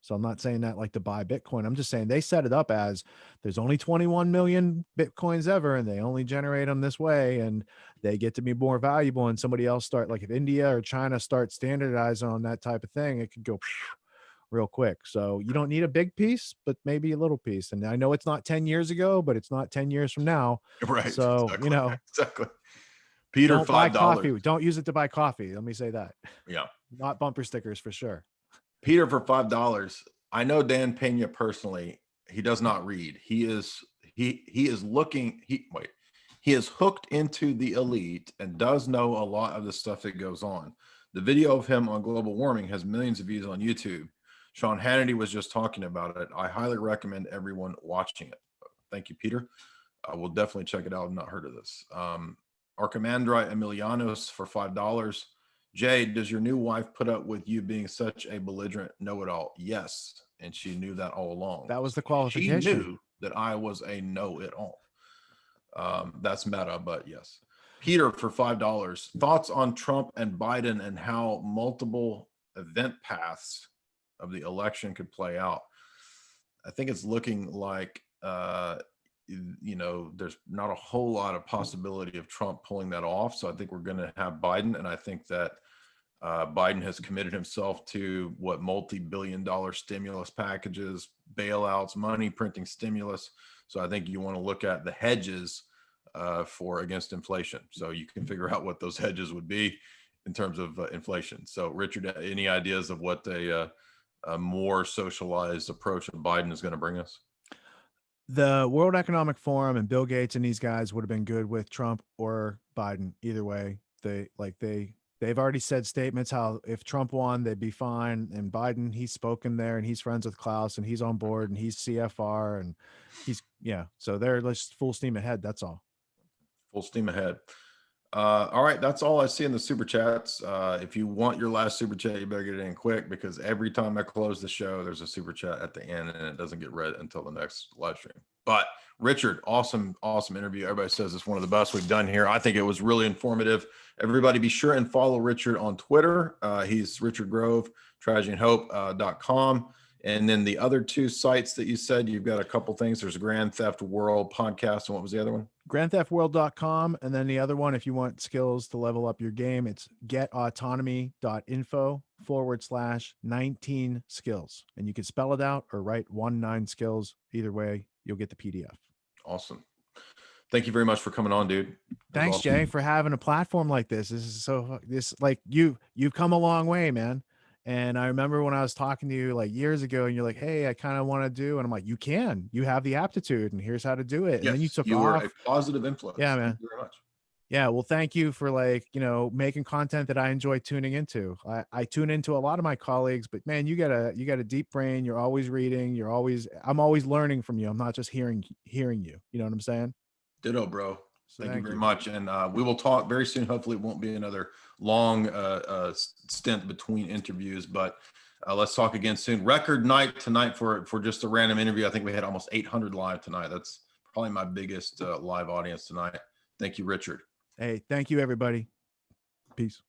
So I'm not saying that like to buy Bitcoin. I'm just saying they set it up as there's only 21 million Bitcoins ever, and they only generate them this way, and they get to be more valuable. And somebody else start, like if India or China start standardizing on that type of thing, it could go real quick. So you don't need a big piece, but maybe a little piece. And I know it's not 10 years ago, but it's not 10 years from now. Right. So, Exactly. you know, Exactly. Peter, don't buy coffee. $5. Don't use it to buy coffee. Let me say that. Yeah. Not bumper stickers for sure. Peter for $5. I know Dan Pena personally. He does not read. He is looking. He is hooked into the elite and does know a lot of the stuff that goes on. The video of him on global warming has millions of views on YouTube. Sean Hannity was just talking about it. I highly recommend everyone watching it. Thank you, Peter. I will definitely check it out. I've not heard of this. Archimandri Emilianos for $5. Jay, does your new wife put up with you being such a belligerent know-it-all? Yes, and she knew that all along. That was the qualification. She knew that I was a know-it-all. That's meta, but yes. Peter for $5. Thoughts on Trump and Biden and how multiple event paths of the election could play out. I think it's looking like there's not a whole lot of possibility of Trump pulling that off. So I think we're going to have Biden, and I think that Biden has committed himself to multi-billion-dollar stimulus packages, bailouts, money printing stimulus. So I think you want to look at the hedges for against inflation. So you can figure out what those hedges would be in terms of inflation. So Richard, any ideas of what a more socialized approach of Biden is going to bring us? The World Economic Forum and Bill Gates and these guys would have been good with Trump or Biden. Either way, they've already said statements how if Trump won, they'd be fine. And Biden, he's spoken there and he's friends with Klaus and he's on board and he's CFR and so they're just full steam ahead. That's all. Full steam ahead. All right, that's all I see in the super chats. If you want your last super chat, you better get it in quick, because every time I close the show, there's a super chat at the end and it doesn't get read until the next live stream. But Richard, awesome interview. Everybody says it's one of the best we've done here. I think it was really informative. Everybody be sure and follow Richard on Twitter. He's Richard Grove, tragedyandhope.com. And then the other two sites that you said, you've got a couple things. There's a Grand Theft World podcast. And what was the other one? grandtheftworld.com. And then the other one, if you want skills to level up your game, it's getautonomy.info/19 skills. And you can spell it out or write 19 skills. Either way, you'll get the PDF. Awesome. Thank you very much for coming on, dude. Thanks, awesome. Jay, for having a platform like this. You've come a long way, man. And I remember when I was talking to you like years ago and you're like, hey, I kind of want to do, and I'm like, you have the aptitude and here's how to do it. Yes, and then you took were off. a positive influence. Yeah, man. Thank you very much. Yeah. Well, thank you for making content that I enjoy tuning into. I tune into a lot of my colleagues, but man, you got a deep brain. You're always reading. I'm always learning from you. I'm not just hearing you. You know what I'm saying? Ditto, bro. So thank you very much. And we will talk very soon. Hopefully it won't be another long stint between interviews, but let's talk again soon. Record night tonight for just a random interview. I think we had almost 800 live tonight. That's probably my biggest live audience tonight. Thank you, Richard. Hey, thank you, everybody. Peace.